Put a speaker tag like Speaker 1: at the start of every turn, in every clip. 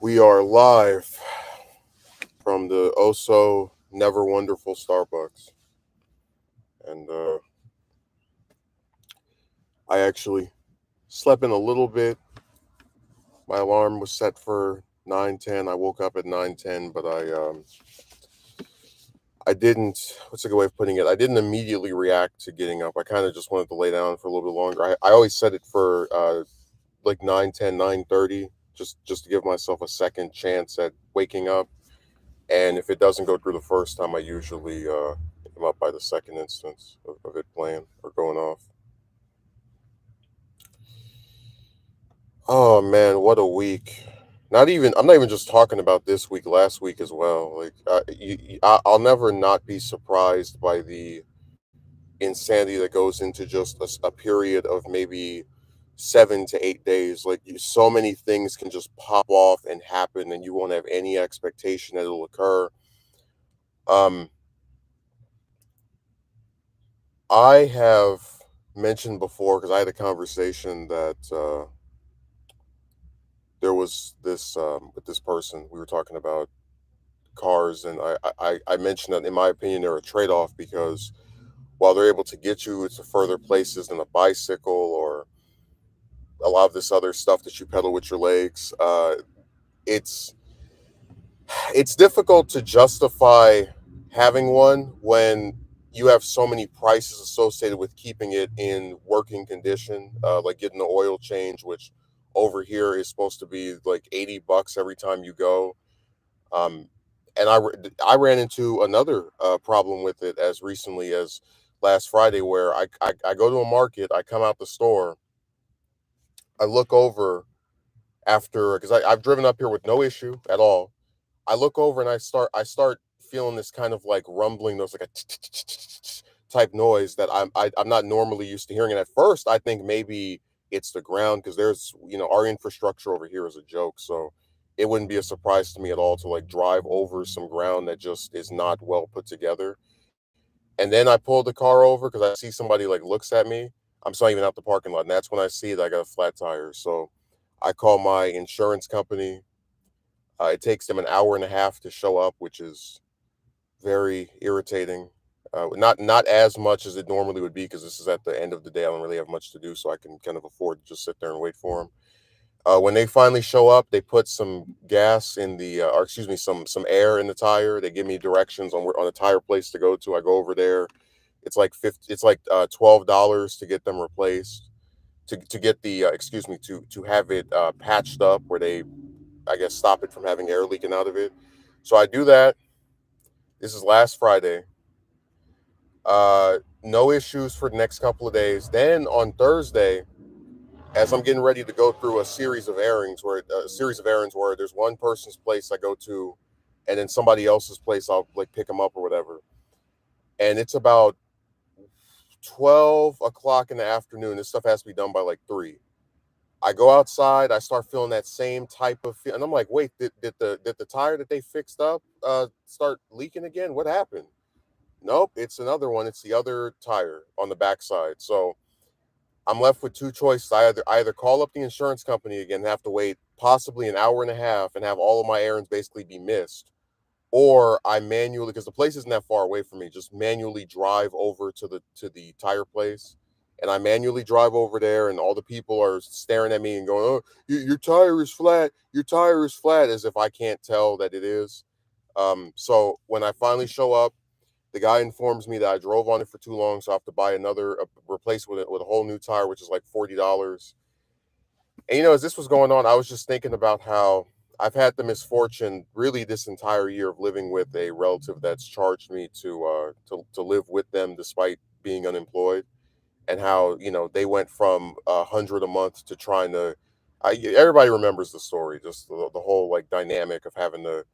Speaker 1: We are live from the oh so never wonderful Starbucks. And I actually slept in a little bit. My alarm was set for 9:10. I woke up at 9:10, but I didn't, what's a good way of putting it? I didn't immediately react to getting up. I kind of just wanted to lay down for a little bit longer. I always set it for like 9:10, 9:30, just to give myself a second chance at waking up. And if it doesn't go through the first time, I usually am up by the second instance of it playing or going off. Oh man, what a week! I'm not even just talking about this week. Last week as well. Like I'll never not be surprised by the insanity that goes into just a period of maybe 7 to 8 days. Like so many things can just pop off and happen, and you won't have any expectation that it'll occur. Um, I have mentioned before because I had a conversation that there was this with this person. We were talking about cars, and I mentioned that in my opinion they're a trade off because while they're able to get you to further places than a bicycle or a lot of this other stuff that you pedal with your legs, it's it's difficult to justify having one when you have so many prices associated with keeping it in working condition, like getting the oil change, which over here is supposed to be like $80 every time you go. Um, and I ran into another problem with it as recently as last Friday, where I go to a market, I come out the store, I look over after because I've driven up here with no issue at all. I look over and I start feeling this kind of like rumbling noise, like a type noise that I'm not normally used to hearing. And at first, I think maybe it's the ground because there's our infrastructure over here is a joke, so it wouldn't be a surprise to me at all to like drive over some ground that just is not well put together. And then I pull the car over because I see somebody like looks at me. I'm still even out the parking lot, and that's when I see that I got a flat tire. So I call my insurance company. It takes them an hour and a half to show up, which is very irritating. Not as much as it normally would be because this is at the end of the day. I don't really have much to do, so I can kind of afford to just sit there and wait for them. When they finally show up, they put some gas in the, or excuse me, some air in the tire. They give me directions on where on a tire place to go to. I go over there. It's like $12 to get them replaced. To get the excuse me to have it patched up where they I guess stop it from having air leaking out of it. So I do that. This is last Friday. No issues for the next couple of days. Then on Thursday, as I'm getting ready to go through a series of errands where there's one person's place I go to, and then somebody else's place I'll like pick them up or whatever. And it's about 12 o'clock in the afternoon. This stuff has to be done by like 3. I go outside. I start feeling that same type of feel, and I'm like, "Wait, did the tire that they fixed up start leaking again? What happened?" Nope, it's another one. It's the other tire on the backside. So I'm left with two choices. I either call up the insurance company again, and have to wait possibly an hour and a half, and have all of my errands basically be missed, or I manually, because the place isn't that far away from me, just manually drive over to the tire place, and I manually drive over there, and all the people are staring at me and going, "Oh, your tire is flat. Your tire is flat," as if I can't tell that it is. So when I finally show up, the guy informs me that I drove on it for too long, so I have to buy another, replace with it with a whole new tire, which is like $40. And as this was going on, I was just thinking about how I've had the misfortune really this entire year of living with a relative that's charged me to live with them despite being unemployed, and how they went from 100 a month to trying to. Everybody remembers the story, just the whole like dynamic of having to,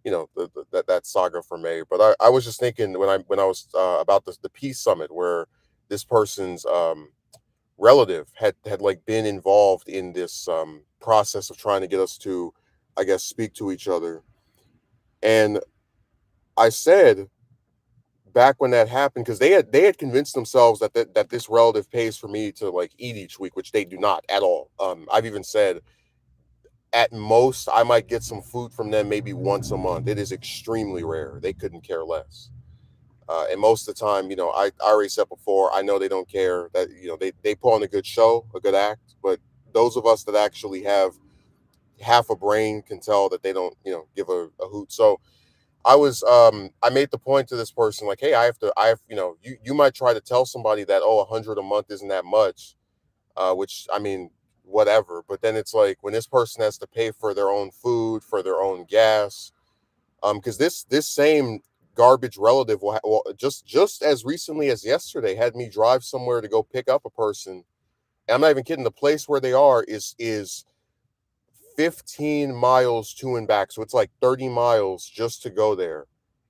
Speaker 1: that saga for May. But I was just thinking when I was about the peace summit where this person's relative had like been involved in this process of trying to get us to, I guess, speak to each other. And I said back when that happened, because they had convinced themselves that this relative pays for me to like eat each week, which they do not at all. I've even said At most, I might get some food from them maybe once a month. It is extremely rare. They couldn't care less. And most of the time, I already said before, I know they don't care that, they put on a good show, a good act, but those of us that actually have half a brain can tell that they don't, give a hoot. So I made the point to this person, like, hey, you might try to tell somebody that, oh, 100 a month isn't that much, which, I mean, whatever. But then it's like when this person has to pay for their own food, for their own gas, because this same garbage relative just as recently as yesterday had me drive somewhere to go pick up a person. And I'm not even kidding. The place where they are is 15 miles to and back, so it's like 30 miles just to go there.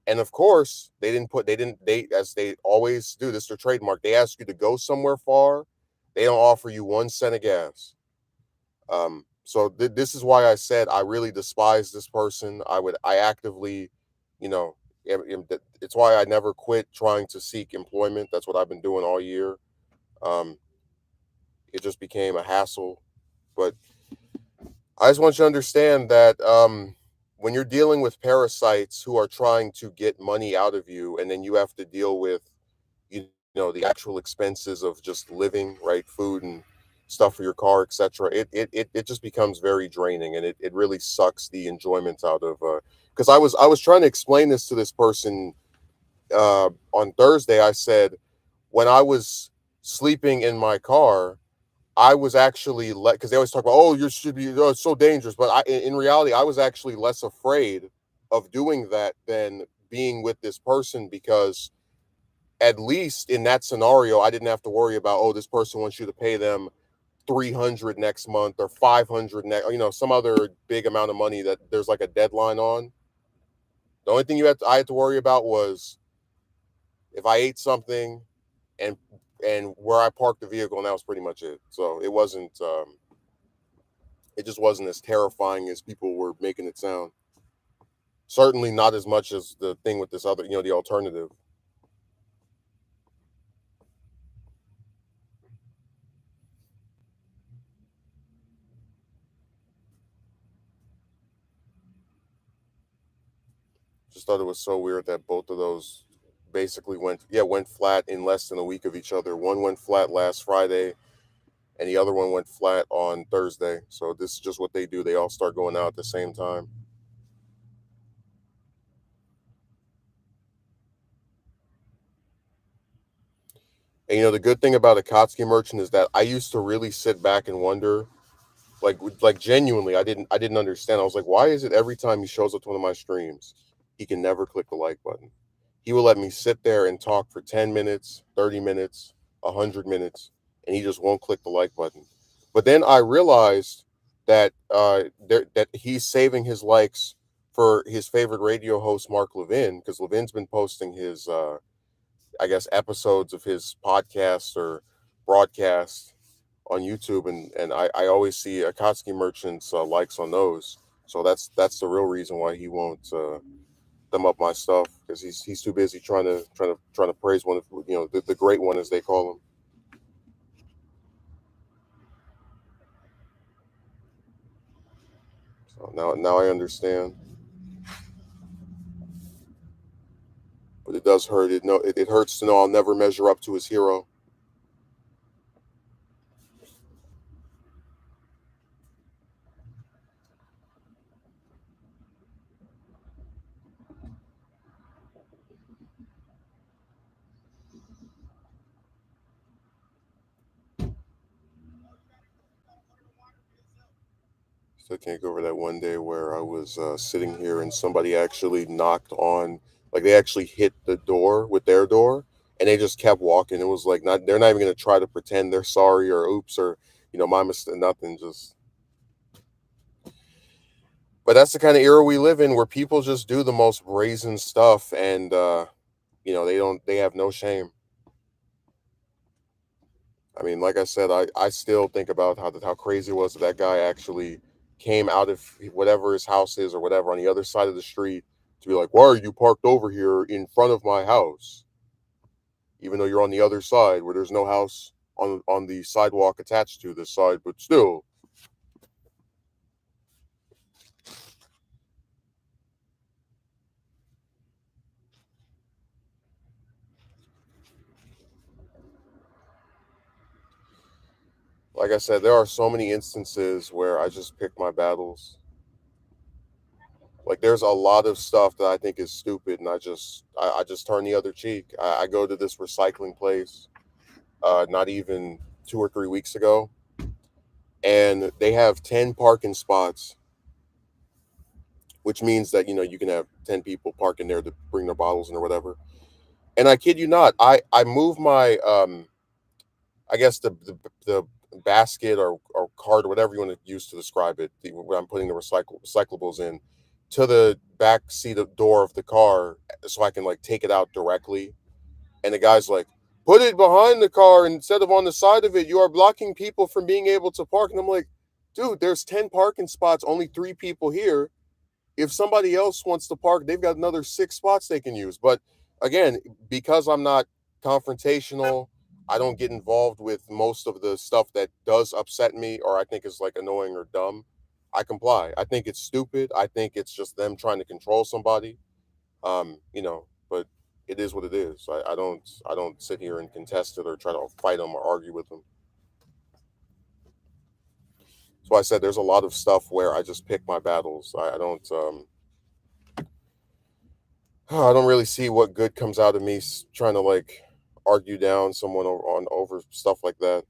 Speaker 1: And of course, they as they always do, this is their trademark. They ask you to go somewhere far. They don't offer you 1 cent of gas. So this is why I said I really despise this person. I actively, you know, it's why I never quit trying to seek employment. That's what I've been doing all year. Um, it just became a hassle. But I just want you to understand that when you're dealing with parasites who are trying to get money out of you, and then you have to deal with, the actual expenses of just living, right, food and stuff for your car, etc. It just becomes very draining, and it really sucks the enjoyment out of. Because I was trying to explain this to this person on Thursday. I said when I was sleeping in my car, I was actually because they always talk about, oh, you should be, oh, it's so dangerous. But in reality, I was actually less afraid of doing that than being with this person, because at least in that scenario, I didn't have to worry about, oh, this person wants you to pay them 300 next month or 500 next, some other big amount of money that there's like a deadline on. The only thing I had to worry about was if I ate something and where I parked the vehicle, and that was pretty much it. So it just wasn't as terrifying as people were making it sound. Certainly not as much as the thing with this other, the alternative. Just thought it was so weird that both of those basically went flat in less than a week of each other. One went flat last Friday, and the other one went flat on Thursday. So this is just what they do. They all start going out at the same time. And the good thing about a Kotsky merchant is that I used to really sit back and wonder, like genuinely, I didn't understand. I was like, why is it every time he shows up to one of my streams, he can never click the like button? He will let me sit there and talk for 10 minutes, 30 minutes, 100 minutes, and he just won't click the like button. But then I realized that that he's saving his likes for his favorite radio host, Mark Levin, because Levin's been posting his I guess episodes of his podcast or broadcast on YouTube, and I always see Akatsuki Merchant's likes on those. So that's the real reason why he won't thumb up my stuff, because he's too busy trying to praise one of, the great one, as they call him. So now I understand, but it does hurt. It hurts to know I'll never measure up to his hero. So I can't go over that one day where I was sitting here and somebody actually knocked on, like they actually hit the door with their door, and they just kept walking. It was like they're not even gonna try to pretend they're sorry or oops or my mistake, nothing. Just, but that's the kind of era we live in where people just do the most brazen stuff, and they have no shame. I mean, like I said, I still think about how crazy it was that guy actually came out of whatever his house is or whatever on the other side of the street to be like, "Why are you parked over here in front of my house?" Even though you're on the other side where there's no house on the sidewalk attached to this side, but still. like I said, there are so many instances where I just pick my battles. Like there's a lot of stuff that I think is stupid, and I just turn the other cheek. I go to this recycling place, not even 2 or 3 weeks ago, and they have 10 parking spots, which means that you can have 10 people park in there to bring their bottles in or whatever. And I kid you not, I move my I guess the basket or cart or whatever you want to use to describe it, where I'm putting the recyclables in, to the back seat of door of the car so I can like take it out directly. And the guy's like, "Put it behind the car instead of on the side of it. You are blocking people from being able to park." And I'm like, "Dude, there's 10 parking spots, only 3 people here. If somebody else wants to park, they've got another 6 spots they can use." But again, because I'm not confrontational, I don't get involved with most of the stuff that does upset me or I think is like annoying or dumb. I comply. I think it's stupid. I think it's just them trying to control somebody. But it is what it is. I don't sit here and contest it or try to fight them or argue with them. So I said there's a lot of stuff where I just pick my battles. I don't really see what good comes out of me trying to like argue down someone over stuff like that.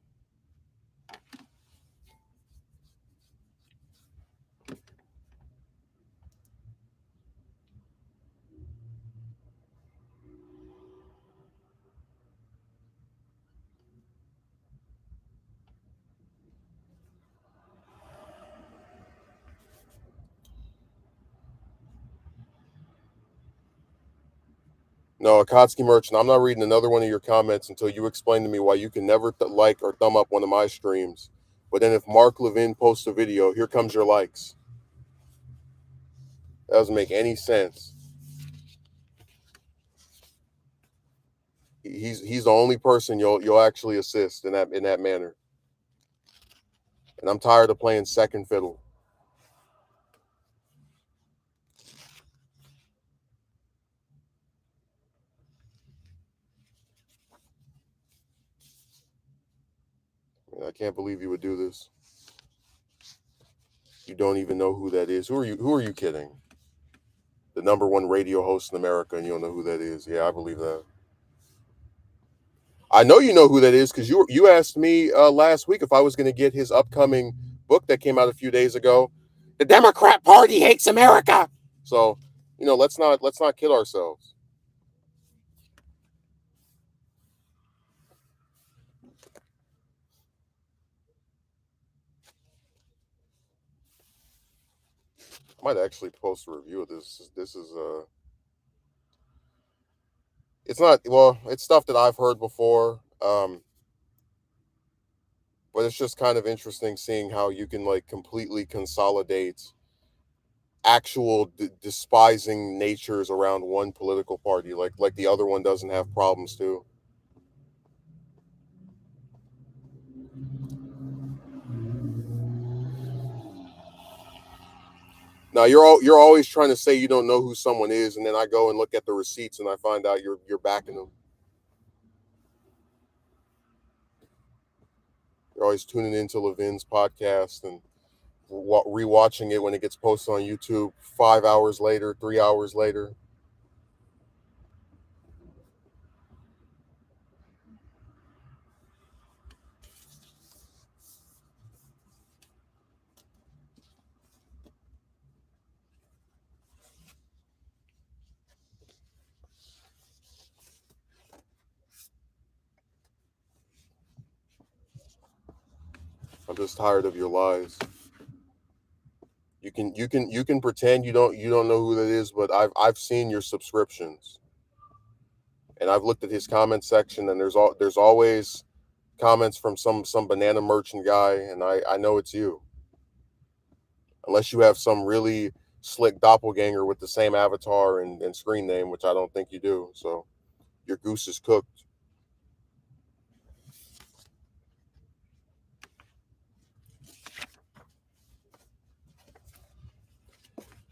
Speaker 1: No, Akatsuki Merchant, I'm not reading another one of your comments until you explain to me why you can never like or thumb up one of my streams. But then if Mark Levin posts a video, here comes your likes. That doesn't make any sense. He's the only person you'll actually assist in that manner. And I'm tired of playing second fiddle. I can't believe you would do this. You don't even know who that is. Who are you kidding? The number one radio host in America, and you don't know who that is. Yeah, I believe that. I know you know who that is because you asked me last week if I was going to get his upcoming book that came out a few days ago. The Democrat Party hates America. So, let's not kid ourselves. I might actually post a review of this. This is it's not, well, it's stuff that I've heard before. But it's just kind of interesting seeing how you can like completely consolidate actual despising natures around one political party, like the other one doesn't have problems too. Now you're always trying to say you don't know who someone is, and then I go and look at the receipts and I find out you're backing them. You're always tuning into Levin's podcast and rewatching it when it gets posted on YouTube 5 hours later, 3 hours later. I'm just tired of your lies. You can pretend you don't know who that is, but I've seen your subscriptions, and I've looked at his comment section, and there's always comments from some banana merchant guy, and I know it's you, unless you have some really slick doppelganger with the same avatar and screen name, which I don't think you do. So your goose is cooked.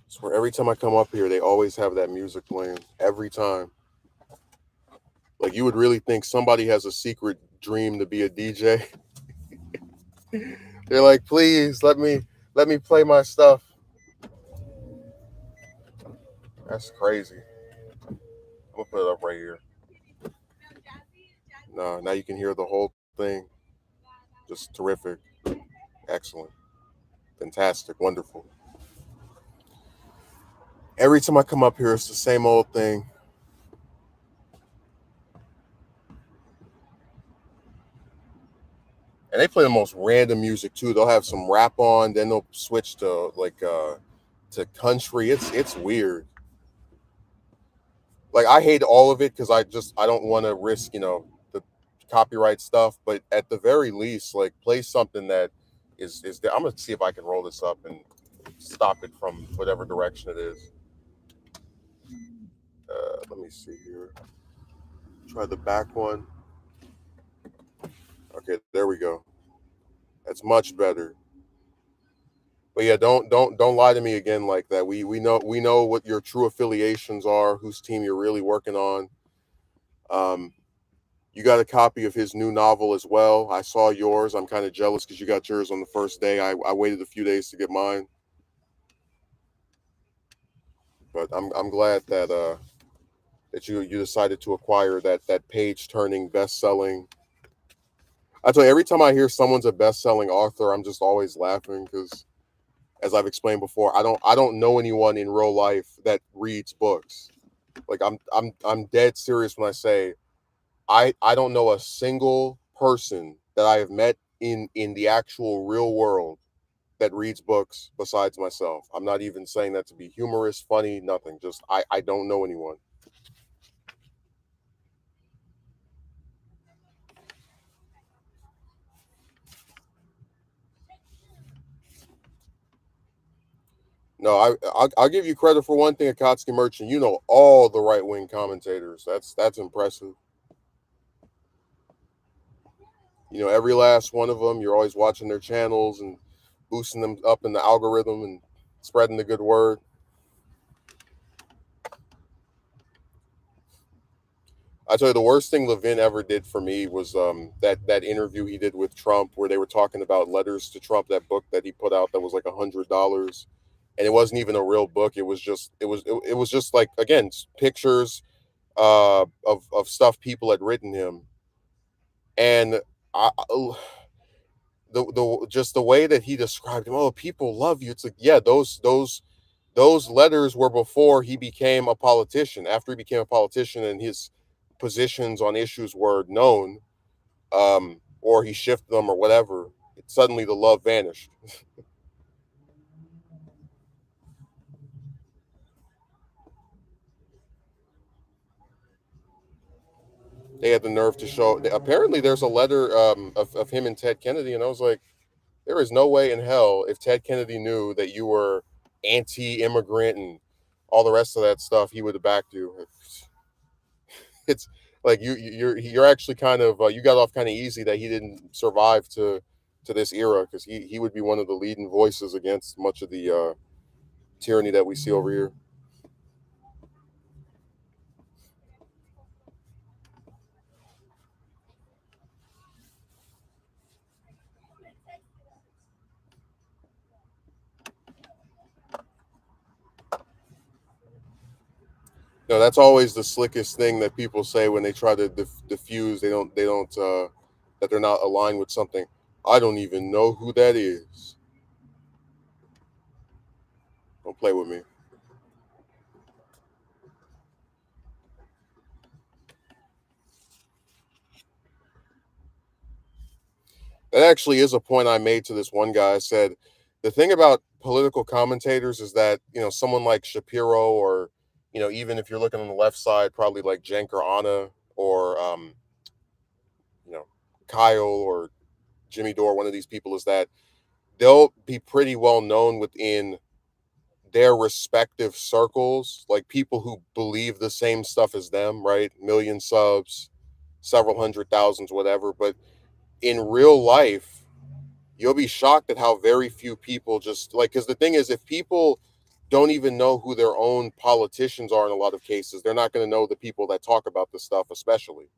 Speaker 1: Swear every time I come up here, they always have that music playing every time. Like you would really think somebody has a secret dream to be a DJ. They're like, please let me play my stuff. That's crazy. I'm gonna put it up right here. No, now you can hear the whole thing. Just terrific, excellent, fantastic, wonderful. Every time I come up here, it's the same old thing. And they play the most random music too. They'll have some rap on, then they'll switch to to country. It's weird. Like I hate all of it because I don't want to risk the copyright stuff. But at the very least, like play something that is. I'm gonna see if I can roll this up and stop it from whatever direction it is. Let me see here. Try the back one. Okay, there we go. That's much better. But yeah, don't lie to me again like that. We know what your true affiliations are, whose team you're really working on. Um, you got a copy of his new novel as well. I saw yours. I'm kind of jealous because you got yours on the first day. I waited a few days to get mine, but I'm glad that you decided to acquire that page turning best selling. I tell you, every time I hear someone's a best selling author, I'm just always laughing because, as I've explained before, I don't know anyone in real life that reads books. Like I'm dead serious when I say I don't know a single person that I have met in the actual real world that reads books besides myself. I'm not even saying that to be humorous, funny, nothing. Just I don't know anyone. No, I'll give you credit for one thing, Akatsuki Merchant. You know all the right wing commentators. That's impressive. You know every last one of them. You're always watching their channels and boosting them up in the algorithm and spreading the good word. I tell you, the worst thing Levin ever did for me was that interview he did with Trump, where they were talking about letters to Trump, that book that he put out that was like $100, and it wasn't even a real book. It was just like again pictures of stuff people had written him, and the just the way that he described him. Oh, people love you. It's like yeah, those letters were before he became a politician. After he became a politician and his positions on issues were known, or he shifted them or whatever, suddenly the love vanished. They had the nerve to show. Apparently, there's a letter of him and Ted Kennedy, and I was like, there is no way in hell if Ted Kennedy knew that you were anti-immigrant and all the rest of that stuff, he would have backed you. It's like you're actually kind of you got off kind of easy that he didn't survive to this era because he would be one of the leading voices against much of the tyranny that we see over here. No, that's always the slickest thing that people say when they try to diffuse. They don't that they're not aligned with something. I don't even know who that is. Don't play with me. That actually is a point I made to this one guy. I said the thing about political commentators is that someone like Shapiro or even if you're looking on the left side, probably like Cenk or Anna or you know Kyle or Jimmy Dore, one of these people is that they'll be pretty well known within their respective circles, like people who believe the same stuff as them, right? Million subs, several hundred thousands, whatever. But in real life, you'll be shocked at how very few people just like, because the thing is, if people don't even know who their own politicians are in a lot of cases, they're not going to know the people that talk about this stuff, especially.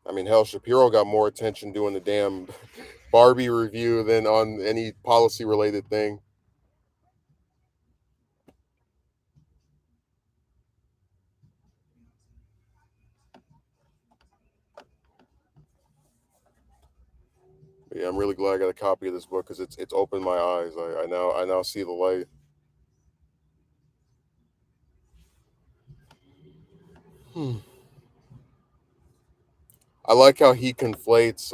Speaker 1: I mean, hell, Shapiro got more attention doing the damn Barbie review than on any policy related thing. But yeah, I'm really glad I got a copy of this book because it's opened my eyes. I now see the light. Hmm. I like how he conflates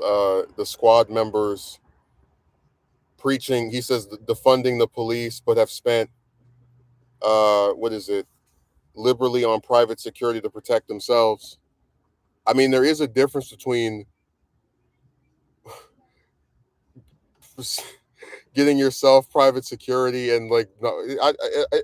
Speaker 1: the squad members preaching. He says defunding the police, but have spent what is it, liberally on private security to protect themselves. I mean, there is a difference between getting yourself private security and like no,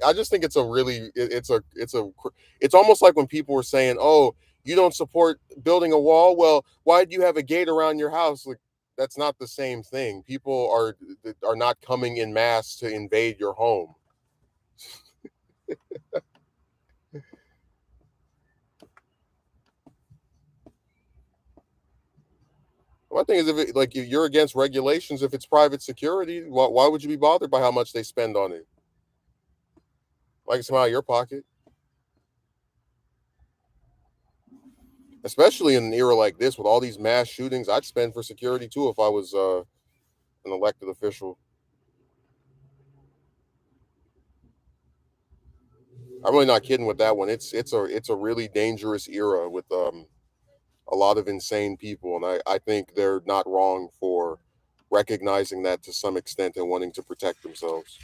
Speaker 1: I just think it's a really it's almost like when people were saying, oh, you don't support building a wall, well, why do you have a gate around your house? Like, that's not the same thing. People are not coming in mass to invade your home. One thing is, if it, like, if you're against regulations, if it's private security, why would you be bothered by how much they spend on it? Like, it's come out of your pocket. Especially in an era like this with all these mass shootings, I'd spend for security too if I was an elected official. I'm really not kidding with that one. It's a really dangerous era with a lot of insane people, and I think they're not wrong for recognizing that to some extent and wanting to protect themselves.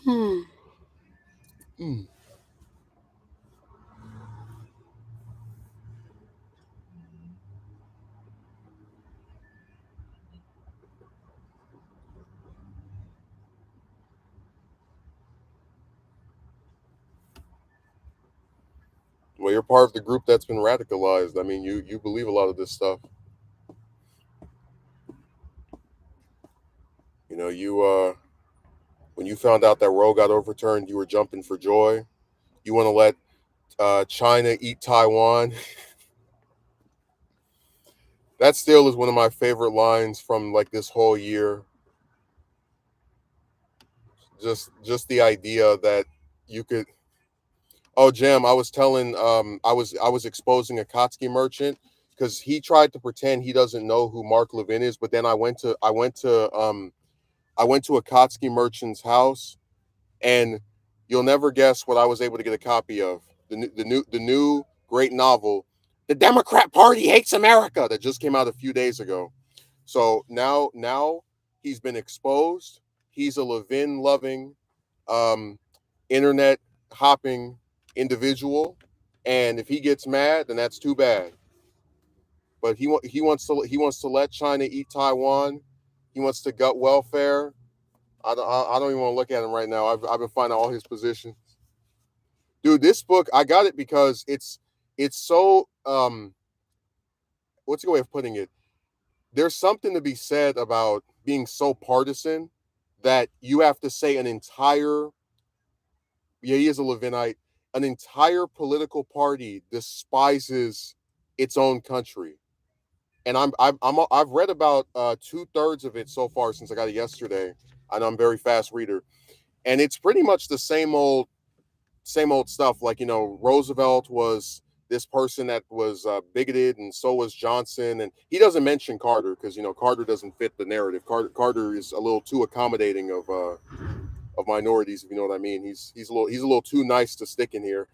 Speaker 1: Hmm. Hmm. Well, you're part of the group that's been radicalized. I mean, you believe a lot of this stuff. You know, you when you found out that Roe got overturned, you were jumping for joy. You want to let China eat Taiwan. That still is one of my favorite lines from like this whole year. Just the idea that you could. Oh, Jam, I was telling I was exposing a Kotsky merchant because he tried to pretend he doesn't know who Mark Levin is, but then I went to a Kotsky merchant's house, and you'll never guess what I was able to get a copy of. The new great novel, The Democrat Party Hates America, that just came out a few days ago. So now he's been exposed. He's a Levin loving, um, internet hopping individual, and if he gets mad, then that's too bad. But he wants to let China eat Taiwan. He wants to gut welfare. I don't even want to look at him right now. I've been finding all his positions. Dude, this book, I got it because it's so what's a good way of putting it? There's something to be said about being so partisan that you have to say an entire, yeah, he is a Levinite, an entire political party despises its own country. And I've read about 2/3 of it so far since I got it yesterday. I know I'm a very fast reader, and it's pretty much the same old stuff. Like, Roosevelt was this person that was bigoted, and so was Johnson. And he doesn't mention Carter because Carter doesn't fit the narrative. Carter is a little too accommodating of minorities, if you know what I mean. He's a little too nice to stick in here.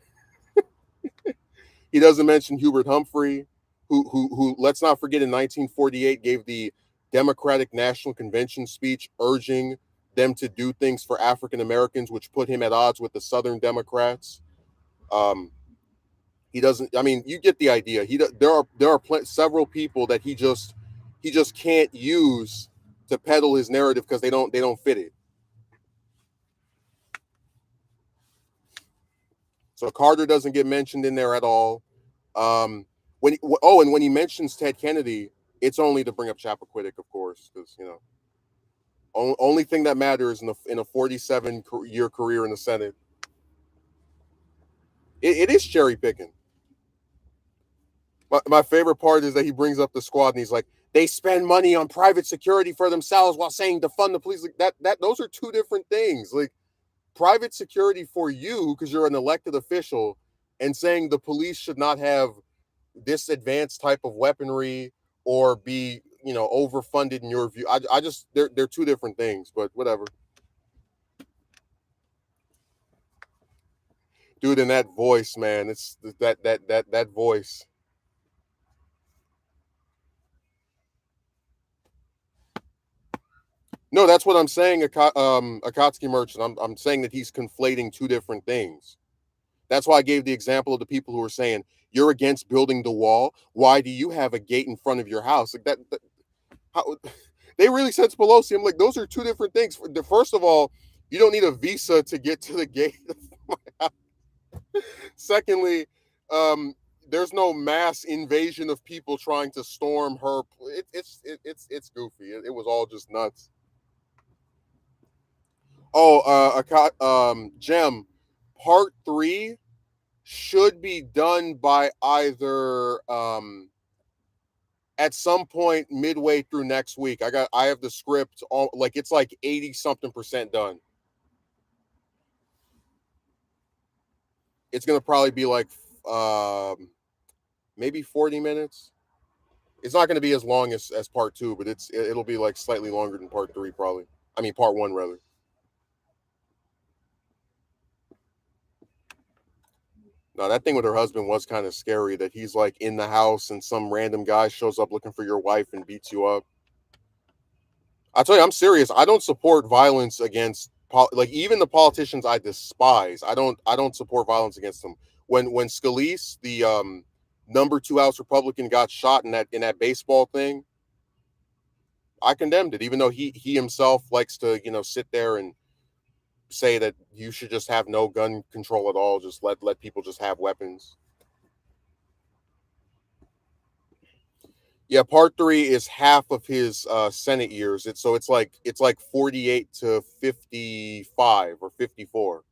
Speaker 1: He doesn't mention Hubert Humphrey, who let's not forget, in 1948 gave the Democratic National Convention speech urging them to do things for African Americans, which put him at odds with the Southern Democrats. Um, he doesn't. I mean, you get the idea. There are several people that he just can't use to peddle his narrative because they don't fit it. So Carter doesn't get mentioned in there at all. Um, when he, oh, and when he mentions Ted Kennedy, It's only to bring up Chappaquiddick, of course, because only thing that matters in a 47-year career in the Senate. It is cherry picking. My favorite part is that he brings up the squad and he's like, they spend money on private security for themselves while saying defund the police. Like that those are two different things. Like private security for you because you're an elected official, and saying the police should not have this advanced type of weaponry or be overfunded in your view. I just they're two different things, but whatever. Dude, in that voice, man, it's that voice. No, that's what I'm saying. Akatsuki merchant. I'm saying that he's conflating two different things. That's why I gave the example of the people who were saying you're against building the wall. Why do you have a gate in front of your house? Like that how, they really said to Pelosi. I'm like, those are two different things. First of all, you don't need a visa to get to the gate. Secondly, um, there's no mass invasion of people trying to storm her. It's goofy. It was all just nuts. Oh, Gem, part three should be done by either at some point midway through next week. I have the script all like it's like 80 something percent done. It's gonna probably be like maybe 40 minutes. It's not gonna be as long as part two, but it'll be like slightly longer than part three, probably. I mean part one rather. Now that thing with her husband was kind of scary. That he's like in the house and some random guy shows up looking for your wife and beats you up. I tell you, I'm serious. I don't support violence against like even the politicians I despise. I don't support violence against them. When Scalise, the number two House Republican, got shot in that baseball thing, I condemned it. Even though he himself likes to sit there and say that you should just have no gun control at all. Just let people just have weapons. Yeah, part three is half of his Senate years. It's like 48 to 55 or 54.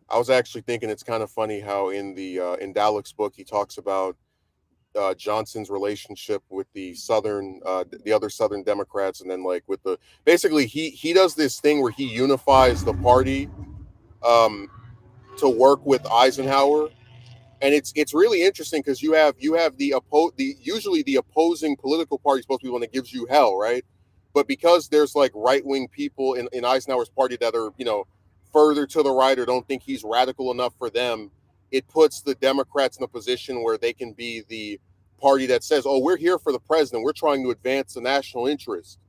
Speaker 1: I was actually thinking it's kind of funny how in Dalek's book he talks about Johnson's relationship with the other Southern Democrats, and then like with the basically he does this thing where he unifies the party um, to work with Eisenhower, and it's really interesting because you have the usually the opposing political party is supposed to be the one that gives you hell, right? But because there's like right wing people in Eisenhower's party that are further to the right or don't think he's radical enough for them, it puts the Democrats in a position where they can be the party that says, "Oh, we're here for the president. We're trying to advance the national interest."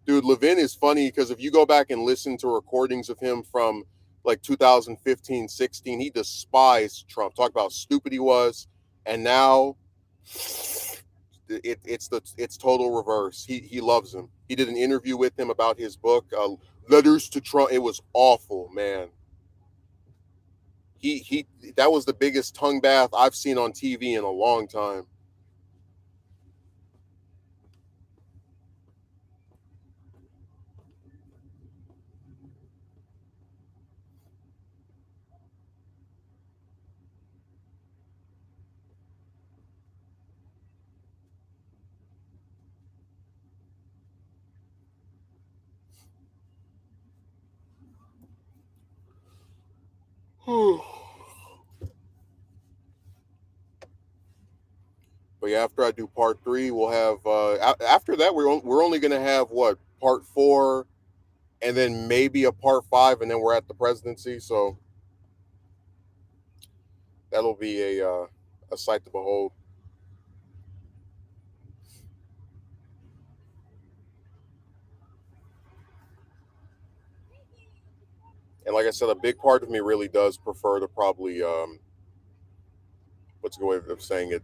Speaker 1: Dude, Levin is funny because if you go back and listen to recordings of him from like 2015, 16, he despised Trump. Talk about how stupid he was, and now it's total reverse. He loves him. He did an interview with him about his book, Letters to Trump. It was awful, man. He that was the biggest tongue bath I've seen on TV in a long time. But yeah, after I do part three, we'll have after that we're only gonna have what part four, and then maybe a part five, and then we're at the presidency. So that'll be a sight to behold. And like I said, a big part of me really does prefer to probably what's a good way of saying it?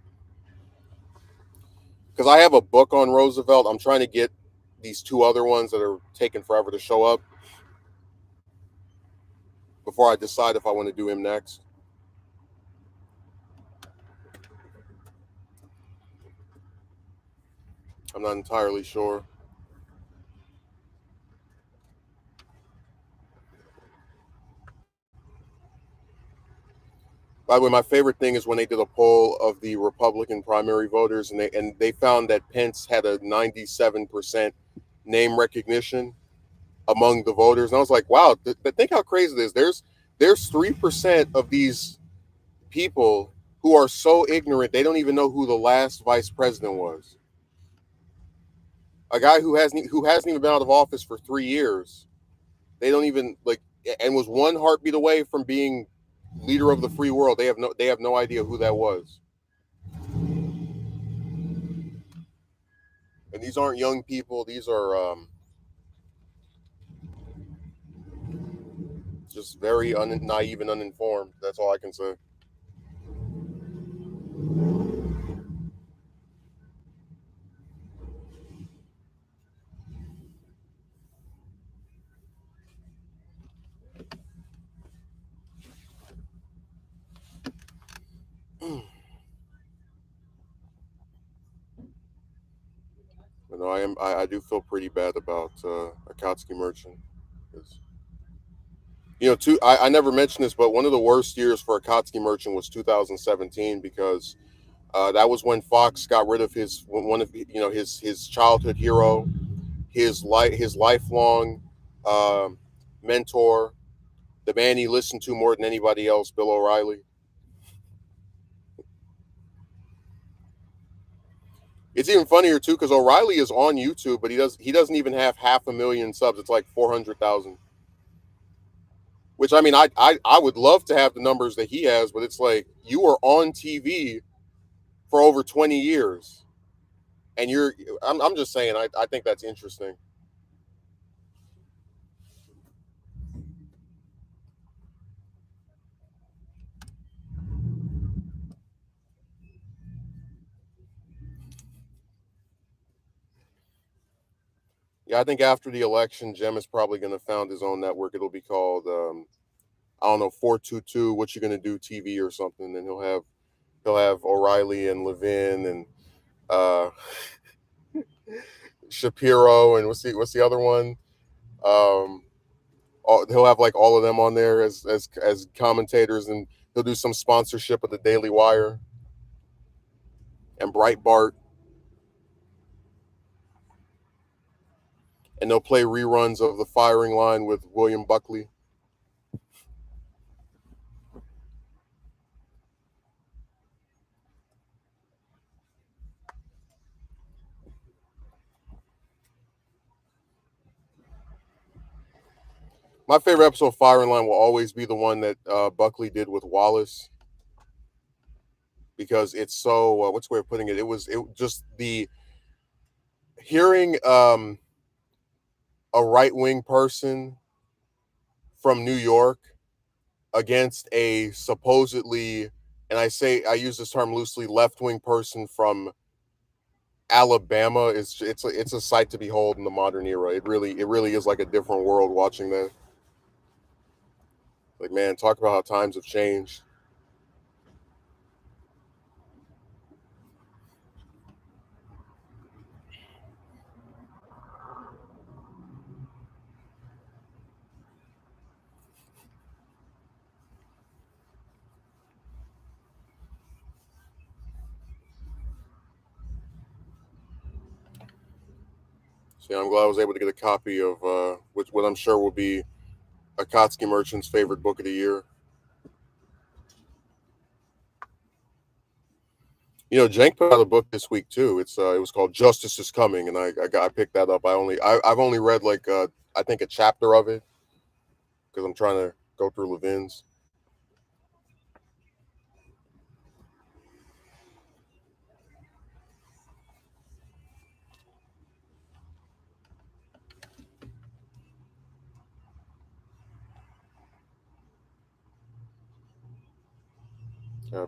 Speaker 1: Because I have a book on Roosevelt. I'm trying to get these two other ones that are taking forever to show up before I decide if I want to do him next. I'm not entirely sure. By the way, my favorite thing is when they did a poll of the Republican primary voters, and they found that Pence had a 97% name recognition among the voters, and I was like, wow, think how crazy this is. There's 3% of these people who are so ignorant they don't even know who the last vice president was. A guy who hasn't even been out of office for 3 years. They don't even like, and was one heartbeat away from being leader of the free world. They have no idea who that was. And these aren't young people. These are just very naive and uninformed. That's all I can say. But no, I do feel pretty bad about Akatsuki Merchant. 'Cause, I never mentioned this, but one of the worst years for Akatsuki Merchant was 2017 because that was when Fox got rid of his one of his childhood hero, his lifelong um, mentor, the man he listened to more than anybody else, Bill O'Reilly. It's even funnier too because O'Reilly is on YouTube, but he doesn't even have 500,000 subs. It's like 400,000. Which I mean, I would love to have the numbers that he has, but it's like you were on TV for over 20 years, and I'm just saying I think that's interesting. Yeah, I think after the election, Jem is probably going to found his own network. It'll be called I don't know, 422 what you going to do TV or something, and he'll have O'Reilly and Levin and uh Shapiro and what's the other one? Um he'll have like all of them on there as commentators, and he'll do some sponsorship of the Daily Wire and Breitbart, and they'll play reruns of The Firing Line with William Buckley. My favorite episode of Firing Line will always be the one that Buckley did with Wallace, because it's so what's the way of putting it? It just the hearing a right wing person from New York against a supposedly, and I use this term loosely, left wing person from Alabama is it's a sight to behold in the modern era. It really is like a different world watching that. Like, man, talk about how times have changed. So yeah, I'm glad I was able to get a copy of what I'm sure will be Akatsuki Merchant's favorite book of the year. Jank put out a book this week too. It was called Justice is Coming, and I picked that up. I've only read like I think a chapter of it because I'm trying to go through Levin's.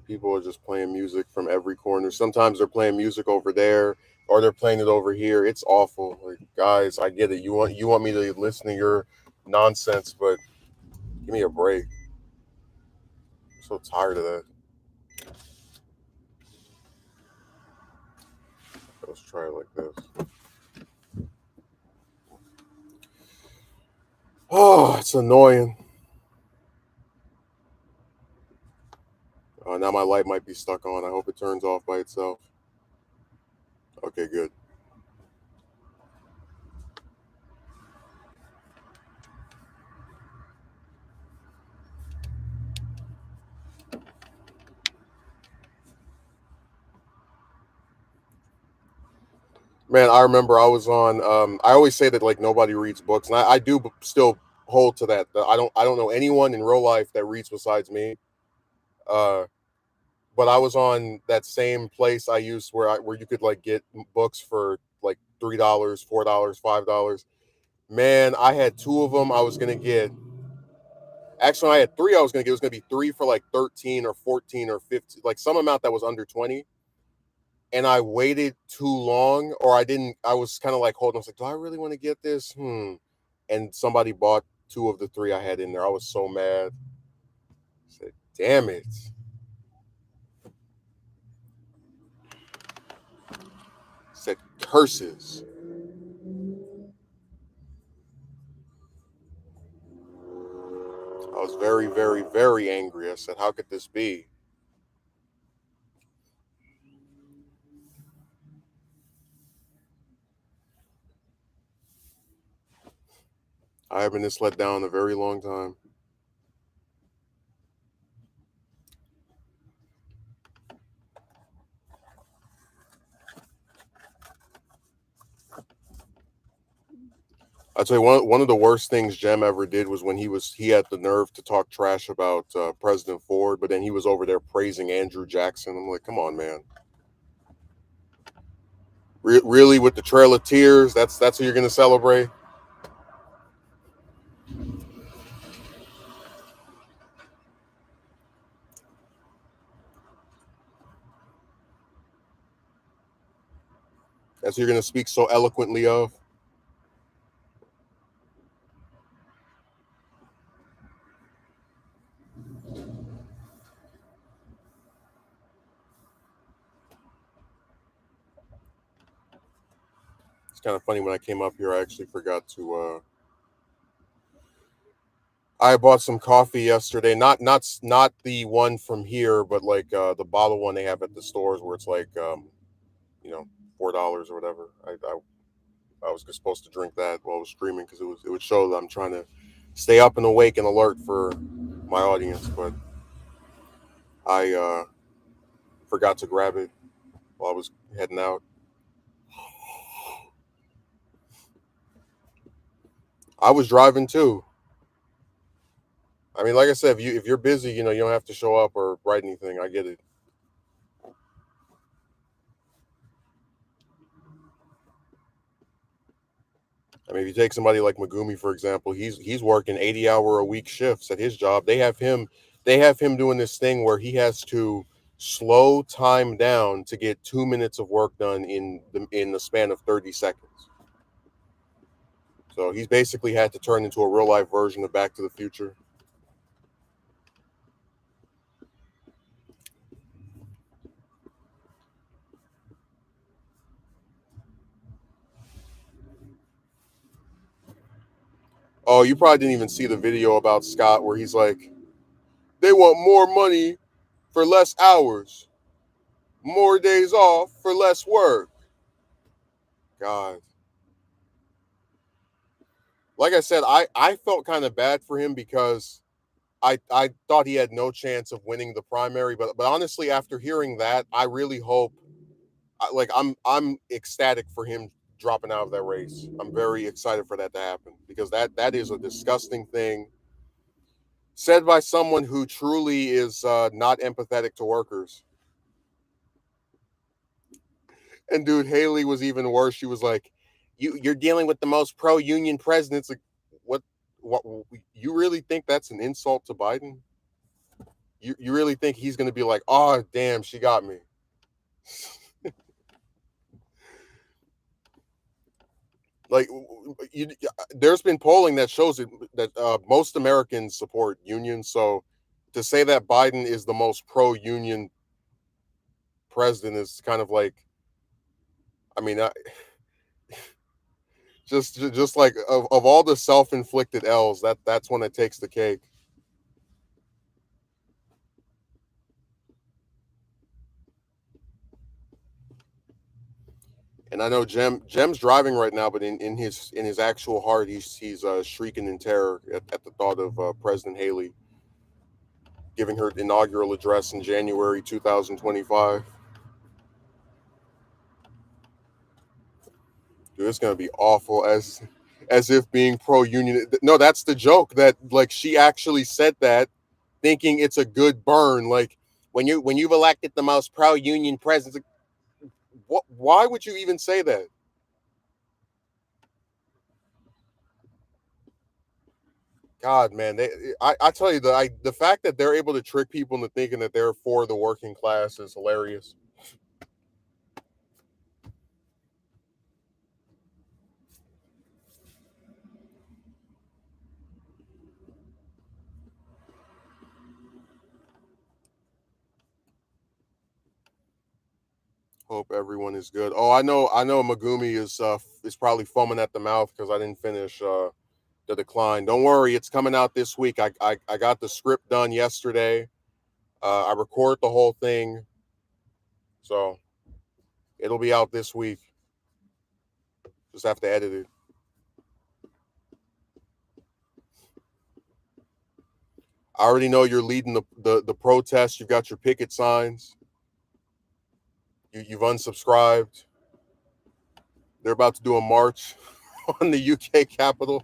Speaker 1: People are just playing music from every corner. Sometimes they're playing music over there, or they're playing it over here. It's awful. Like, guys, I get it. You want me to listen to your nonsense, but give me a break. I'm so tired of that. Let's try it like this. Oh, it's annoying. Now my light might be stuck on. I hope it turns off by itself. Okay, good. Man, I remember I was on. I always say that like nobody reads books, and I do still hold to that. I don't know anyone in real life that reads besides me. Uh, but I was on that same place I used where you could like get books for like $3, $4, $5. Man, I had two of them. I was gonna get. Actually, I had three. I was gonna get. It was gonna be three for like 13 or 14 or 15, like some amount that was under 20. And I waited too long, or I didn't. I was kind of like holding. I was like, do I really want to get this? And somebody bought two of the three I had in there. I was so mad. I said, damn it. I said curses. I was very, very, very angry. I said, how could this be? I haven't been this let down in a very long time. I'd say one of the worst things Jem ever did was when he had the nerve to talk trash about President Ford, but then he was over there praising Andrew Jackson. I'm like, come on, man. Really, with the Trail of Tears, that's who you're gonna celebrate. That's who you're gonna speak so eloquently of. It's kind of funny when I came up here. I actually forgot to. I bought some coffee yesterday. Not the one from here, but like the bottle one they have at the stores where it's like you know $4 or whatever. I was supposed to drink that while I was streaming because it would show that I'm trying to stay up and awake and alert for my audience, but I forgot to grab it while I was heading out. I was driving too. I mean, like I said, if you're busy, you don't have to show up or write anything. I get it. I mean, if you take somebody like Megumi, for example, he's working 80-hour a week shifts at his job. They have him doing this thing where he has to slow time down to get 2 minutes of work done in the span of 30 seconds. So he's basically had to turn into a real life version of Back to the Future. Oh, you probably didn't even see the video about Scott where he's like, they want more money for less hours, more days off for less work. God. Like I said, I felt kind of bad for him because I thought he had no chance of winning the primary, but honestly, after hearing that, I really hope like I'm ecstatic for him dropping out of that race. I'm very excited for that to happen because that is a disgusting thing said by someone who truly is not empathetic to workers. And dude, Haley was even worse. She was like, you're dealing with the most pro union presidents. Like, what? You really think that's an insult to Biden? You really think he's going to be like, oh damn, she got me? Like there's been polling that shows it that most Americans support unions. So to say that Biden is the most pro-union president is kind of like, I mean, just like of all the self-inflicted L's, that's when it takes the cake. And I know Jem's driving right now, but in his actual heart, he's shrieking in terror at the thought of President Haley giving her inaugural address in January 2025. Dude, it's gonna be awful as if being pro union. No, that's the joke that like she actually said that, thinking it's a good burn. Like when you've elected the most pro union president, what? Why would you even say that? God, man, I tell you the fact that they're able to trick people into thinking that they're for the working class is hilarious. Hope everyone is good. Oh, I know Megumi is probably foaming at the mouth because I didn't finish the decline. Don't worry, it's coming out this week. I got the script done yesterday. I record the whole thing, so it'll be out this week. Just have to edit it. I already know you're leading the protest. You've got your picket signs. You've unsubscribed. They're about to do a march on the UK Capitol.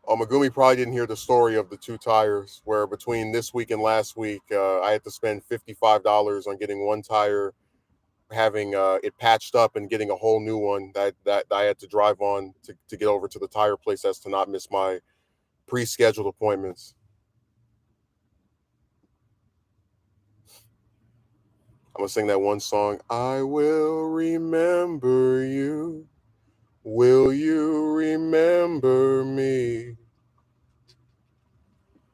Speaker 1: Oh, Megumi probably didn't hear the story of the two tires, where between this week and last week, I had to spend $55 on getting one tire, having it patched up, and getting a whole new one that I had to drive on to get over to the tire place as to not miss my pre-scheduled appointments. I'm gonna sing that one song. I will remember you. Will you remember me?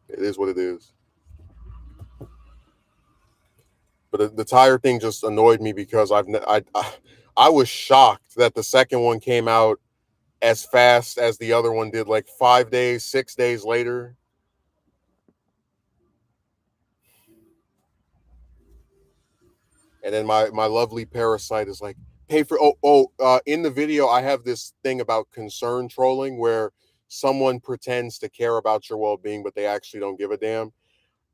Speaker 1: It is what it is. But the tire thing just annoyed me because I was shocked that the second one came out as fast as the other one did, like 5 days, 6 days later. And then my lovely parasite is like, pay for in the video I have this thing about concern trolling where someone pretends to care about your well-being, but they actually don't give a damn.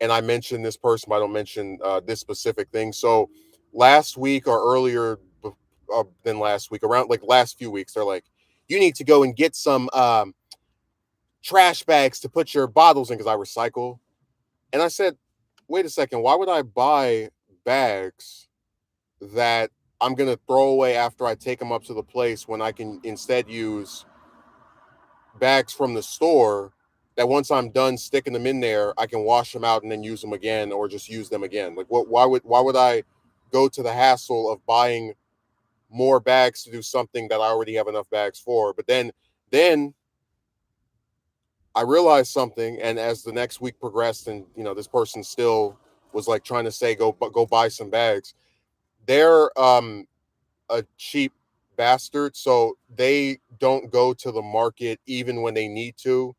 Speaker 1: And I mentioned this person, but I don't mention this specific thing. So last week or earlier than last week, around like last few weeks, they're like, you need to go and get some trash bags to put your bottles in because I recycle. And I said, wait a second, why would I buy bags that I'm going to throw away after I take them up to the place when I can instead use bags from the store that once I'm done sticking them in there, I can wash them out and then use them again or just use them again. Like why would I go to the hassle of buying more bags to do something that I already have enough bags for? But then I realized something, and as the next week progressed and this person still was like trying to say go buy some bags. They're a cheap bastard, so they don't go to the market even when they need to.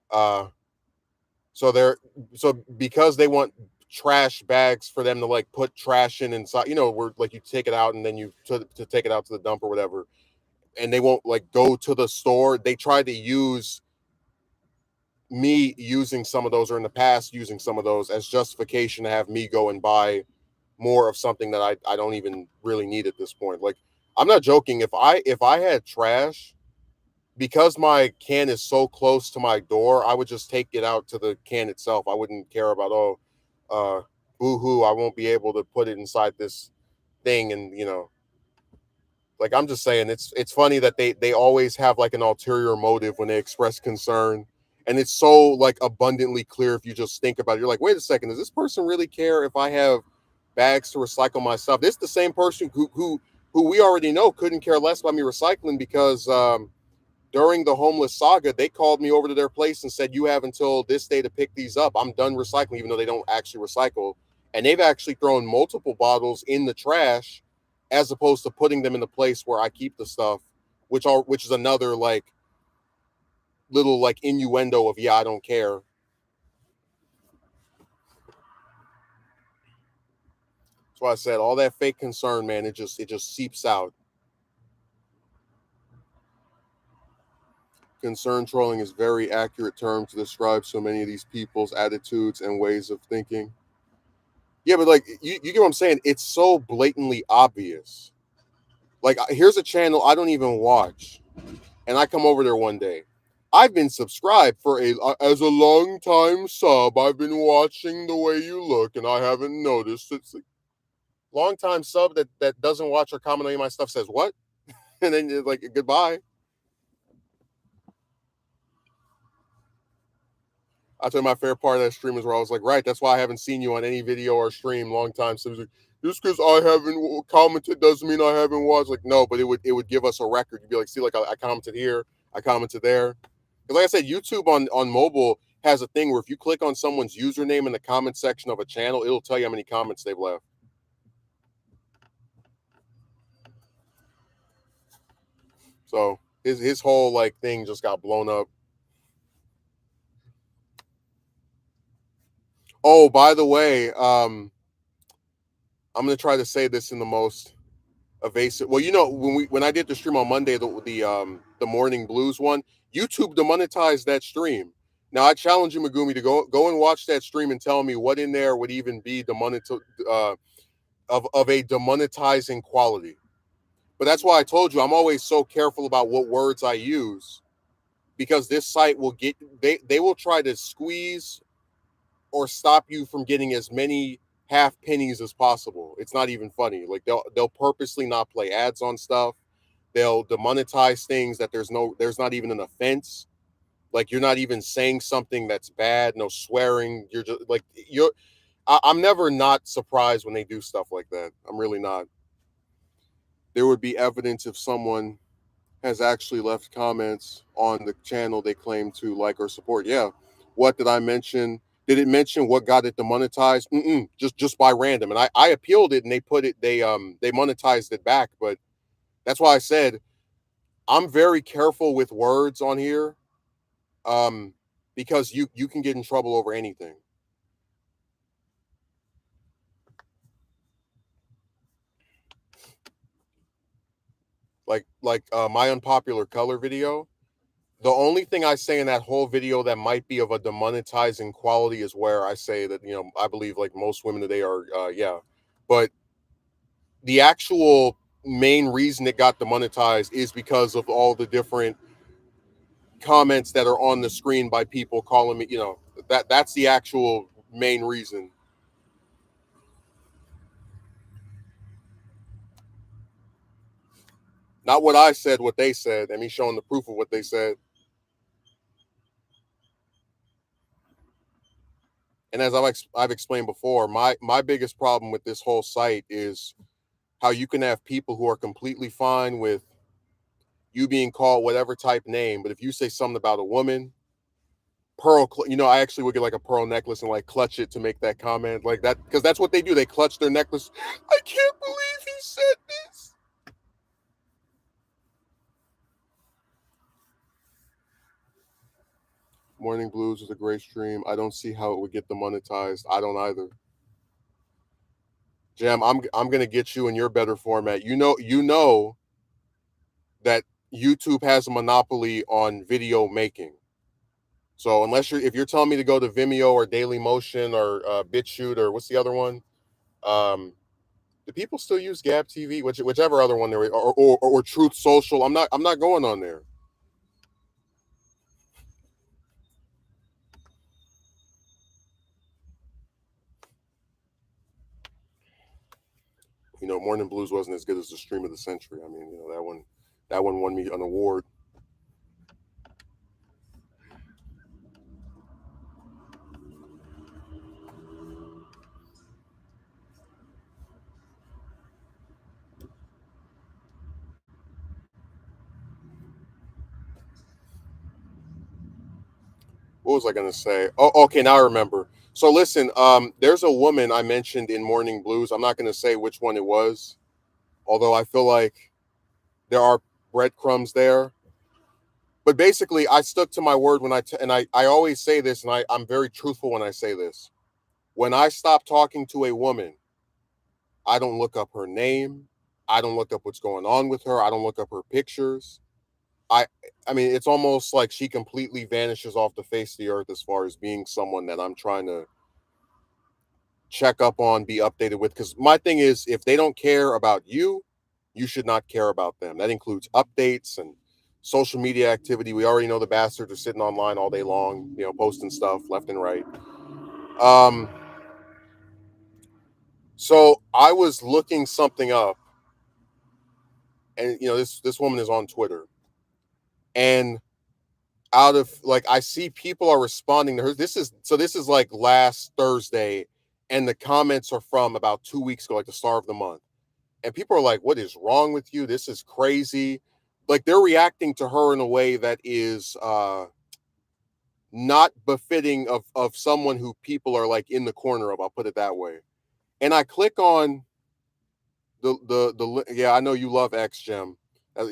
Speaker 1: Uh, so they're so because they want trash bags for them to like put trash in inside, where like you take it out and then you to take it out to the dump or whatever, and they won't like go to the store. They try to use me using some of those or in the past using some of those as justification to have me go and buy more of something that I don't even really need at this point. Like I'm not joking. If I had trash, because my can is so close to my door, I would just take it out to the can itself. I wouldn't care about boo hoo, I won't be able to put it inside this thing and Like I'm just saying, it's funny that they always have like an ulterior motive when they express concern, and it's so like abundantly clear if you just think about it. You're like, wait a second, does this person really care if I have bags to recycle my stuff? This is the same person who we already know couldn't care less about me recycling because during the homeless saga, they called me over to their place and said, "You have until this day to pick these up. I'm done recycling," even though they don't actually recycle. And they've actually thrown multiple bottles in the trash as opposed to putting them in the place where I keep the stuff, which is another like little like innuendo of, yeah, I don't care. That's why I said all that fake concern, man, it just seeps out. Concern trolling is very accurate term to describe so many of these people's attitudes and ways of thinking. Yeah, but like you get what I'm saying? It's so blatantly obvious. Like here's a channel I don't even watch, and I come over there one day. I've been subscribed for a as a long time sub. I've been watching the way you look, and I haven't noticed. It's like long time sub that doesn't watch or comment on any of my stuff says what, and then you're like goodbye. I tell you my favorite part of that stream is where I was like, right, that's why I haven't seen you on any video or stream long time. So like, just because I haven't commented doesn't mean I haven't watched. Like, no, but it would give us a record. You'd be like, see, like I commented here, I commented there. Because like I said, YouTube on mobile has a thing where if you click on someone's username in the comment section of a channel, it'll tell you how many comments they've left. So his whole like thing just got blown up. Oh, by the way, I'm gonna try to say this in the most evasive. Well, when I did the stream on Monday, the morning blues one, YouTube demonetized that stream. Now I challenge you, Megumi, to go and watch that stream and tell me what in there would even be of a demonetizing quality. But that's why I told you I'm always so careful about what words I use because this site will get they will try to squeeze or stop you from getting as many half pennies as possible. It's not even funny. Like they'll purposely not play ads on stuff. They'll demonetize things that there's not even an offense. Like you're not even saying something that's bad, no swearing. You're just like I'm never not surprised when they do stuff like that. I'm really not. There would be evidence if someone has actually left comments on the channel they claim to like or support. Yeah. What did I mention? Did it mention what got it demonetized? Just by random. And I appealed it and they monetized it back. But that's why I said I'm very careful with words on here. Um, because you can get in trouble over anything. Like my unpopular color video. The only thing I say in that whole video that might be of a demonetizing quality is where I say that I believe like most women today are yeah, but the actual main reason it got demonetized is because of all the different comments that are on the screen by people calling me, that's the actual main reason. Not what I said, what they said, and me showing the proof of what they said. And as I've explained before, my biggest problem with this whole site is how you can have people who are completely fine with you being called whatever type name, but if you say something about a woman, I actually would get like a pearl necklace and like clutch it to make that comment like that because that's what they do. They clutch their necklace. I can't believe he said this. Morning Blues was a great stream. I don't see how it would get demonetized. I don't either. Jam, I'm gonna get you in your better format. You know that YouTube has a monopoly on video making. So if you're telling me to go to Vimeo or Daily Motion or BitChute or what's the other one? Um, do people still use Gab TV? Whichever other one there is, or Truth Social. I'm not going on there. Morning Blues wasn't as good as the stream of the century. I mean, that one won me an award. What was I gonna say? Oh, okay, now I remember. So listen, there's a woman I mentioned in Morning Blues. I'm not gonna say which one it was, although I feel like there are breadcrumbs there. But basically, I stuck to my word when I always say this, and I'm very truthful when I say this. When I stop talking to a woman, I don't look up her name. I don't look up what's going on with her. I don't look up her pictures. I I mean, it's almost like she completely vanishes off the face of the earth as far as being someone that I'm trying to check up on, be updated with. Because my thing is, if they don't care about you, you should not care about them. That includes updates and social media activity. We already know the bastards are sitting online all day long, posting stuff left and right. Um, so I was looking something up, and this woman is on Twitter, and out of like I see people are responding to her. This is like last Thursday, and the comments are from about 2 weeks ago, like the start of the month. And people are like, "What is wrong with you? This is crazy." Like they're reacting to her in a way that is not befitting of someone who people are like in the corner of. I'll put it that way. And I click on yeah, I know you love X Gem.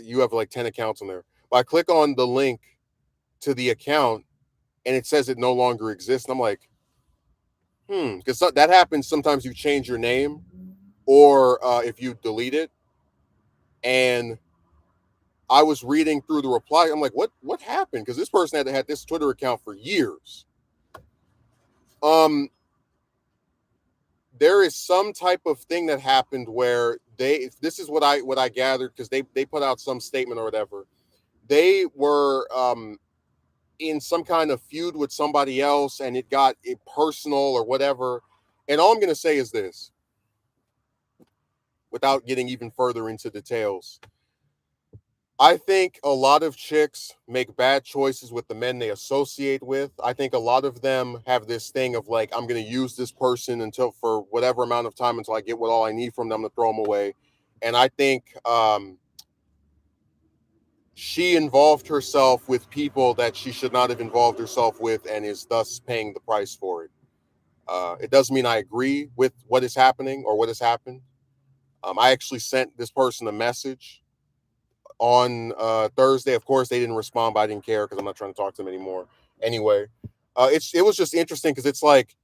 Speaker 1: You have like 10 accounts on there. But I click on the link to the account and it says it no longer exists. And I'm like, because that happens sometimes. You change your name, or if you delete it. And I was reading through the reply. I'm like, what happened? Because this person had this Twitter account for years. Um, there is some type of thing that happened where this is what I gathered, because they put out some statement or whatever. They were in some kind of feud with somebody else, and it got personal or whatever. And all I'm gonna say is this, without getting even further into details. I think a lot of chicks make bad choices with the men they associate with. I think a lot of them have this thing of like, I'm going to use this person until for whatever amount of time until I get what all I need from them to throw them away. And I think she involved herself with people that she should not have involved herself with, and is thus paying the price for it. It doesn't mean I agree with what is happening or what has happened. I actually sent this person a message on Thursday. Of course, they didn't respond, but I didn't care because I'm not trying to talk to them anymore. Anyway, it was just interesting because it's like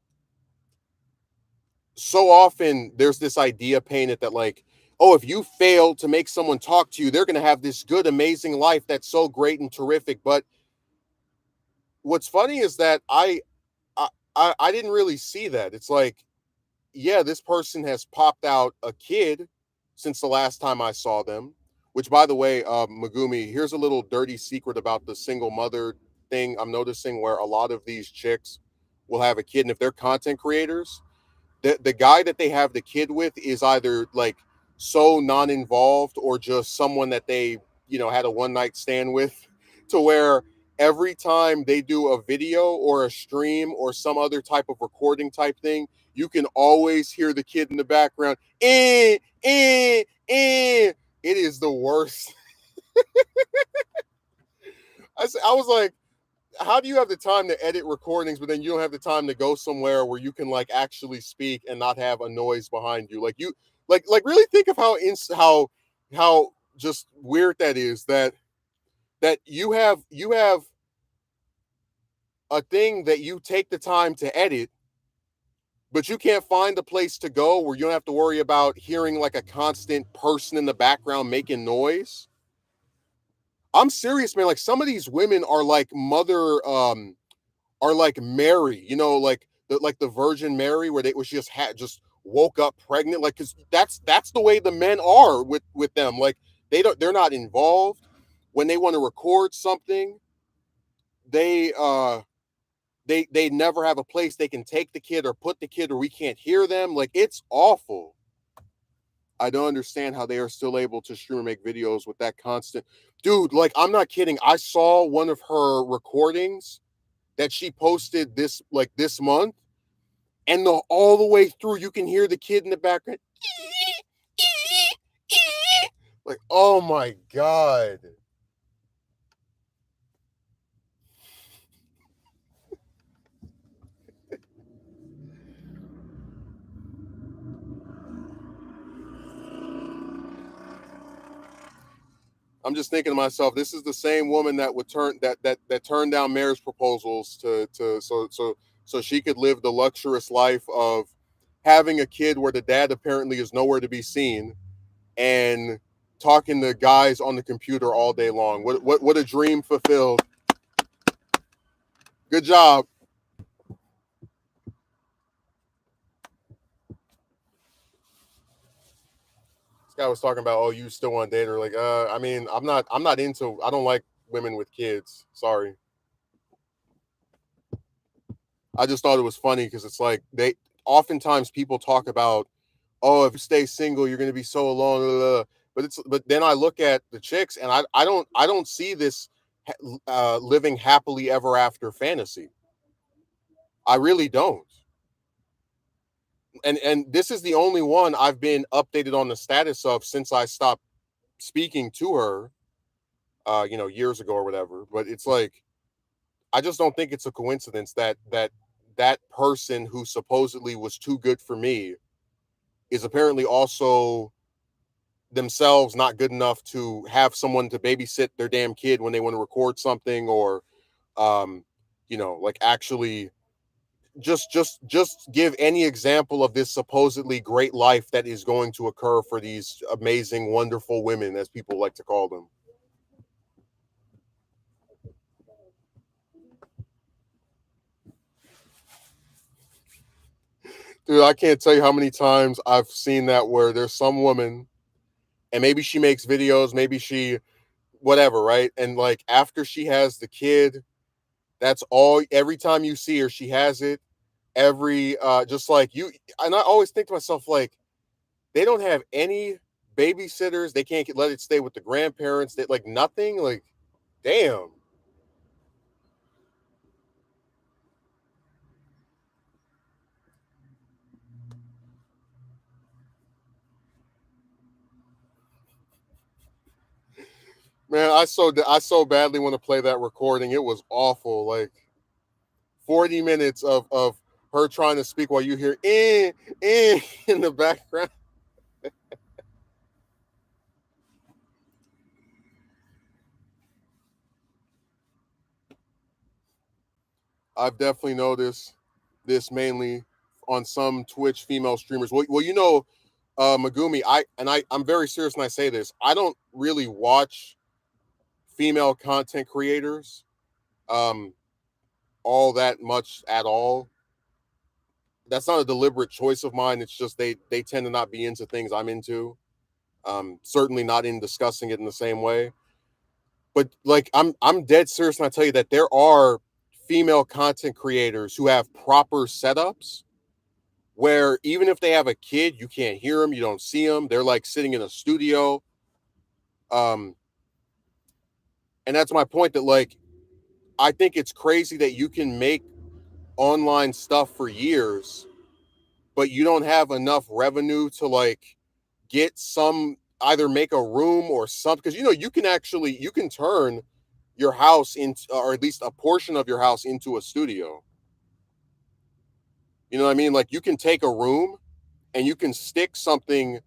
Speaker 1: so often there's this idea painted that like, oh, if you fail to make someone talk to you, they're going to have this good, amazing life that's so great and terrific. But what's funny is that I, I didn't really see that. It's like, yeah, this person has popped out a kid since the last time I saw them. Which, by the way, Megumi, here's a little dirty secret about the single mother thing. I'm noticing where a lot of these chicks will have a kid, and if they're content creators, the guy that they have the kid with is either like so non-involved or just someone that they had a one night stand with, to where every time they do a video or a stream or some other type of recording type thing, you can always hear the kid in the background. It is the worst. I was like, how do you have the time to edit recordings, but then you don't have the time to go somewhere where you can like actually speak and not have a noise behind you? Like you, like really think of how just weird that is. That you have a thing that you take the time to edit, but you can't find a place to go where you don't have to worry about hearing like a constant person in the background making noise. I'm serious, man. Like some of these women are like are like Mary, like the Virgin Mary, where she just woke up pregnant, like because that's the way the men are with them. Like they're not involved when they want to record something. They they never have a place they can take the kid or put the kid, or we can't hear them. Like it's awful. I don't understand how they are still able to stream or make videos with that constant. Dude, like, I'm not kidding. I saw one of her recordings that she posted this month, and all the way through you can hear the kid in the background. Like, oh my god. I'm just thinking to myself, this is the same woman that would that turned down marriage proposals so she could live the luxurious life of having a kid where the dad apparently is nowhere to be seen, and talking to guys on the computer all day long. What a dream fulfilled. Good job. This guy was talking about, oh, you still want to date her? Like, I mean, I don't like women with kids. Sorry. I just thought it was funny because it's like oftentimes people talk about, oh, if you stay single, you're gonna be so alone. Blah, blah, blah. But then I look at the chicks and I don't see this living happily ever after fantasy. I really don't. And this is the only one I've been updated on the status of since I stopped speaking to her, years ago or whatever. But it's like, I just don't think it's a coincidence that person who supposedly was too good for me is apparently also themselves not good enough to have someone to babysit their damn kid when they want to record something, or um like actually just give any example of this supposedly great life that is going to occur for these amazing, wonderful women, as people like to call them. Dude, I can't tell you how many times I've seen that where there's some woman, and maybe she makes videos, maybe she whatever, right? And like after she has the kid, that's all. Every time you see her, she has it. Every just like you, and I always think to myself, like, they don't have any babysitters. They can't let it stay with the grandparents. That, like, nothing. Like, damn, man. I so badly want to play that recording. It was awful. Like 40 minutes of her trying to speak while you hear in the background. I've definitely noticed this mainly on some Twitch female streamers. Well, Megumi, I'm very serious when I say this. I don't really watch female content creators um all that much at all. That's not a deliberate choice of mine. It's just they tend to not be into things I'm into. Certainly not in discussing it in the same way. But like I'm dead serious when I tell you that there are female content creators who have proper setups where even if they have a kid, you can't hear them, you don't see them. They're like sitting in a studio. Um, and that's my point, that like I think it's crazy that you can make online stuff for years, but you don't have enough revenue to like get some, either make a room or something, because you can turn your house into, or at least a portion of your house, into a studio. You know what I mean? Like, you can take a room and you can stick something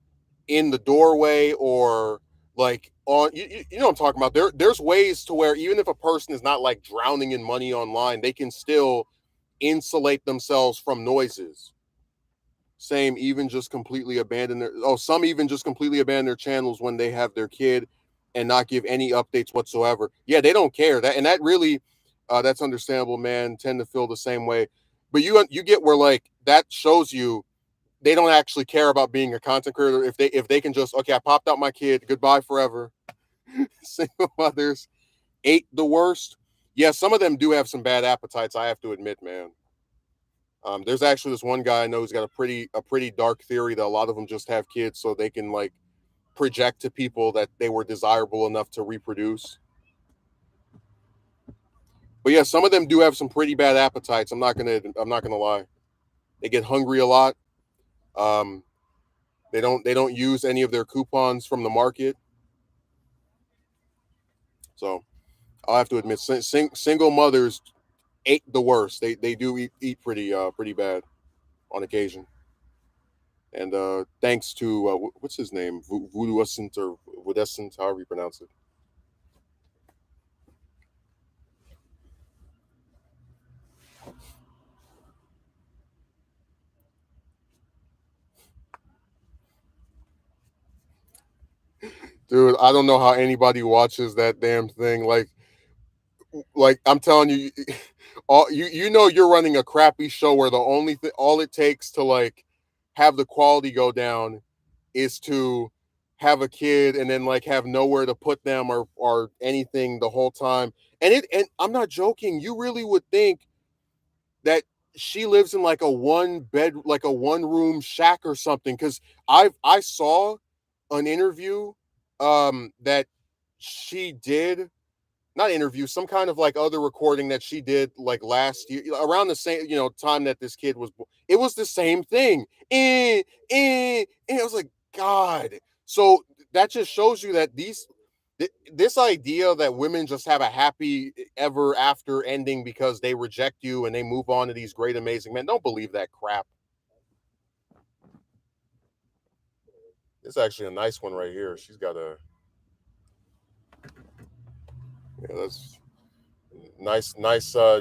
Speaker 1: in the doorway, or like on you know what I'm talking about. There's ways to where even if a person is not like drowning in money online, they can still insulate themselves from noises. Same, even just completely abandon their, some even just completely abandon their channels when they have their kid and not give any updates whatsoever. Yeah, they don't care. That really that's understandable, man. Tend to feel the same way. But you get where, like, that shows you they don't actually care about being a content creator if they can just, okay, I popped out my kid, goodbye forever. Single mothers ate the worst. Yeah, some of them do have some bad appetites, I have to admit, man. There's actually this one guy I know who's got a pretty dark theory that a lot of them just have kids so they can like project to people that they were desirable enough to reproduce. But yeah, some of them do have some pretty bad appetites. I'm not gonna lie. They get hungry a lot. Um, they don't use any of their coupons from the market. So I'll have to admit, single mothers ate the worst. They do eat pretty bad on occasion. And thanks to what's his name, Voodooescent or Woodescent, however you pronounce it. Dude, I don't know how anybody watches that damn thing. Like I'm telling you, all you know you're running a crappy show where the only thing all it takes to like have the quality go down is to have a kid and then like have nowhere to put them or anything the whole time. And I'm not joking, you really would think that she lives in like a one bed like a one room shack or something cuz I saw an interview that she did, not interview, some kind of like other recording that she did like last year around the same time that this kid was it was the same thing. And it was like god. So that just shows you that this idea that women just have a happy ever after ending because they reject you and they move on to these great amazing men, don't believe that crap. It's actually a nice one right here. She's got a yeah, that's nice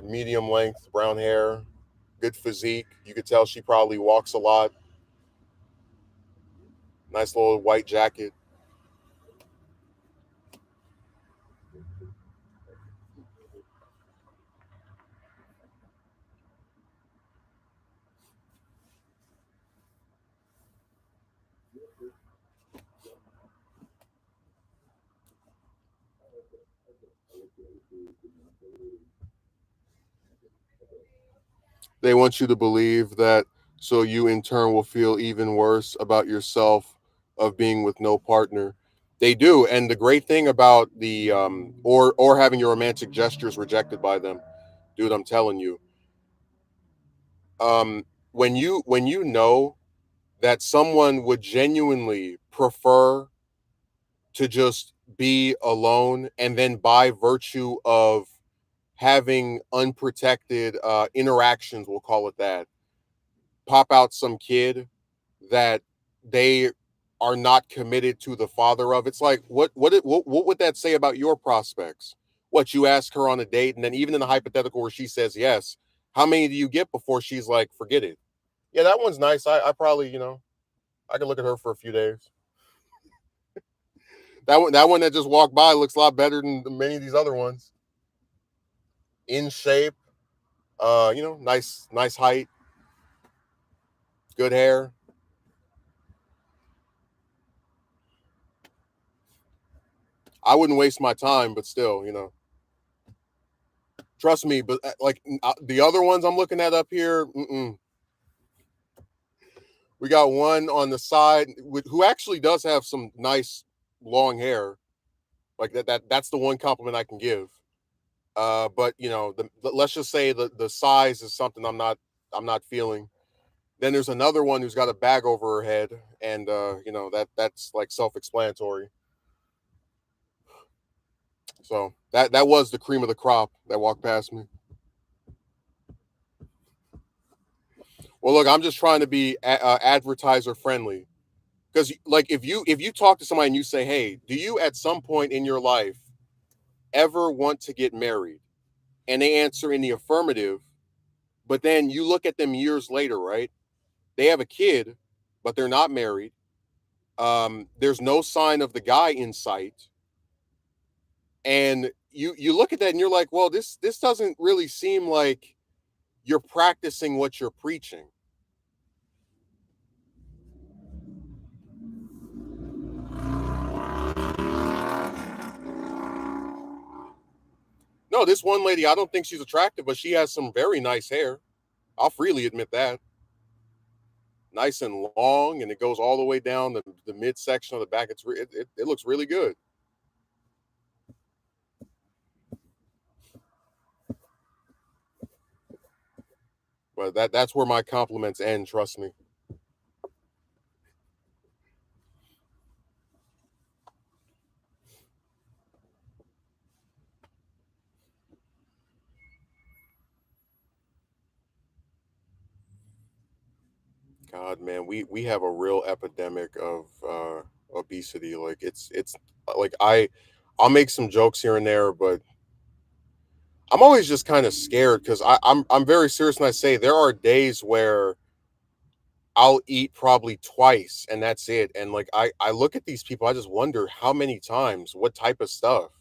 Speaker 1: medium length brown hair, good physique. You could tell she probably walks a lot. Nice little white jacket. They want you to believe that so you in turn will feel even worse about yourself of being with no partner. They do, and the great thing about the or having your romantic gestures rejected by them, dude, I'm telling you, when you know that someone would genuinely prefer to just be alone and then by virtue of having unprotected interactions, we'll call it that, pop out some kid that they are not committed to the father of. It's like what would that say about your prospects? What, you ask her on a date and then even in the hypothetical where she says yes, how many do you get before she's like forget it? Yeah, that one's nice. I probably, I can look at her for a few days. That one that just walked by looks a lot better than many of these other ones. In shape, nice height, good hair. I wouldn't waste my time, but still, trust me. But like the other ones I'm looking at up here, we got one on the side who actually does have some nice long hair. Like that's the one compliment I can give. But let's just say the size is something I'm not feeling. Then there's another one who's got a bag over her head, and that's like self-explanatory. So that was the cream of the crop that walked past me. Well, look, I'm just trying to be advertiser friendly because, like, if you talk to somebody and you say, "Hey, do you at some point in your life ever want to get married?" and they answer in the affirmative, but then you look at them years later, right? They have a kid, but they're not married. There's no sign of the guy in sight, and you look at that and you're like, "Well, this doesn't really seem like you're practicing what you're preaching." No, this one lady, I don't think she's attractive, but she has some very nice hair. I'll freely admit that. Nice and long, and it goes all the way down the midsection of the back. It looks really good. But that's where my compliments end. Trust me. God, man, we have a real epidemic of obesity. Like it's like I'll make some jokes here and there, but I'm always just kind of scared because I'm very serious when I say there are days where I'll eat probably twice and that's it. And like I look at these people, I just wonder how many times, what type of stuff.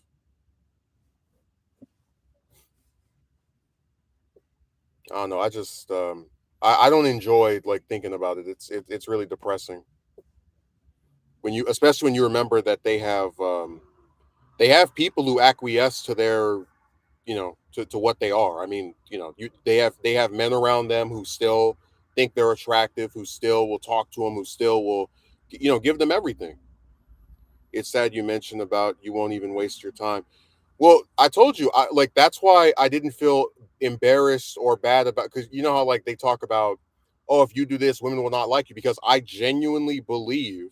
Speaker 1: I don't know. I just I don't enjoy like thinking about it. It's really depressing when you, especially when you remember that they have people who acquiesce to their, to what they are. I mean, they have men around them who still think they're attractive, who still will talk to them, who still will, give them everything. It's sad you mentioned about you won't even waste your time. Well, I told you, like that's why I didn't feel embarrassed or bad about, because you know how like they talk about, oh, if you do this, women will not like you, because I genuinely believe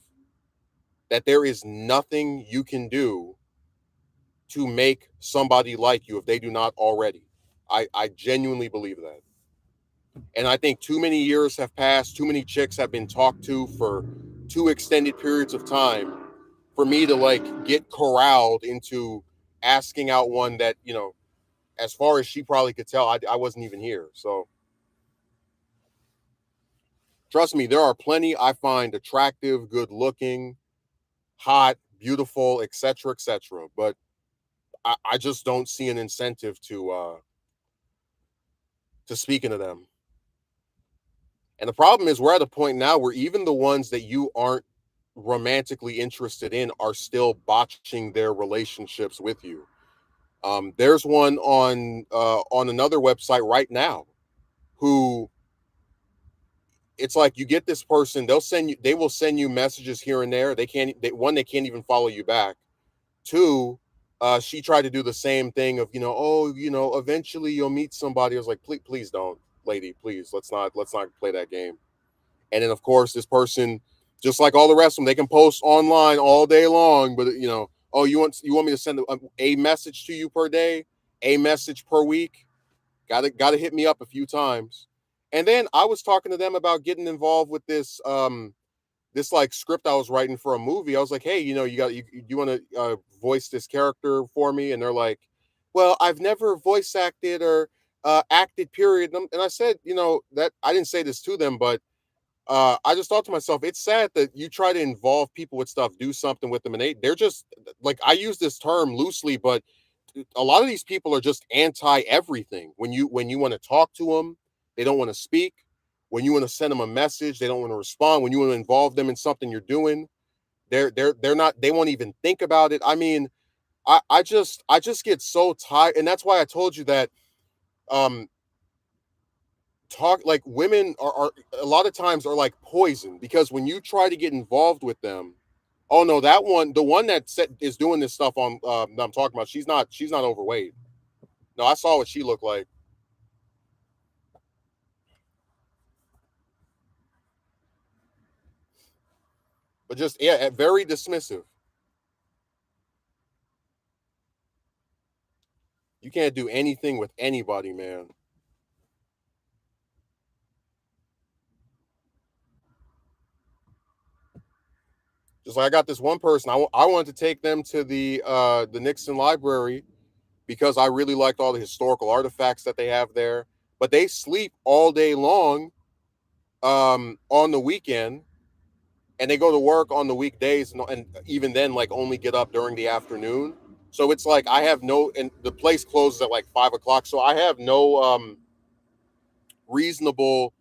Speaker 1: that there is nothing you can do to make somebody like you if they do not already. I genuinely believe that. And I think too many years have passed, too many chicks have been talked to for too extended periods of time for me to like get corralled into asking out one that, as far as she probably could tell, I wasn't even here. So trust me, there are plenty I find attractive, good looking, hot, beautiful, etc., etc. But I just don't see an incentive to speaking to them. And the problem is we're at a point now where even the ones that you aren't romantically interested in are still botching their relationships with you. There's one on another website right now who, it's like you get this person, they will send you messages here and there. They can't even follow you back. Two, she tried to do the same thing of, oh, eventually you'll meet somebody. I was like, please don't, lady, please, let's not play that game. And then of course this person, just like all the rest of them, they can post online all day long, but oh, you want me to send a message to you per day, a message per week? Gotta hit me up a few times. And then I was talking to them about getting involved with this like script I was writing for a movie. I was like, hey, you want to voice this character for me? And they're like, well, I've never voice acted or acted, period. And I said, that I didn't say this to them, but I just thought to myself, it's sad that you try to involve people with stuff, do something with them, and they're just like, I use this term loosely, but a lot of these people are just anti everything. When you want to talk to them, they don't want to speak. When you want to send them a message, they don't want to respond. When you want to involve them in something you're doing, they're not. They won't even think about it. I mean, I just get so tired, and that's why I told you that um talk like women are a lot of times are like poison, because when you try to get involved with them, oh no, that one, the one that is doing this stuff on that I'm talking about, she's not overweight. No, I saw what she looked like. But just, yeah, very dismissive. You can't do anything with anybody, man. Just like I got this one person, I wanted to take them to the Nixon Library because I really liked all the historical artifacts that they have there. But they sleep all day long on the weekend, and they go to work on the weekdays, and even then, like, only get up during the afternoon. So it's like I have no, and the place closes at like 5 o'clock, so I have no reasonable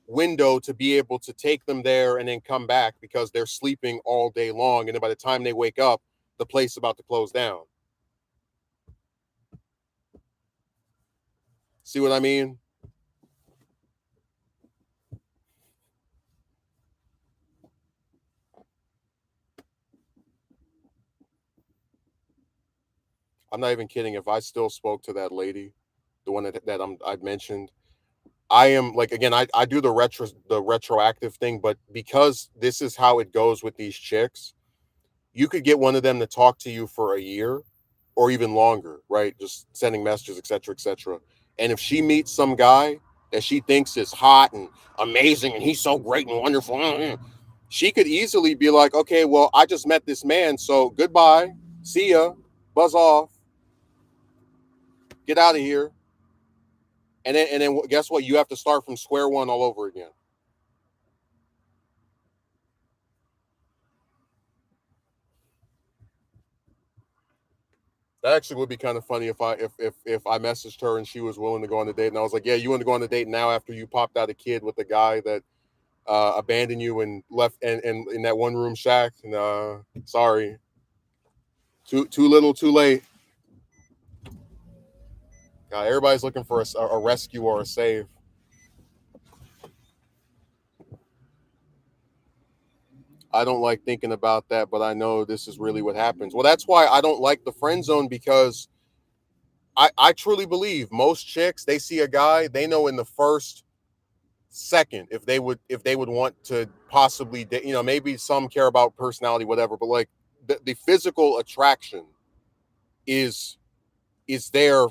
Speaker 1: window to be able to take them there and then come back, because they're sleeping all day long, and then by the time they wake up, the place is about to close down. See what I mean? I'm not even kidding. If I still spoke to that lady, the one I've mentioned, I am like, again, I do the retroactive thing, but because this is how it goes with these chicks, you could get one of them to talk to you for a year or even longer, right? Just sending messages, etc., etc. And if she meets some guy that she thinks is hot and amazing and he's so great and wonderful, she could easily be like, okay, well, I just met this man, so goodbye, see ya, buzz off, get out of here. And then guess what? You have to start from square one all over again. That actually would be kind of funny if I messaged her and she was willing to go on a date, and I was like, yeah, you want to go on a date now after you popped out a kid with the guy that abandoned you and left and in that one room shack. And sorry, too little, too late. Everybody's looking for a rescue or a save. I don't like thinking about that, but I know this is really what happens. Well, that's why I don't like the friend zone, because I truly believe most chicks, they see a guy, they know in the first second if they would want to possibly maybe some care about personality, whatever, but like the physical attraction is there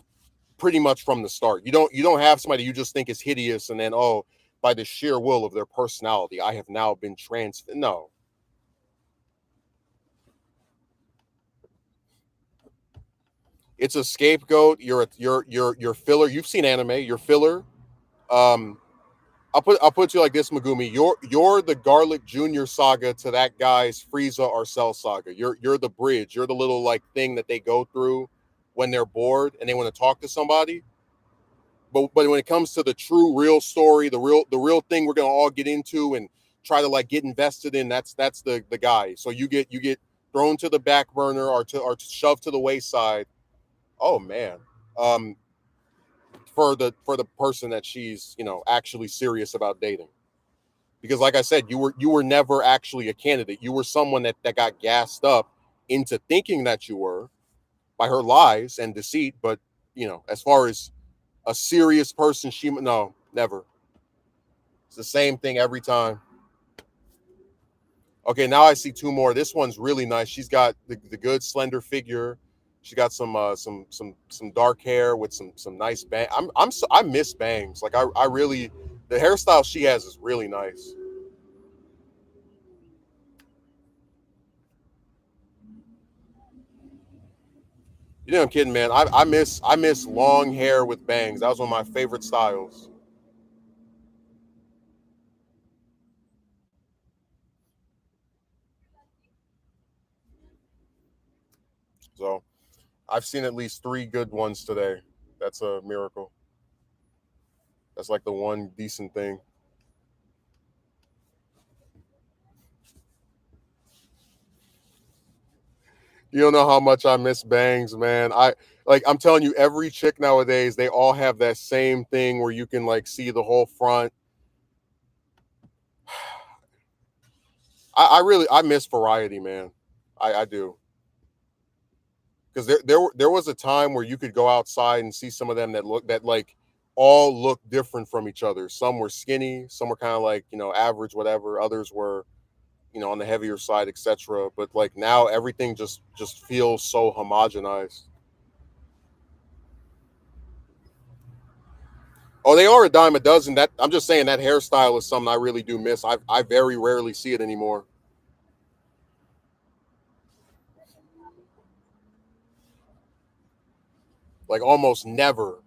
Speaker 1: pretty much from the start. You don't have somebody you just think is hideous and then, oh, by the sheer will of their personality, I have now been no. It's a scapegoat. You're filler. You've seen anime. You're filler. Um, I'll put it to you like this, Megumi. You're the Garlic Junior saga to that guy's Frieza or Cell saga. You're the bridge. You're the little like thing that they go through when they're bored and they want to talk to somebody. But when it comes to the true real story, the real thing we're gonna all get into and try to like get invested in, that's the guy. So you get thrown to the back burner or shoved to the wayside. Oh man. Um, for the person that she's actually serious about dating, because like I said, you were never actually a candidate. You were someone that got gassed up into thinking that you were by her lies and deceit. But as far as a serious person, she no, never. It's the same thing every time. Okay, now I see two more. This one's really nice. She's got the good slender figure. She got some dark hair with some nice bang. I miss bangs. Like I really, the hairstyle she has is really nice. I'm kidding, man. I miss long hair with bangs. That was one of my favorite styles. So I've seen at least three good ones today. That's a miracle. That's like the one decent thing. You don't know how much I miss bangs, man. I'm telling you, every chick nowadays, they all have that same thing where you can like see the whole front. I miss variety, man. I do. Because there was a time where you could go outside and see some of them that like all look different from each other. Some were skinny, some were kind of like average, whatever. Others were on the heavier side, etc. But like now everything just feels so homogenized. Oh, they are a dime a dozen. That I'm just saying that hairstyle is something I really do miss. I very rarely see it anymore. Like almost never.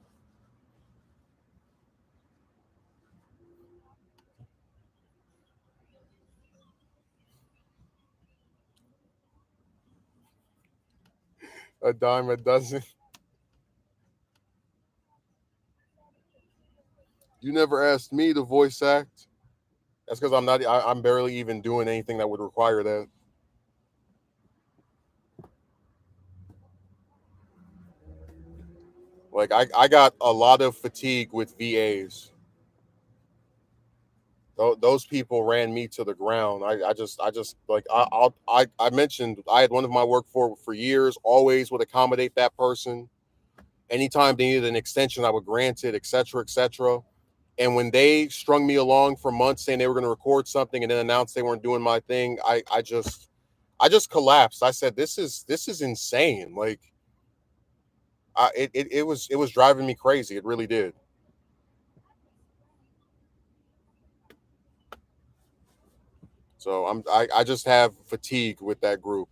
Speaker 1: A dime a dozen. You never asked me to voice act. That's because I'm barely even doing anything that would require that. Like I got a lot of fatigue with VAs. Those people ran me to the ground. I just like I mentioned I had one of my work for years. Always would accommodate that person. Anytime they needed an extension, I would grant it, etc., etc. And when they strung me along for months saying they were going to record something and then announced they weren't doing my thing, I just collapsed. I said, this is insane. Like it was driving me crazy. It really did. So I just have fatigue with that group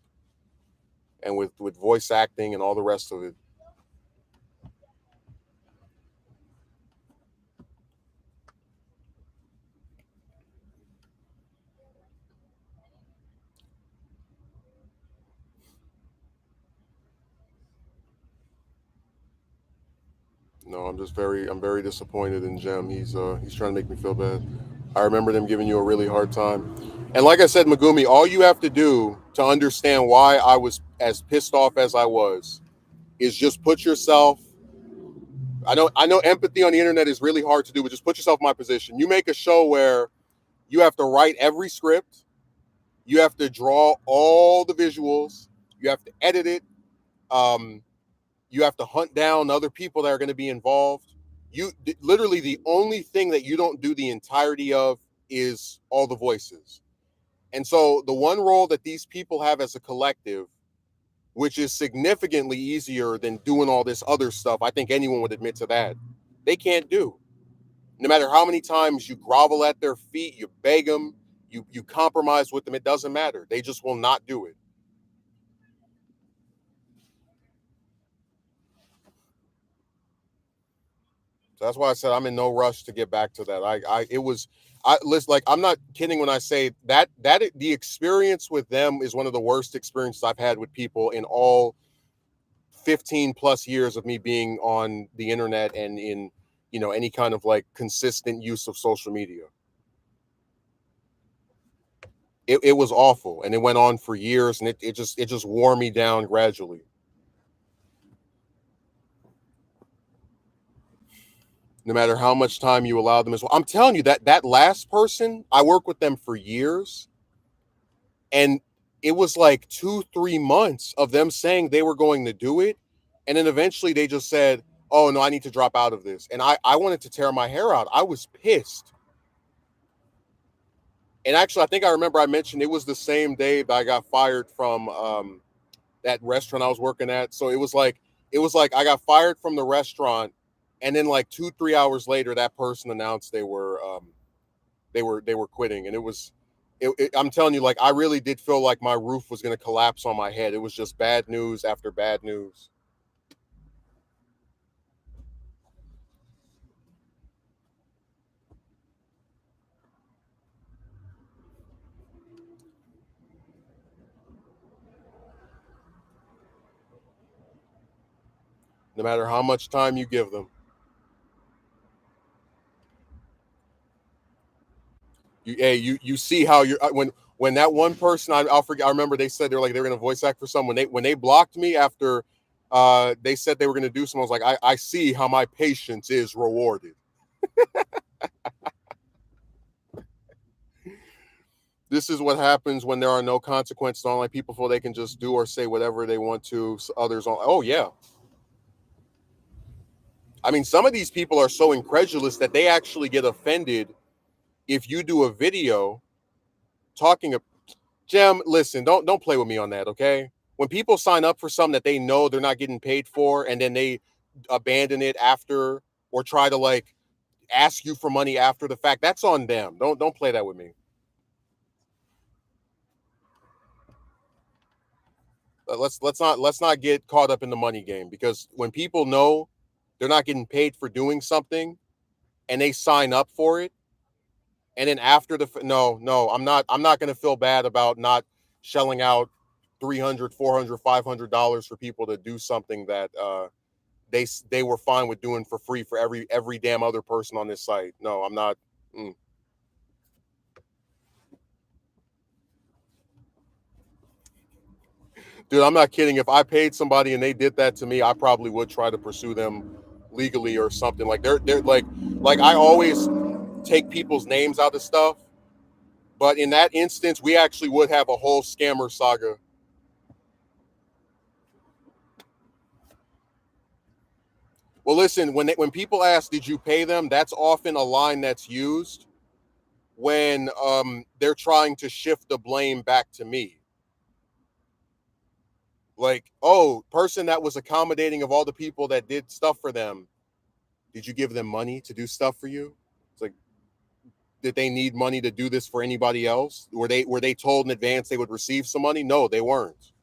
Speaker 1: and with voice acting and all the rest of it. No, I'm very disappointed in Jem. He's trying to make me feel bad. I remember them giving you a really hard time. And like I said, Megumi, all you have to do to understand why I was as pissed off as I was is just put yourself. I know empathy on the internet is really hard to do, but just put yourself in my position. You make a show where you have to write every script, you have to draw all the visuals, you have to edit it, um, you have to hunt down other people that are going to be involved. You literally the only thing that you don't do the entirety of is all the voices. And so the one role that these people have as a collective, which is significantly easier than doing all this other stuff, I think anyone would admit to that. They can't do. No matter how many times you grovel at their feet, you beg them, you compromise with them, it doesn't matter. They just will not do it. So that's why I said I'm in no rush to get back to that. It was, I listen, like I'm not kidding when I say that the experience with them is one of the worst experiences I've had with people in all 15 plus years of me being on the internet and in any kind of like consistent use of social media. It was awful and it went on for years and it just wore me down gradually. No matter how much time you allow them as well. I'm telling you that last person, I worked with them for years, and it was like 2 3 months of them saying they were going to do it, and then eventually they just said, oh no, I need to drop out of this. And I wanted to tear my hair out. I was pissed. And actually I think I remember I mentioned it was the same day that I got fired from that restaurant I was working at. So it was like I got fired from the restaurant, and then like 2 3 hours later that person announced they were quitting. And I'm telling you, like I really did feel like my roof was going to collapse on my head. It was just bad news after bad news. No matter how much time you give them, you see how you're when that one person I'll forget. I remember they said they're going to voice act for someone. When they blocked me after they said they were going to do something, I was like, I see how my patience is rewarded. This is what happens when there are no consequences. Online people feel they can just do or say whatever they want to. Others, oh yeah. I mean, some of these people are so incredulous that they actually get offended if you do a video talking. Jim, listen, don't play with me on that, okay? When people sign up for something that they know they're not getting paid for, and then they abandon it after or try to like ask you for money after the fact, that's on them. Don't play that with me. Let's not get caught up in the money game, because when people know they're not getting paid for doing something and they sign up for it, and then after no, I'm not going to feel bad about not shelling out 300 400 $500 for people to do something that they were fine with doing for free for every damn other person on this site. No, I'm not. mm. Dude, I'm not kidding. If I paid somebody and they did that to me, I probably would try to pursue them legally or something. Like they're like I always take people's names out of stuff. But in that instance, we actually would have a whole scammer saga. Well, listen, when people ask, "Did you pay them?" That's often a line that's used when they're trying to shift the blame back to me. Like, oh, person that was accommodating of all the people that did stuff for them. Did you give them money to do stuff for you? It's like, did they need money to do this for anybody else? Were they told in advance they would receive some money? No, they weren't.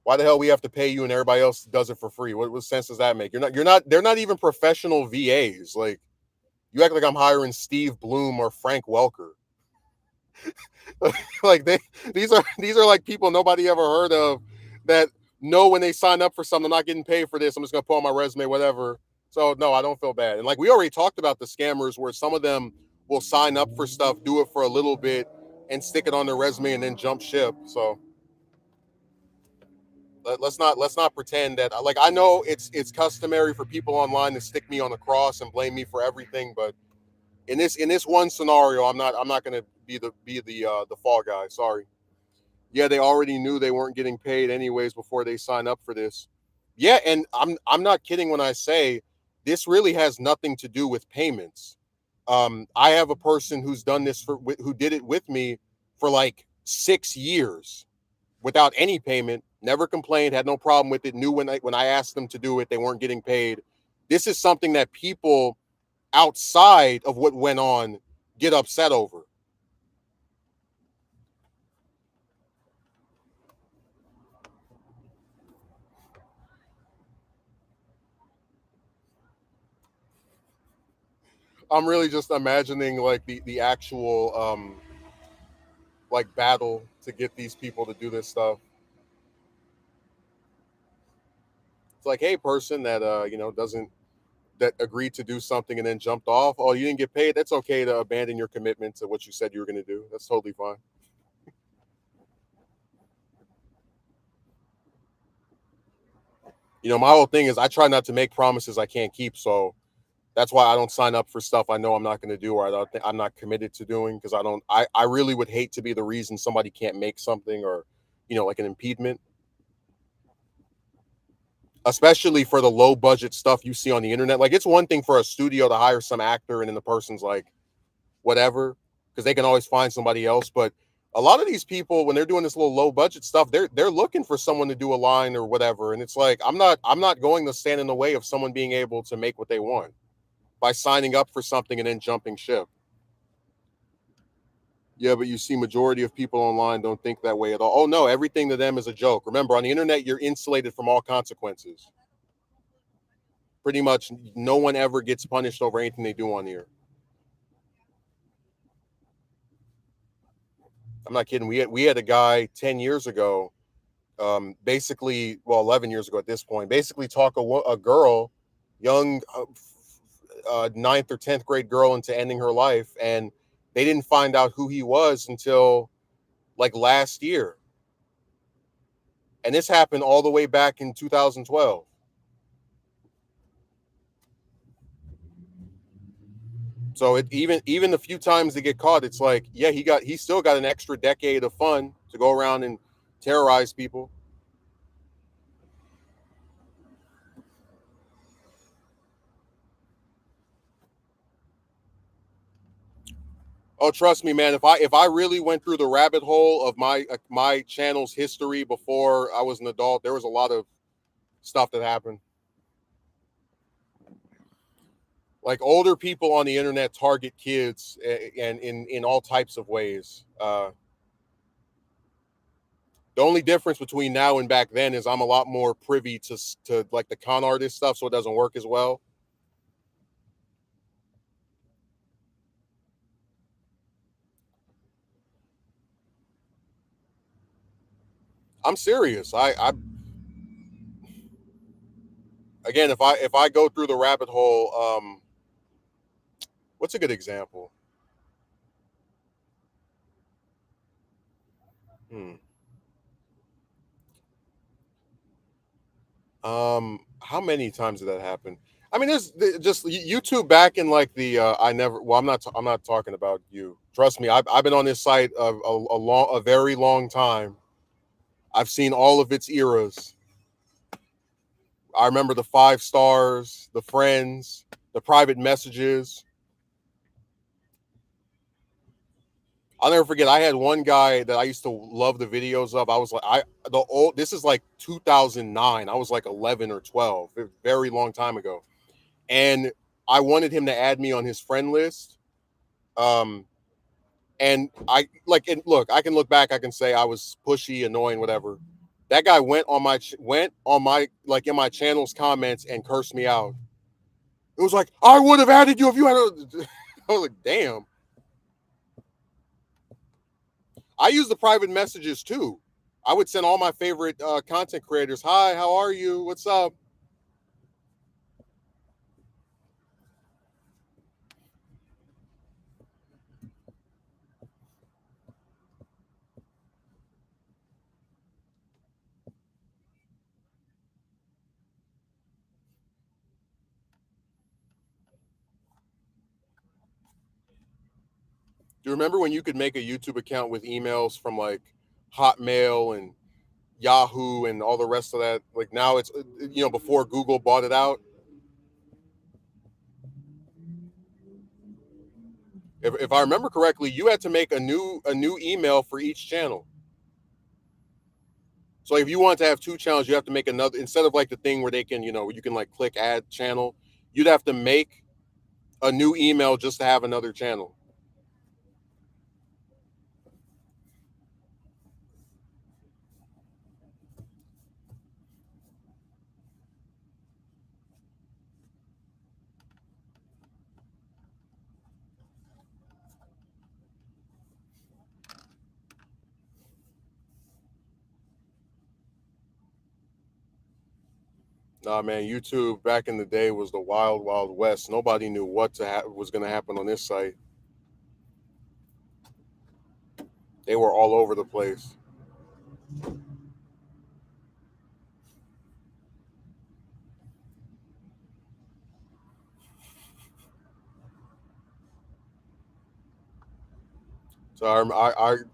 Speaker 1: Why the hell we have to pay you and everybody else does it for free? What sense does that make? You're not they're not even professional VAs. Like, you act like I'm hiring Steve Bloom or Frank Welker. Like, these are like people nobody ever heard of that know when they sign up for something, I'm not getting paid for this. I'm just gonna put on my resume, whatever. So no, I don't feel bad. And like we already talked about the scammers where some of them will sign up for stuff, do it for a little bit, and stick it on their resume and then jump ship. So let's not pretend that, like, I know it's customary for people online to stick me on the cross and blame me for everything, but in this one scenario, I'm not gonna be the fall guy. Sorry. Yeah, they already knew they weren't getting paid anyways before they sign up for this. Yeah, and I'm not kidding when I say this really has nothing to do with payments. I have a person who's done this who did it with me for like 6 years without any payment, never complained, had no problem with it, knew when I asked them to do it, they weren't getting paid. This is something that people outside of what went on get upset over. I'm really just imagining like the actual like battle to get these people to do this stuff. It's like, hey, person that doesn't that agreed to do something and then jumped off. Oh, you didn't get paid. That's okay to abandon your commitment to what you said you were going to do. That's totally fine. My whole thing is I try not to make promises I can't keep. So that's why I don't sign up for stuff I know I'm not going to do or I'm not committed to doing because I don't. I really would hate to be the reason somebody can't make something or like an impediment, especially for the low budget stuff you see on the internet. Like, it's one thing for a studio to hire some actor and then the person's like whatever, because they can always find somebody else. But a lot of these people, when they're doing this little low budget stuff, they're looking for someone to do a line or whatever. And it's like, I'm not going to stand in the way of someone being able to make what they want by signing up for something and then jumping ship. Yeah, but you see, majority of people online don't think that way at all. Oh no, everything to them is a joke. Remember, on the internet, you're insulated from all consequences. Pretty much, no one ever gets punished over anything they do on here. I'm not kidding. We had a guy 10 years ago, basically, well, 11 years ago at this point, basically talk a girl, young, ninth or 10th grade girl, into ending her life, and they didn't find out who he was until like last year, and this happened all the way back in 2012. So even the few times they get caught, it's like, yeah, he still got an extra decade of fun to go around and terrorize people. Oh, trust me, man. If I really went through the rabbit hole of my channel's history before I was an adult, there was a lot of stuff that happened. Like, older people on the internet target kids, and in all types of ways. The only difference between now and back then is I'm a lot more privy to like the con artist stuff, so it doesn't work as well. I'm serious. I again, if I go through the rabbit hole, what's a good example? Hmm. How many times did that happen? I mean, just YouTube back in like the I never. Well, I'm not talking about you. Trust me. I've been on this site a very long time. I've seen all of its eras. I remember the 5 stars, the friends, the private messages. I'll never forget. I had one guy that I used to love the videos of. I was like, the old. This is like 2009. I was like 11 or 12, a very long time ago, and I wanted him to add me on his friend list. Um, and I like, and look, I can look back. I can say I was pushy, annoying, whatever. That guy went on my like in my channel's comments and cursed me out. It was like I would have added you if you had. I was like, damn. I use the private messages too. I would send all my favorite content creators, "Hi, how are you? What's up?" Do you remember when you could make a YouTube account with emails from like Hotmail and Yahoo and all the rest of that? Like now it's before Google bought it out. If I remember correctly, you had to make a new email for each channel. So if you want to have 2 channels, you have to make another instead of like the thing where they can, you can like click add channel, you'd have to make a new email just to have another channel. Nah, man, YouTube back in the day was the wild, wild west. Nobody knew what was going to happen on this site. They were all over the place. So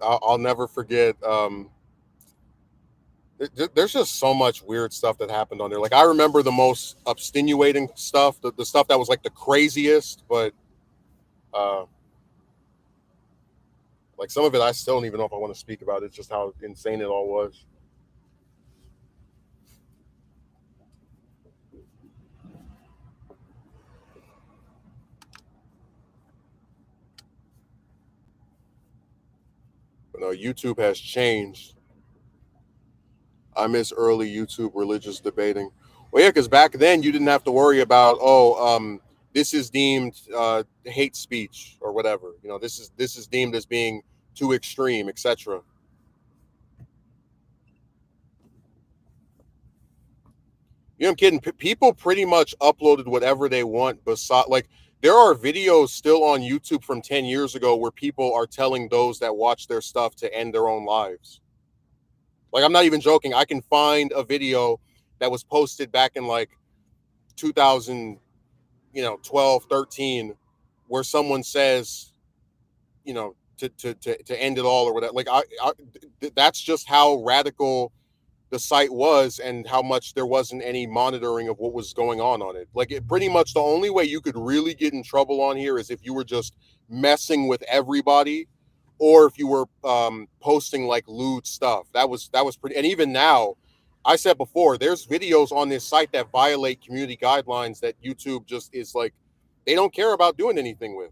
Speaker 1: I'll never forget. There's just so much weird stuff that happened on there. Like I remember the most abstenuating stuff, the stuff that was like the craziest, but uh, like some of it, I still don't even know if I want to speak about it. It's just how insane it all was. But no, YouTube has changed. I miss early YouTube religious debating. Well, yeah, because back then you didn't have to worry about this is deemed hate speech or whatever. This is deemed as being too extreme, etc. I'm kidding. People pretty much uploaded whatever they want. Beside, like, there are videos still on YouTube from 10 years ago where people are telling those that watch their stuff to end their own lives. Like, I'm not even joking. I can find a video that was posted back in like 2000, 12, 13, where someone says, to end it all or whatever. Like, that's just how radical the site was and how much there wasn't any monitoring of what was going on it. Like pretty much the only way you could really get in trouble on here is if you were just messing with everybody or if you were posting like lewd stuff. That was pretty. And even now, I said before, there's videos on this site that violate community guidelines that YouTube just is like they don't care about doing anything with.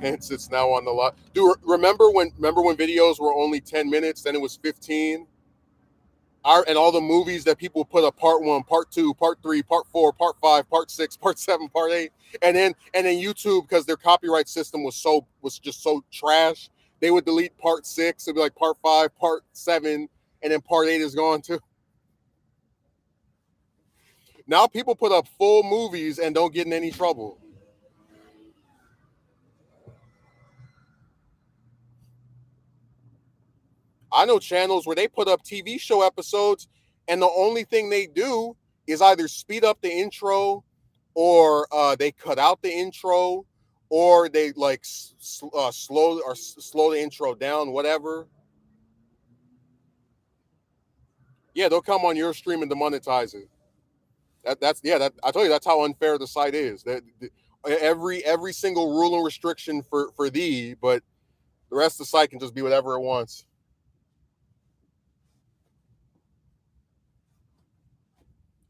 Speaker 1: Hence, it's now on the lot. Do remember when videos were only 10 minutes, then it was 15. And all the movies that people put a part 1, part 2, part 3, part 4, part 5, part 6, part 7, part 8, and then YouTube, because their copyright system was just so trash, they would delete part 6. It'd be like part 5, part 7, and then part 8 is gone too. Now people put up full movies and don't get in any trouble. I know channels where they put up TV show episodes, and the only thing they do is either speed up the intro, or they cut out the intro, or they like slow the intro down, whatever. Yeah, they'll come on your stream and demonetize it. That's yeah. That I told you, that's how unfair the site is. That every single rule and restriction for thee, but the rest of the site can just be whatever it wants.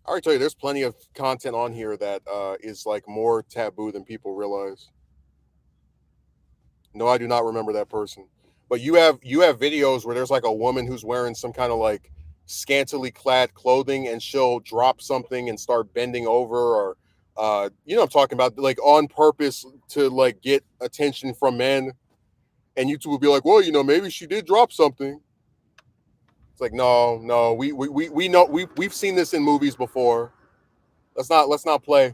Speaker 1: I already told you, there's plenty of content on here that is like more taboo than people realize. No, I do not remember that person. But you have videos where there's like a woman who's wearing some kind of like scantily clad clothing, and she'll drop something and start bending over, or you know what I'm talking about, like on purpose to like get attention from men. And YouTube will be like, well, maybe she did drop something. It's like, no, we know we've seen this in movies before. Let's not play.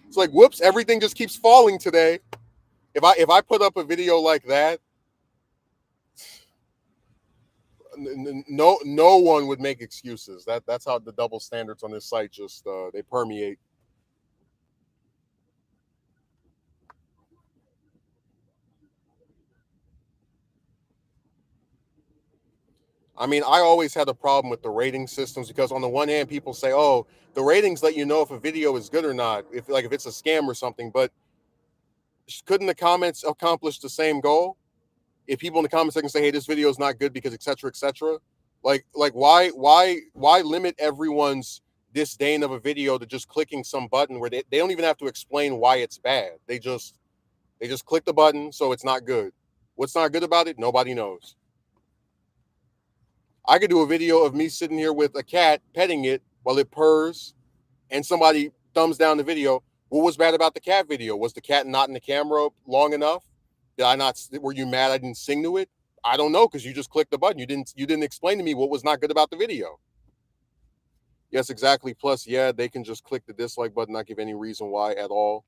Speaker 1: It's like, whoops, everything just keeps falling today. If I put up a video like that, no one would make excuses. That's how the double standards on this site just they permeate. I mean, I always had a problem with the rating systems, because on the one hand, people say, "Oh, the ratings let you know if a video is good or not, if it's a scam or something." But couldn't the comments accomplish the same goal? If people in the comments section say, "Hey, this video is not good because etc. etc." Like why limit everyone's disdain of a video to just clicking some button where they don't even have to explain why it's bad. They just click the button, so it's not good. What's not good about it? Nobody knows. I could do a video of me sitting here with a cat petting it while it purrs, and somebody thumbs down the video. What was bad about the cat video? Was the cat not in the camera long enough? Did I not? Were you mad I didn't sing to it? I don't know, because you just clicked the button. You didn't explain to me what was not good about the video. Yes, exactly. Plus, yeah, they can just click the dislike button, not give any reason why at all.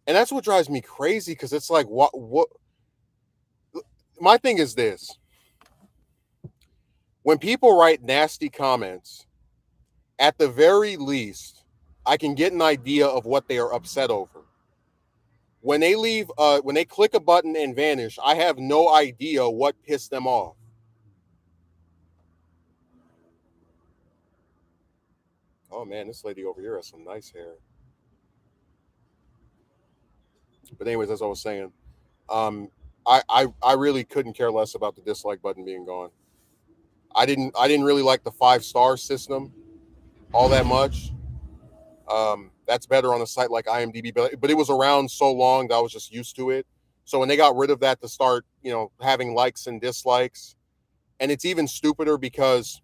Speaker 1: And that's what drives me crazy, because it's like, what my thing is this: when people write nasty comments, at the very least, I can get an idea of what they are upset over. When they click a button and vanish, I have no idea what pissed them off. Oh man, this lady over here has some nice hair. But anyways, as I was saying, um, I really couldn't care less about the dislike button being gone. I didn't really like the 5-star system all that much. That's better on a site like IMDb, but it was around so long that I was just used to it. So when they got rid of that to start, having likes and dislikes, and it's even stupider because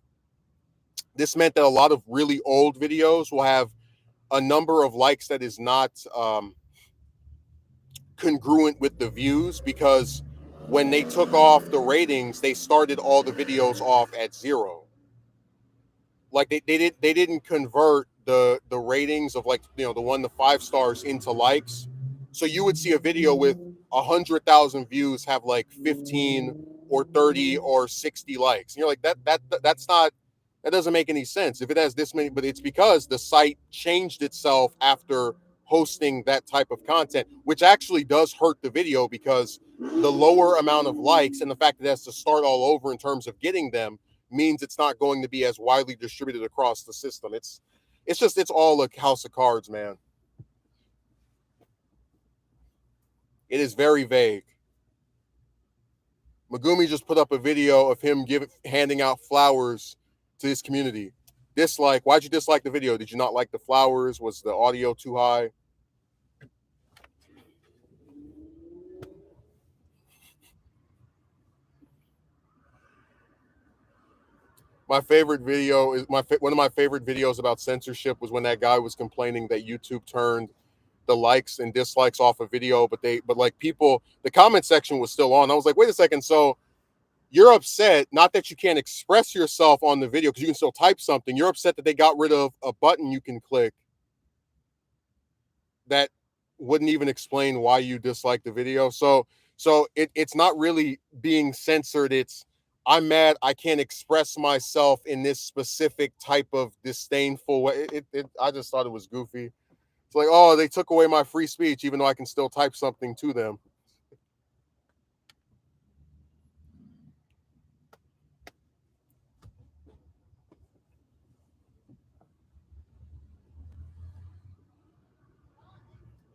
Speaker 1: this meant that a lot of really old videos will have a number of likes that is not congruent with the views, because when they took off the ratings, they started all the videos off at 0. Like they didn't convert the ratings of, like, the 1 to 5 stars into likes. So you would see a video with 100,000 views have like 15 or 30 or 60 likes, and you're like, that's not, that doesn't make any sense if it has this many. But it's because the site changed itself after hosting that type of content, which actually does hurt the video, because the lower amount of likes and the fact that it has to start all over in terms of getting them means it's not going to be as widely distributed across the system. It's all a house of cards, man. It is very vague. Megumi just put up a video of him handing out flowers to his community. Dislike. Why'd you dislike the video? Did you not like the flowers? Was the audio too high? My favorite video is one of my favorite videos about censorship was when that guy was complaining that YouTube turned the likes and dislikes off a video, but like people, the comment section was still on. I was like, wait a second, so you're upset not that you can't express yourself on the video because you can still type something. You're upset that they got rid of a button you can click that wouldn't even explain why you dislike the video. It's not really being censored. It's I'm mad I can't express myself in this specific type of disdainful way. I just thought it was goofy. It's like, oh, they took away my free speech, even though I can still type something to them.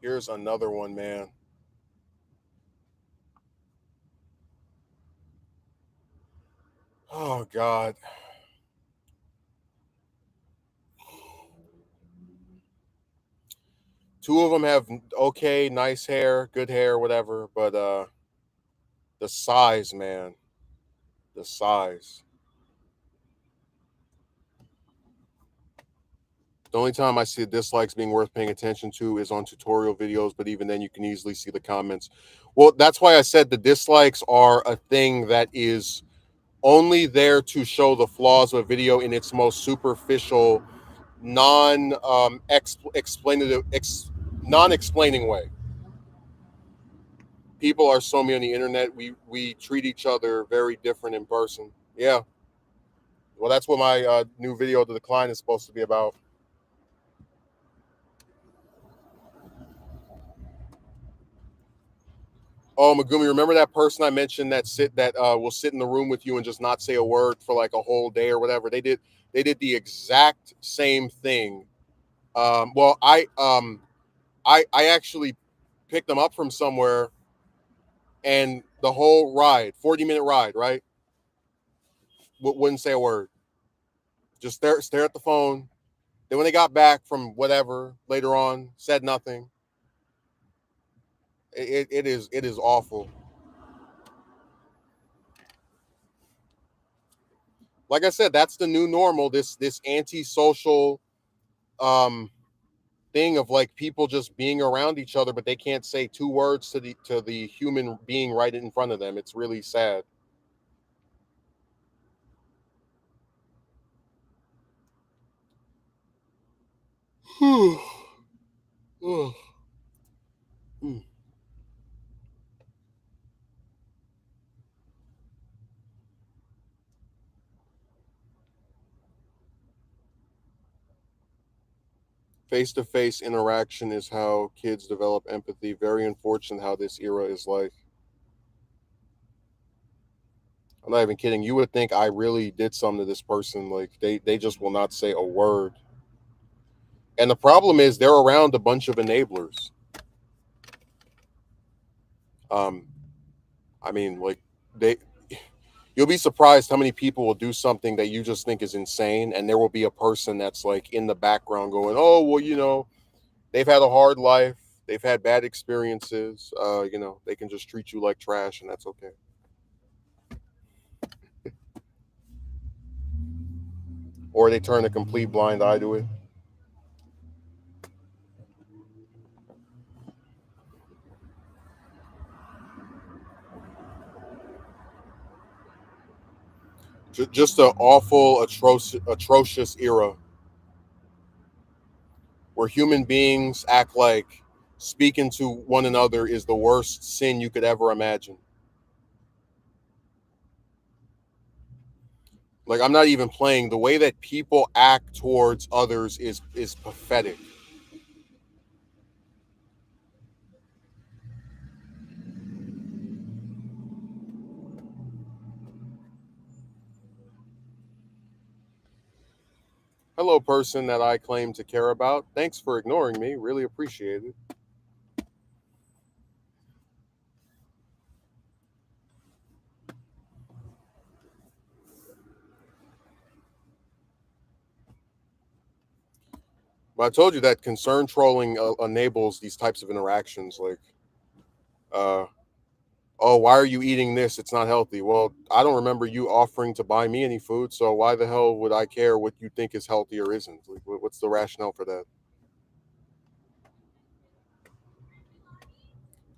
Speaker 1: Here's another one, man. Oh God. Two of them have okay, nice hair, good hair, whatever, but the size, man. The size. The only time I see dislikes being worth paying attention to is on tutorial videos, but even then you can easily see the comments. Well, that's why I said the dislikes are a thing that is only there to show the flaws of a video in its most superficial, non explanative, non explaining way. People are so many on the internet. We treat each other very different in person. Yeah. Well, that's what my new video, The Decline, is supposed to be about. Oh, Megumi, remember that person I mentioned that will sit in the room with you and just not say a word for like a whole day or whatever? They did the exact same thing. Well, I actually picked them up from somewhere, and the whole ride, 40-minute ride, right? Wouldn't say a word. Just stare at the phone. Then when they got back from whatever later on, said nothing. It is awful. Like I said, that's the new normal. This antisocial um thing of like people just being around each other, but they can't say two words to the human being right in front of them. It's really sad. Face-to-face interaction is how kids develop empathy. Very unfortunate how this era is like. I'm not even kidding. You would think I really did something to this person. Like they just will not say a word. And the problem is they're around a bunch of enablers. Um, I mean, like they you'll be surprised how many people will do something that you just think is insane, and there will be a person that's like in the background going, "Oh, well, they've had a hard life, they've had bad experiences. They can just treat you like trash, and that's okay." Or they turn a complete blind eye to it. Just an awful, atrocious era where human beings act like speaking to one another is the worst sin you could ever imagine. Like I'm not even playing. The way that people act towards others is pathetic. Hello, person that I claim to care about. Thanks for ignoring me. Really appreciate it. But I told you that concern trolling enables these types of interactions. Like, uh, oh, why are you eating this? It's not healthy. Well, I don't remember you offering to buy me any food, so why the hell would I care what you think is healthy or isn't? Like, what's the rationale for that?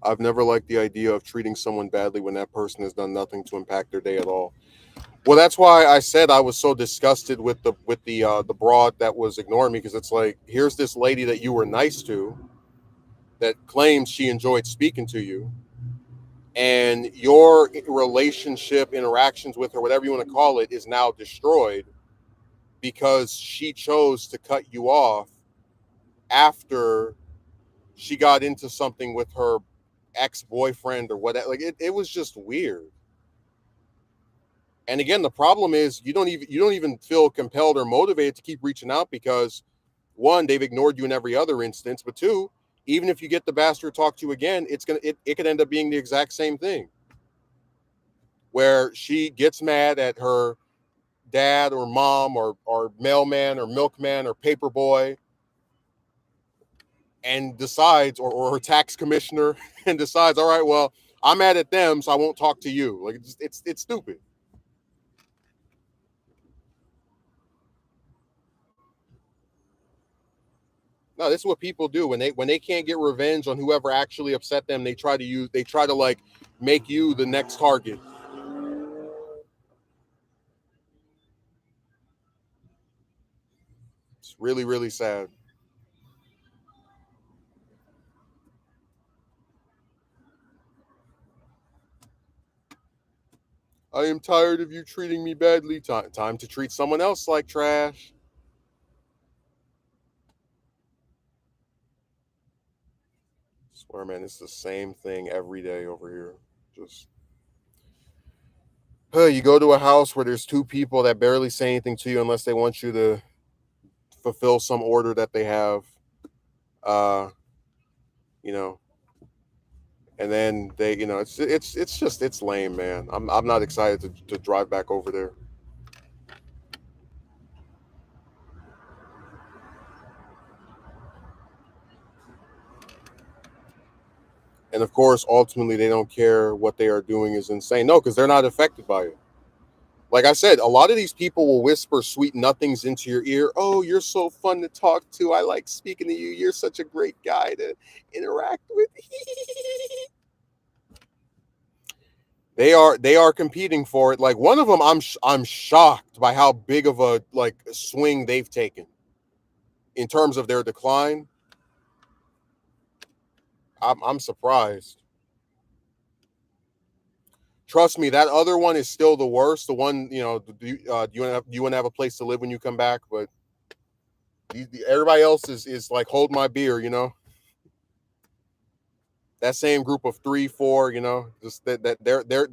Speaker 1: I've never liked the idea of treating someone badly when that person has done nothing to impact their day at all. Well, that's why I said I was so disgusted with the broad that was ignoring me, because it's like, here's this lady that you were nice to, that claims she enjoyed speaking to you, and your relationship interactions with her, whatever you want to call it, is now destroyed because she chose to cut you off after she got into something with her ex-boyfriend or whatever. Like it was just weird. And again, the problem is you don't even feel compelled or motivated to keep reaching out because one, they've ignored you in every other instance, but two, even if you get the bastard to talk to you again, it could end up being the exact same thing where she gets mad at her dad or mom or mailman or milkman or paper boy and decides, or her tax commissioner, and decides, all right, well, I'm mad at them, so I won't talk to you. Like it's stupid. No, this is what people do when they can't get revenge on whoever actually upset them. They try to like make you the next target. It's really really sad. I am tired of you treating me badly. Time to treat someone else like trash. I swear, man, it's the same thing every day over here. Just you go to a house where there's two people that barely say anything to you unless they want you to fulfill some order that they have. Uh, you know, and then they, it's lame, man. I'm not excited to drive back over there. And of course, ultimately, they don't care what they are doing is insane. No, because they're not affected by it. Like I said, a lot of these people will whisper sweet nothings into your ear. Oh, you're so fun to talk to. I like speaking to you. You're such a great guy to interact with. They are competing for it. Like one of them, I'm shocked by how big of a like swing they've taken in terms of their decline. I'm surprised. Trust me, that other one is still the worst. The one, do you want to have a place to live when you come back? But everybody else is like hold my beer. That same group of three, four. Just that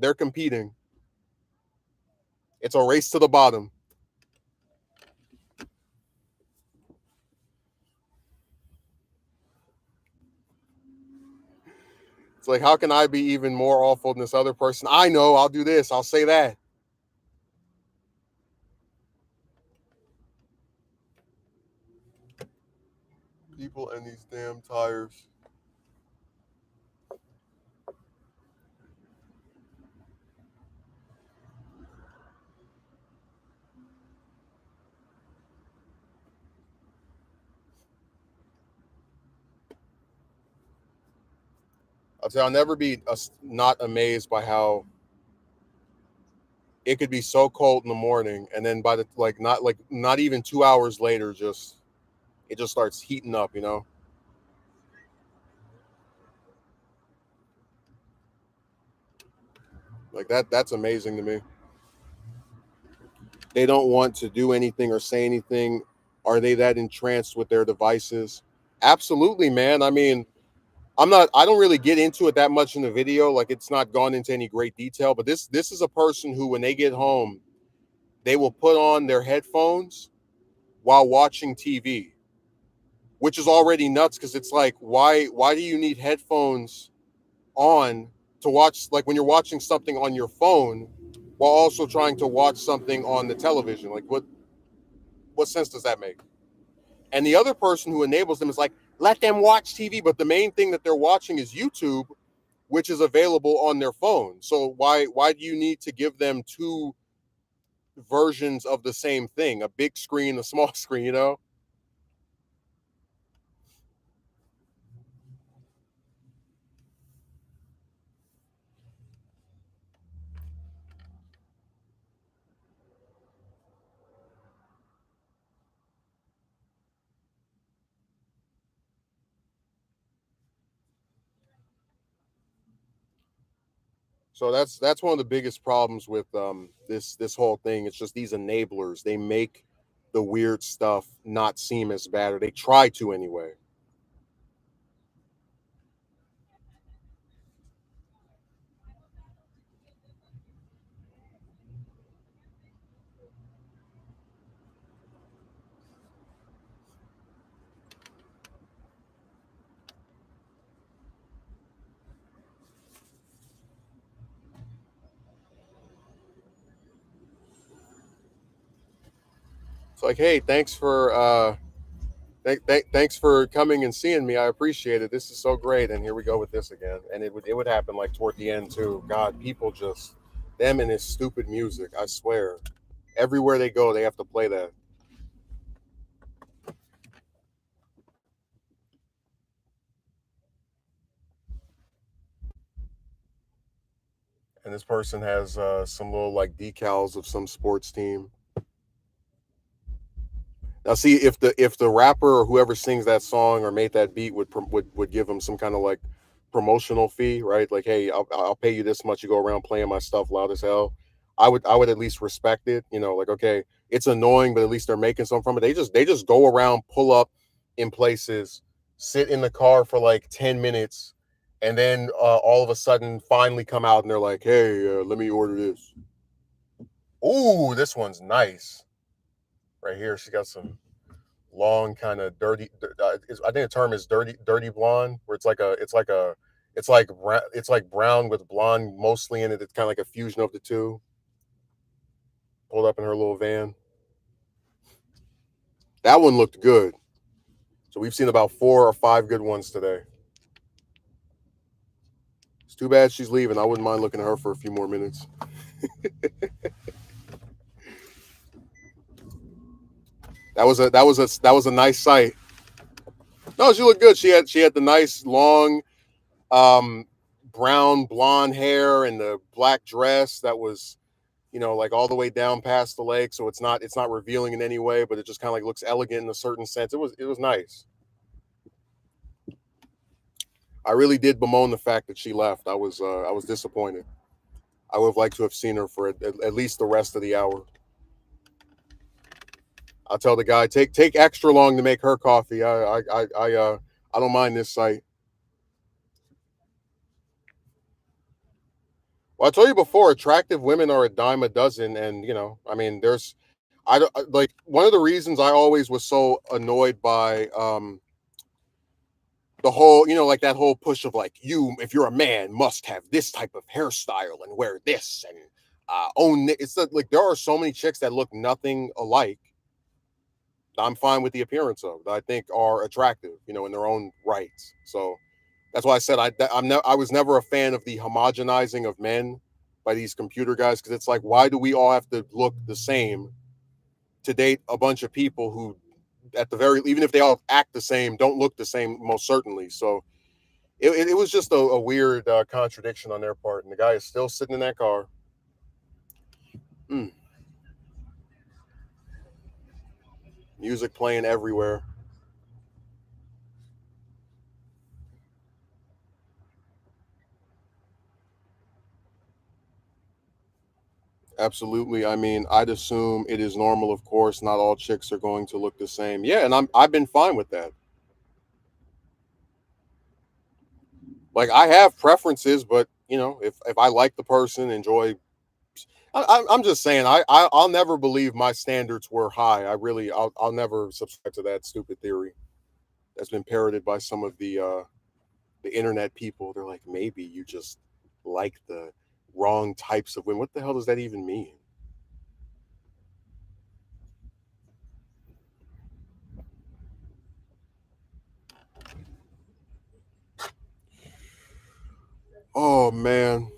Speaker 1: they're competing. It's a race to the bottom. It's like how can I be even more awful than this other person? I know I'll do this. I'll say that. People and these damn tires. I'll never be not amazed by how it could be so cold in the morning, and then by the not even 2 hours later, just it just starts heating up. Like that's amazing to me. They don't want to do anything or say anything. Are they that entranced with their devices? Absolutely, man. I mean, I don't really get into it that much in the video. Like it's not gone into any great detail, but this is a person who when they get home, they will put on their headphones while watching TV, which is already nuts because it's like why do you need headphones on to watch, like when you're watching something on your phone while also trying to watch something on the television? Like what sense does that make? And the other person who enables them is like, let them watch TV, but the main thing that they're watching is YouTube, which is available on their phone. So why do you need to give them two versions of the same thing, a big screen, a small screen? So that's one of the biggest problems with this whole thing. It's just these enablers. They make the weird stuff not seem as bad, or they try to anyway. It's like, hey, thanks for coming and seeing me. I appreciate it. This is so great. And here we go with this again. And it would happen like toward the end too. God, people just them and this stupid music. I swear, everywhere they go, they have to play that. And this person has some little like decals of some sports team. Now, see if the rapper or whoever sings that song or made that beat would give him some kind of like promotional fee, right? Like, hey, I'll pay you this much. You go around playing my stuff loud as hell. I would at least respect it. Like, okay, it's annoying, but at least they're making something from it. They just go around, pull up in places, sit in the car for like 10 minutes, and then all of a sudden finally come out and they're like, hey, let me order this. Ooh, this one's nice right here. She got some long kind of dirty I think the term is dirty blonde, where it's like brown with blonde mostly in it. It's kind of like a fusion of the two. Pulled up in her little van. That one looked good. So we've seen about 4 or 5 good ones today. It's too bad she's leaving. I wouldn't mind looking at her for a few more minutes. That was a nice sight. No, she looked good. She had the nice long um brown blonde hair and the black dress that was like all the way down past the leg, so it's not revealing in any way, but it just kind of like looks elegant in a certain sense. It was nice. I really did bemoan the fact that she left. I was disappointed. I would have liked to have seen her for at least the rest of the hour. I'll tell the guy, take extra long to make her coffee. I don't mind this site. Well, I told you before, attractive women are a dime a dozen, and I mean, I don't like one of the reasons I always was so annoyed by the whole, like that whole push of like, you, if you're a man, must have this type of hairstyle and wear this and own it. It's like there are so many chicks that look nothing alike. I'm fine with the appearance of that I think are attractive, in their own rights. So that's why I said I was never a fan of the homogenizing of men by these computer guys, because it's like, why do we all have to look the same to date a bunch of people who, at the very, even if they all act the same, don't look the same most certainly. So it was just a weird contradiction on their part, and the guy is still sitting in that car. Mm, music playing everywhere. Absolutely. I mean, I'd assume it is normal, of course. Not all chicks are going to look the same. Yeah, and I've been fine with that. Like, I have preferences, but if I like the person, enjoy. I'm just saying, I'll never believe my standards were high. I'll never subscribe to that stupid theory that's been parroted by some of the internet people. They're like, maybe you just like the wrong types of women. What the hell does that even mean? Oh man,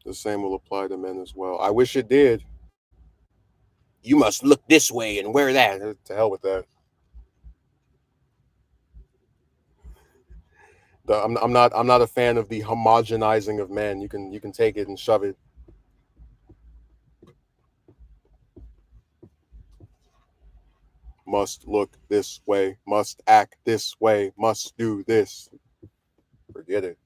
Speaker 1: the same will apply to men as well. I wish it did. You must look this way and wear that. To hell with that. I'm not a fan of the homogenizing of men. You can take it and shove it. must look this way, must act this way, must do this. Forget it.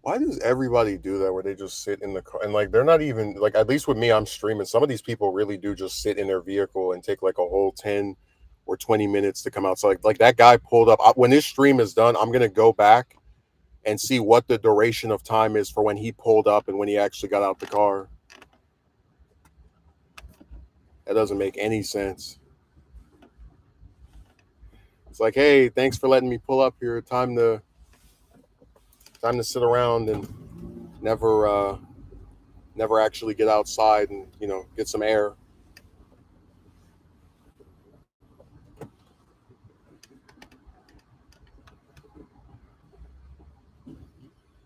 Speaker 1: Why does everybody do that where they just sit in the car and like they're not even like at least with me I'm streaming. Some of these people really do just sit in their vehicle and take like a whole 10 or 20 minutes to come out. So like that guy pulled up when this stream is done, I'm going to go back and see what the duration of time is for when he pulled up and when he actually got out the car. That doesn't make any sense. It's like, hey, thanks for letting me pull up here. Time to sit around and never actually get outside and get some air.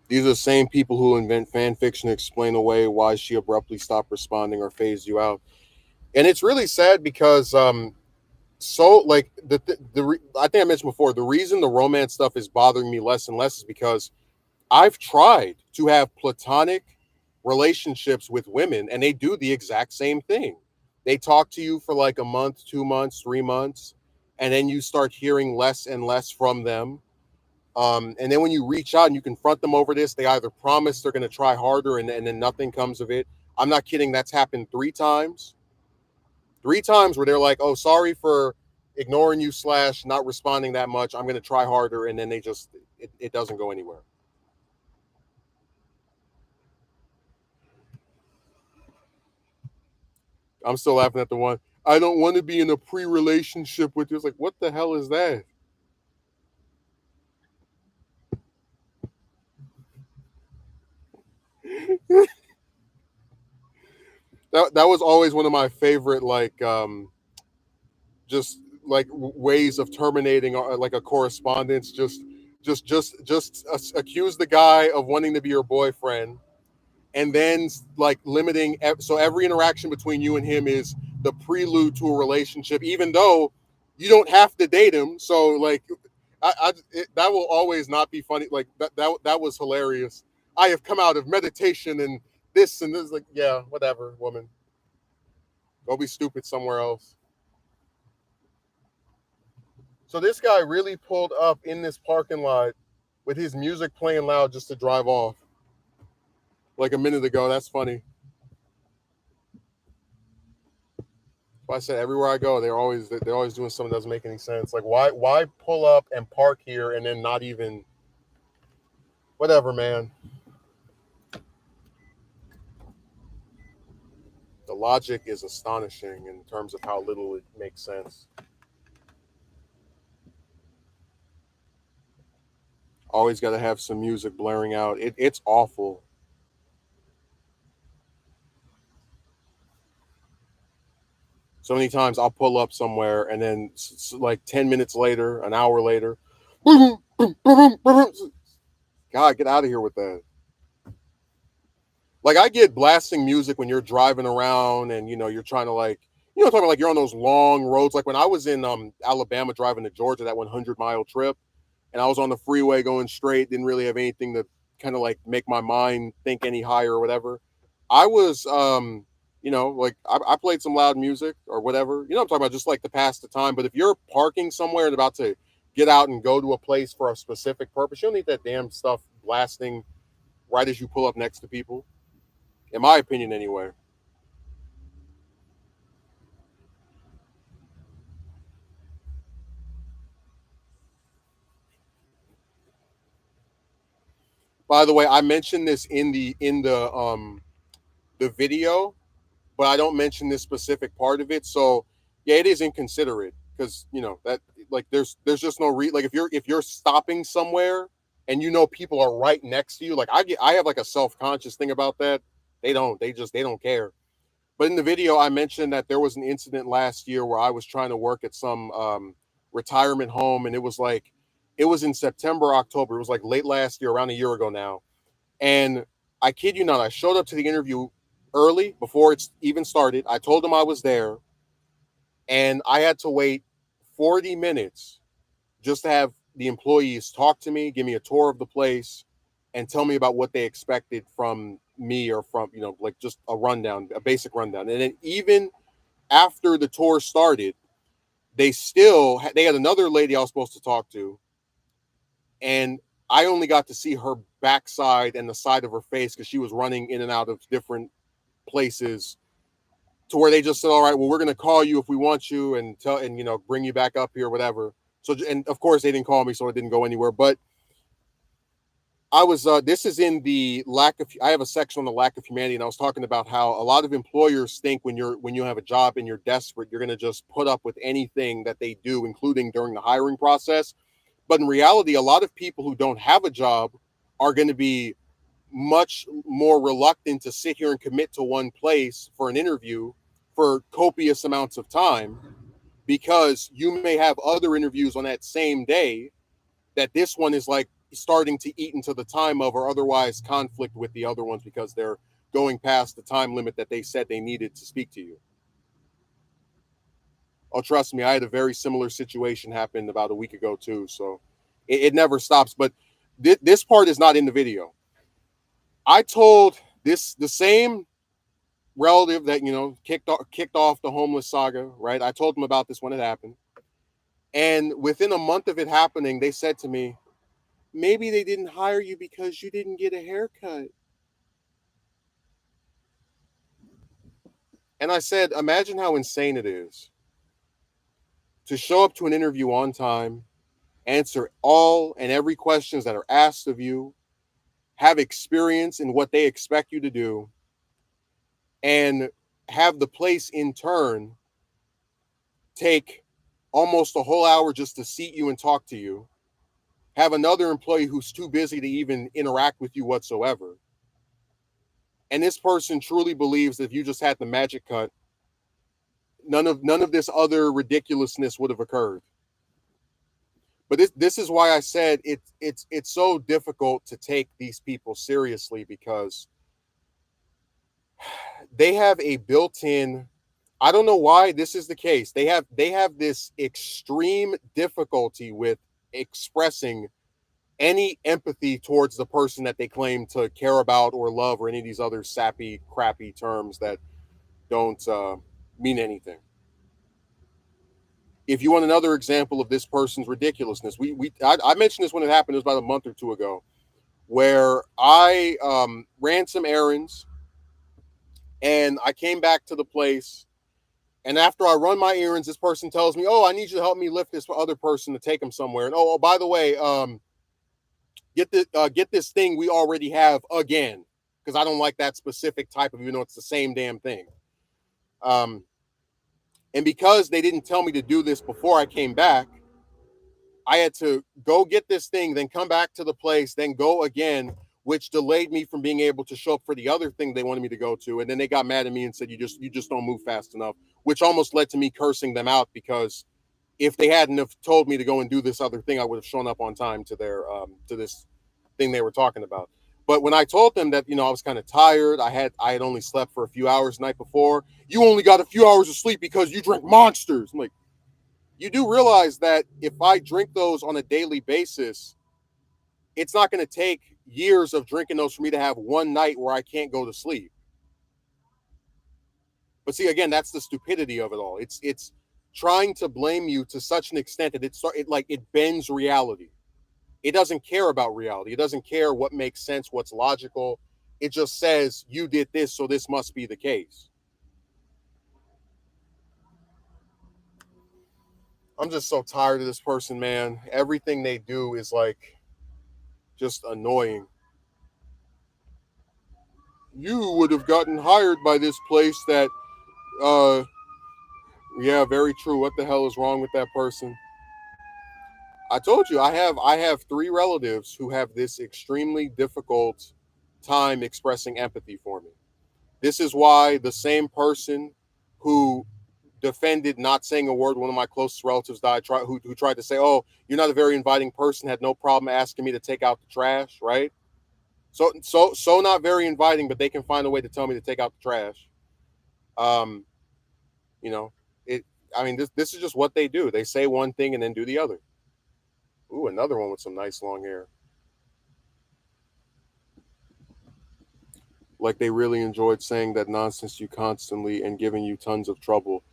Speaker 1: These are the same people who invent fan fiction to explain away why she abruptly stopped responding or phased you out. And it's really sad because so like I think I mentioned before the reason the romance stuff is bothering me less and less is because I've tried to have platonic relationships with women and they do the exact same thing. They talk to you for like a month, 2 months, 3 months, and then you start hearing less and less from them. And then when you reach out and you confront them over this, they either promise they're going to try harder and then nothing comes of it. I'm not kidding. That's happened 3 times. 3 times where they're like, oh, sorry for ignoring you / not responding that much. I'm going to try harder. And then it doesn't go anywhere. I'm still laughing at the one. I don't want to be in a pre-relationship with you. It's like, what the hell is that? That was always one of my favorite just like ways of terminating like a correspondence. Just accuse the guy of wanting to be your boyfriend and then like limiting so every interaction between you and him is the prelude to a relationship even though you don't have to date him. So like that will always not be funny. Like that was hilarious. I have come out of meditation and this like, yeah, whatever, woman, go be stupid somewhere else. So this guy really pulled up in this parking lot with his music playing loud just to drive off like a minute ago. That's funny. I said everywhere I go, they're always doing something that doesn't make any sense. Like why pull up and park here and then not even whatever, man. The logic is astonishing in terms of how little it makes sense. Always got to have some music blaring out. It's awful. So many times I'll pull up somewhere and then like 10 minutes later, an hour later, God, get out of here with that. Like I get blasting music when you're driving around and you're trying to like talking about like you're on those long roads. Like when I was in Alabama driving to Georgia, that 100-mile trip, and I was on the freeway going straight, didn't really have anything to kind of like make my mind think any higher or whatever. I was like I played some loud music or whatever. I'm talking about just like to pass the time. But if you're parking somewhere and about to get out and go to a place for a specific purpose, you don't need that damn stuff blasting right as you pull up next to people. In my opinion, anyway. By the way, I mentioned this in the video, but I don't mention this specific part of it. So yeah, it is inconsiderate because that like there's just no like if you're stopping somewhere and people are right next to you, like I have like a self-conscious thing about that. They don't care. But in the video, I mentioned that there was an incident last year where I was trying to work at some retirement home, and it was in September, October. It was like late last year, around a year ago now. And I kid you not, I showed up to the interview early before it's even started. I told them I was there, and I had to wait 40 minutes just to have the employees talk to me, give me a tour of the place, and tell me about what they expected from me, or from, like, just a rundown, a basic rundown. And then even after the tour started, they had another lady I was supposed to talk to, and I only got to see her backside and the side of her face because she was running in and out of different places, to where they just said, all right, well, we're going to call you if we want you, and bring you back up here, whatever. So, and of course they didn't call me, so it didn't go anywhere. But this is in the I have a section on the lack of humanity, and I was talking about how a lot of employers think when you have a job and you're desperate, you're going to just put up with anything that they do, including during the hiring process. But in reality, a lot of people who don't have a job are going to be much more reluctant to sit here and commit to one place for an interview for copious amounts of time, because you may have other interviews on that same day that this one is like starting to eat into the time of, or otherwise conflict with the other ones because they're going past the time limit that they said they needed to speak to you. Oh, trust me, I had a very similar situation happen about a week ago too. So it never stops. But this part is not in the video. I told the same relative that kicked off the homeless saga, right? I told them about this when it happened, and within a month of it happening, they said to me, maybe they didn't hire you because you didn't get a haircut. And I said, imagine how insane it is to show up to an interview on time, answer all and every questions that are asked of you, have experience in what they expect you to do, and have the place in turn take almost a whole hour just to seat you and talk to you, have another employee who's too busy to even interact with you whatsoever. And this person truly believes that if you just had the magic cut, none of this other ridiculousness would have occurred. But this is why I said it's so difficult to take these people seriously, because they have a built-in, I don't know why this is the case. They have this extreme difficulty with expressing any empathy towards the person that they claim to care about or love, or any of these other sappy, crappy terms that don't mean anything. If you want another example of this person's ridiculousness, I mentioned this when it happened. It was about a month or two ago, where I ran some errands, and I came back to the place. And after I run my errands, this person tells me, "Oh, I need you to help me lift this other person to take him somewhere." And by the way, get this thing we already have again, because I don't like that specific type of, even though it's the same damn thing. And because they didn't tell me to do this before I came back, I had to go get this thing, then come back to the place, then go again, which delayed me from being able to show up for the other thing they wanted me to go to. And then they got mad at me and said, you just don't move fast enough, which almost led to me cursing them out, because if they hadn't have told me to go and do this other thing, I would have shown up on time to their to this thing they were talking about. But when I told them that, I was kind of tired, I had only slept for a few hours the night before. You only got a few hours of sleep because you drank Monsters. I'm like, you do realize that if I drink those on a daily basis, it's not going to take years of drinking those for me to have one night where I can't go to sleep. But see, again, that's the stupidity of it all. It's trying to blame you to such an extent that it bends reality. It doesn't care about reality. It doesn't care what makes sense, what's logical. It just says you did this, so this must be the case. I'm just so tired of this person, man. Everything they do is like just annoying. You would have gotten hired by this place that yeah, very true. What the hell is wrong with that person? I told you I have three relatives who have this extremely difficult time expressing empathy for me. This is why the same person who defended not saying a word when one of my closest relatives died, who tried to say, "Oh, you're not a very inviting person," had no problem asking me to take out the trash, right? So not very inviting, but they can find a way to tell me to take out the trash. Um, you know, it. I mean, this is just what they do. They say one thing and then do the other. Ooh, another one with some nice long hair. Like they really enjoyed saying that nonsense to you constantly and giving you tons of trouble.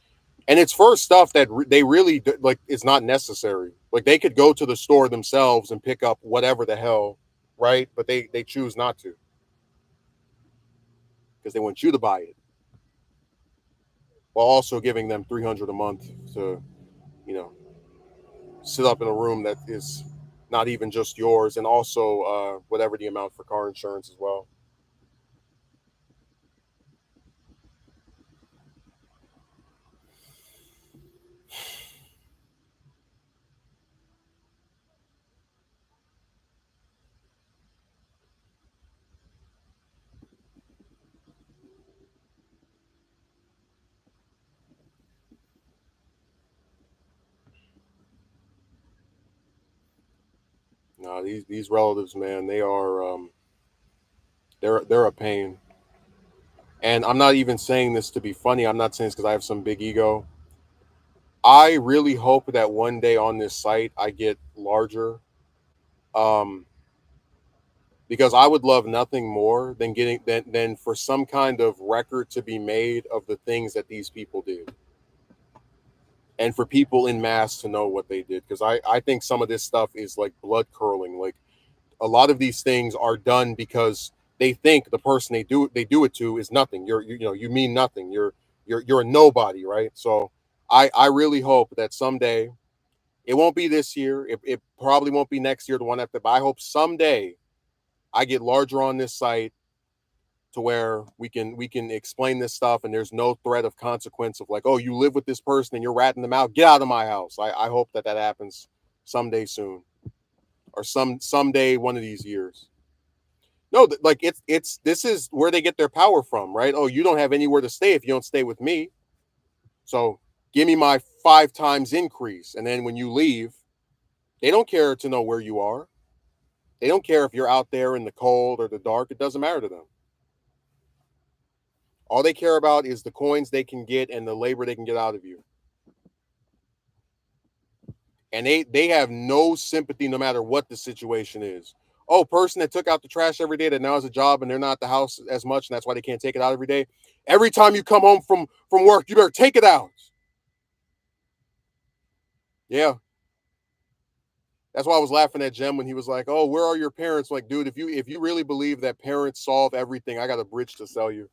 Speaker 1: And it's for stuff that they really like is not necessary. Like they could go to the store themselves and pick up whatever the hell, right? But they choose not to because they want you to buy it while also giving them 300 a month to, you know, sit up in a room that is not even just yours, and also whatever the amount for car insurance as well. No, these relatives, man, they are they're a pain. And I'm not even saying this to be funny. I'm not saying this because I have some big ego. I really hope that one day on this site I get larger, um, because I would love nothing more than than for some kind of record to be made of the things that these people did, and for people in mass to know what they did. Because I think some of this stuff is like blood curdling. Like a lot of these things are done because they think the person they do it to is nothing. You know, you mean nothing. You're a nobody, right? So I really hope that someday, it won't be this year. It probably won't be next year, the one after. But I hope someday I get larger on this site to where we can explain this stuff, and there's no threat of consequence of like, oh, you live with this person and you're ratting them out. Get out of my house. I hope that that happens someday soon, or someday one of these years. No, like it's this is where they get their power from, right? Oh, you don't have anywhere to stay if you don't stay with me. So give me my 5 times increase, and then when you leave, they don't care to know where you are. They don't care if you're out there in the cold or the dark. It doesn't matter to them. All they care about is the coins they can get and the labor they can get out of you. And they have no sympathy no matter what the situation is. Oh, person that took out the trash every day that now has a job and they're not at the house as much, and that's why they can't take it out every day. Every time you come home from work, you better take it out. Yeah. That's why I was laughing at Jem when he was like, "Oh, where are your parents?" Like, dude, if you really believe that parents solve everything, I got a bridge to sell you.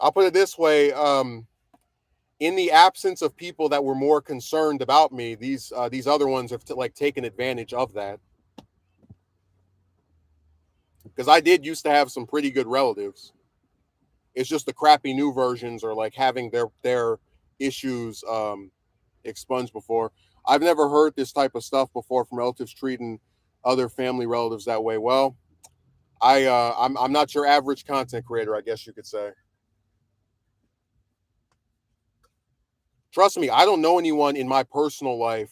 Speaker 1: I'll put it this way: in the absence of people that were more concerned about me, these other ones have like taken advantage of that. Because I did used to have some pretty good relatives. It's just the crappy new versions are like having their issues expunged before. I've never heard this type of stuff before from relatives treating other family relatives that way. Well, I'm not your average content creator, I guess you could say. Trust me, I don't know anyone in my personal life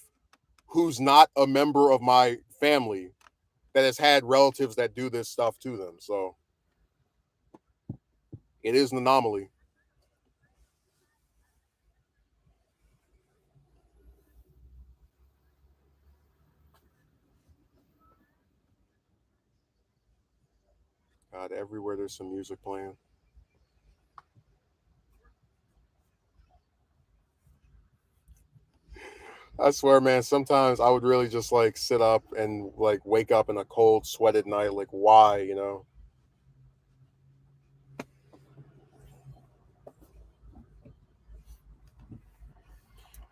Speaker 1: who's not a member of my family that has had relatives that do this stuff to them. So it is an anomaly. God, everywhere there's some music playing. I swear, man, sometimes I would really just like sit up and like wake up in a cold sweat at night. Like, why, you know?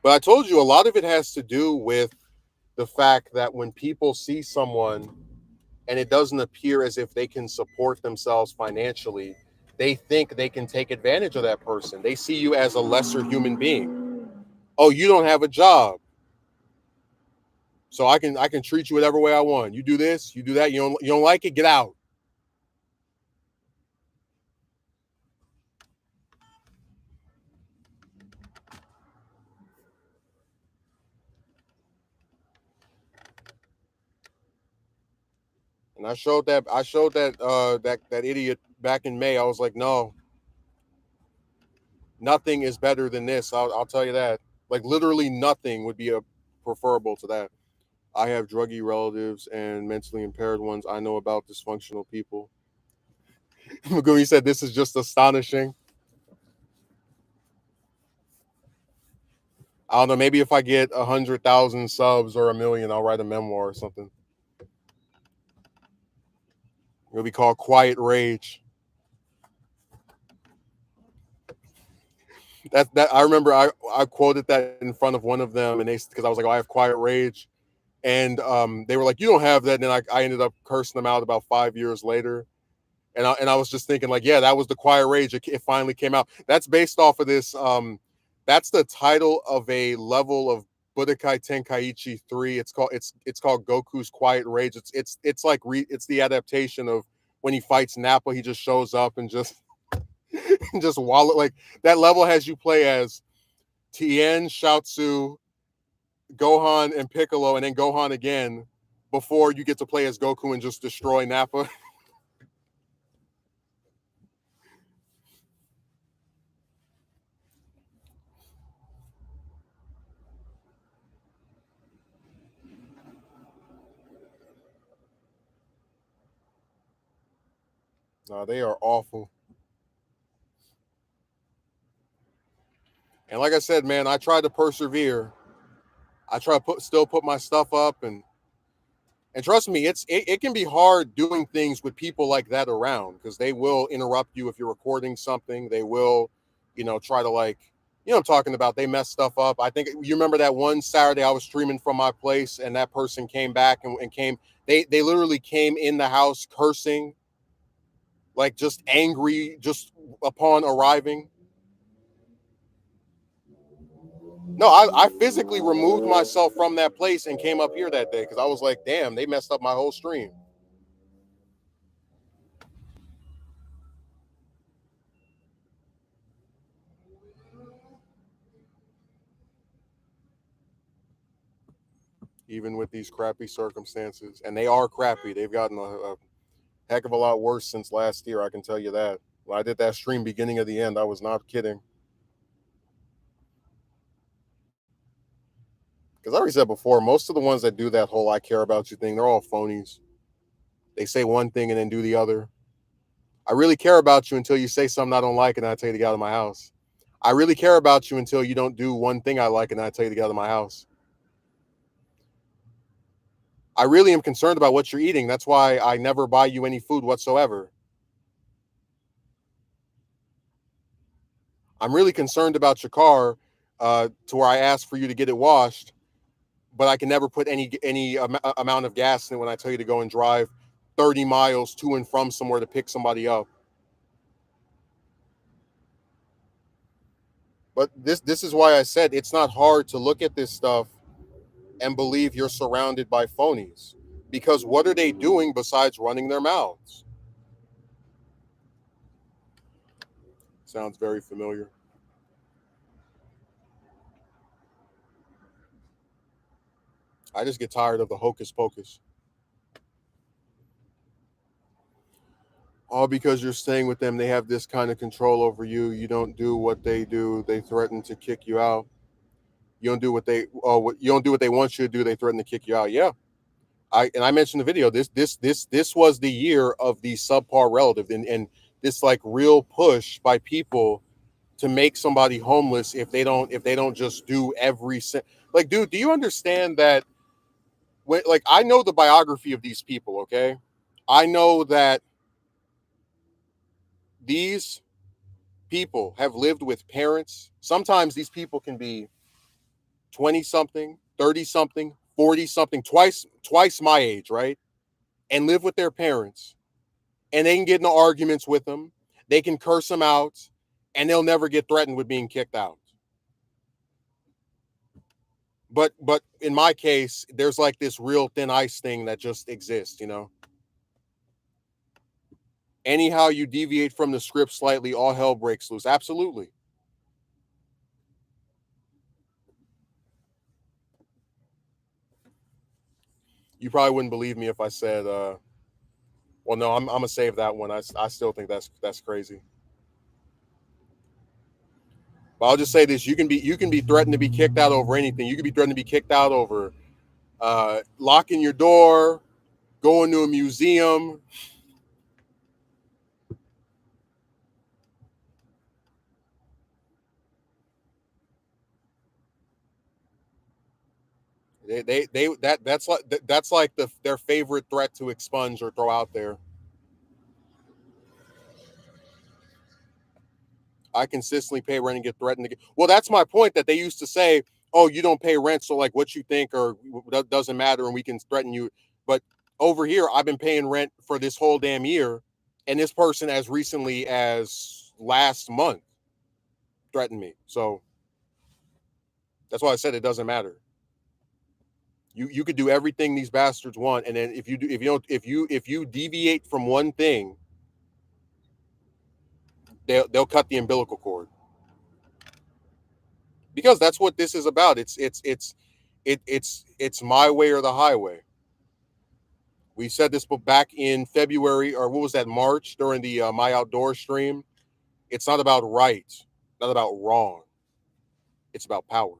Speaker 1: But I told you a lot of it has to do with the fact that when people see someone and it doesn't appear as if they can support themselves financially, they think they can take advantage of that person. They see you as a lesser human being. Oh, you don't have a job, so I can treat you whatever way I want. You do this, you do that. You don't like it, get out. And I showed that idiot back in May. I was like, no, nothing is better than this. I'll tell you that. Like literally nothing would be a preferable to that. I have druggy relatives and mentally impaired ones. I know about dysfunctional people. Magumi said this is just astonishing. I don't know. Maybe if I get 100,000 subs or a million, I'll write a memoir or something. It'll be called Quiet Rage. That I remember. I quoted that in front of one of them, and they because I was like, oh, I have quiet rage, and they were like, you don't have that, and then I ended up cursing them out about 5 years later. And I was just thinking like, yeah, that was the quiet rage. It finally came out. That's based off of this. That's the title of a level of Budokai Tenkaichi 3. It's called Goku's Quiet Rage. It's like it's the adaptation of when he fights Nappa. He just shows up and just and just wallet like that level has you play as Tien, Shiatsu, Gohan, and Piccolo, and then Gohan again before you get to play as Goku and just destroy Nappa. No, they are awful. And like I said, man, I try to persevere. I try to still put my stuff up and trust me, it can be hard doing things with people like that around because they will interrupt you if you're recording something. They will, try to like, I'm talking about. They mess stuff up. I think you remember that one Saturday I was streaming from my place and that person came back and came. They literally came in the house cursing, like just angry, just upon arriving. No, I physically removed myself from that place and came up here that day because I was like, damn, they messed up my whole stream. Even with these crappy circumstances. And they are crappy. They've gotten a heck of a lot worse since last year, I can tell you that. When I did that stream beginning of the end, I was not kidding. Because I already said before, most of the ones that do that whole I care about you thing, they're all phonies. They say one thing and then do the other. I really care about you until you say something I don't like and I tell you to get out of my house. I really care about you until you don't do one thing I like and I tell you to get out of my house. I really am concerned about what you're eating. That's why I never buy you any food whatsoever. I'm really concerned about your car to where I ask for you to get it washed, but I can never put any amount of gas in it when I tell you to go and drive 30 miles to and from somewhere to pick somebody up. But this is why I said it's not hard to look at this stuff and believe you're surrounded by phonies. Because what are they doing besides running their mouths? Sounds very familiar. I just get tired of the hocus pocus. All because you're staying with them, they have this kind of control over you. You don't do what they do, they threaten to kick you out. You don't do what you don't do what they want you to do, they threaten to kick you out. Yeah. I mentioned the video. This was the year of the subpar relative and this like real push by people to make somebody homeless if they don't just do like, dude, do you understand that when like I know the biography of these people, okay? I know that these people have lived with parents. Sometimes these people can be 20 something, 30 something, 40 something, twice my age, right? And live with their parents. And they can get into arguments with them. They can curse them out and they'll never get threatened with being kicked out. But in my case, there's like this real thin ice thing that just exists. Anyhow you deviate from the script slightly, all hell breaks loose. Absolutely. You probably wouldn't believe me if I said well, no, I'm gonna save that one. I still think that's crazy. But I'll just say this: you can be threatened to be kicked out over anything. You can be threatened to be kicked out over Locking your door, going to a museum. That's like their favorite threat to expunge or throw out there. I consistently pay rent and get threatened to get. Well, that's my point. That they used to say, "Oh, you don't pay rent, so like what you think or doesn't matter, and we can threaten you." But over here, I've been paying rent for this whole damn year, and this person, as recently as last month, threatened me. So that's why I said it doesn't matter. You could do everything these bastards want, and then if you deviate from one thing, they'll cut the umbilical cord, because that's what this is about. It's my way or the highway. We said this back in February, or what was that, March, during the My Outdoor stream. It's not about right, not about wrong. It's about power.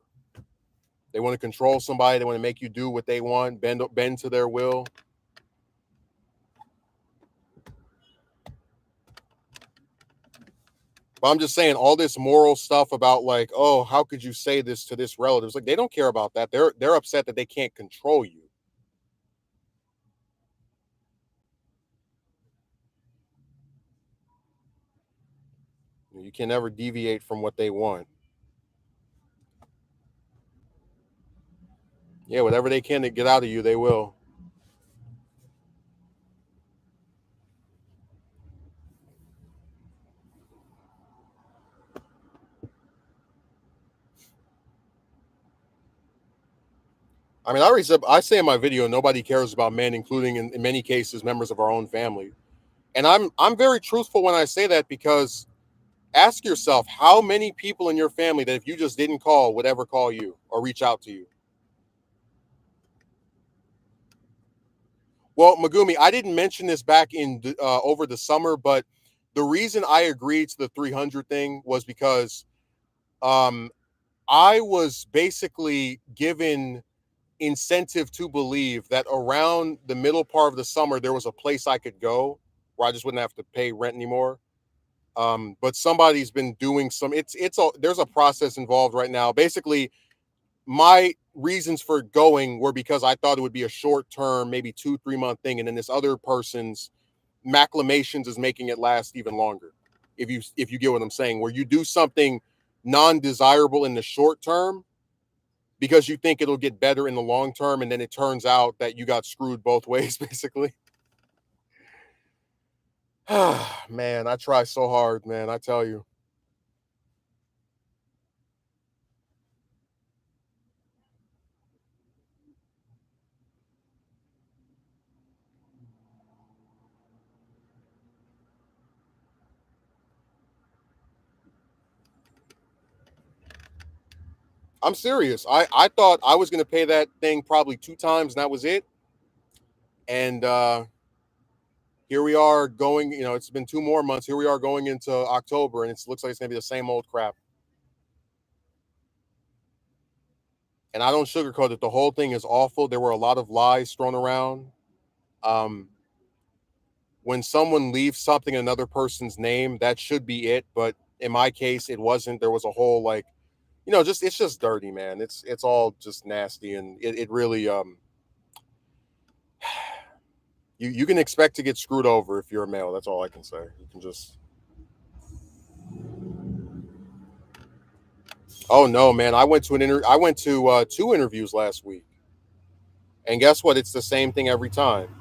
Speaker 1: They want to control somebody. They want to make you do what they want, bend to their will. But I'm just saying, all this moral stuff about like, oh, how could you say this to this relative? It's like they don't care about that. They're upset that they can't control you. You can never deviate from what they want. Yeah, whatever they can to get out of you, they will. I mean, I say in my video, nobody cares about men, including in many cases members of our own family. And I'm very truthful when I say that, because ask yourself how many people in your family that if you just didn't call would ever call you or reach out to you. Well, Megumi, I didn't mention this back in over the summer, but the reason I agreed to the 300 thing was because um, I was basically given incentive to believe that around the middle part of the summer there was a place I could go where I just wouldn't have to pay rent anymore. But somebody's been doing some. There's a process involved right now. Basically, my reasons for going were because I thought it would be a short term, maybe 2-3 month thing, and then this other person's maclamations is making it last even longer. If you get what I'm saying, where you do something non-desirable in the short term because you think it'll get better in the long term, and then it turns out that you got screwed both ways, basically. Man, I try so hard, man. I tell you. I'm serious. I thought I was going to pay that thing probably 2 times, and that was it. And here we are going. It's been 2 more months. Here we are going into October, and it looks like it's going to be the same old crap. And I don't sugarcoat it. The whole thing is awful. There were a lot of lies thrown around. Um, when someone leaves something in another person's name, that should be it. But in my case, it wasn't. There was a whole like, just it's just dirty, man. It's all just nasty, and it really you can expect to get screwed over if you're a male. That's all I can say. You can just. Oh no, man! I went to 2 interviews last week, and guess what? It's the same thing every time.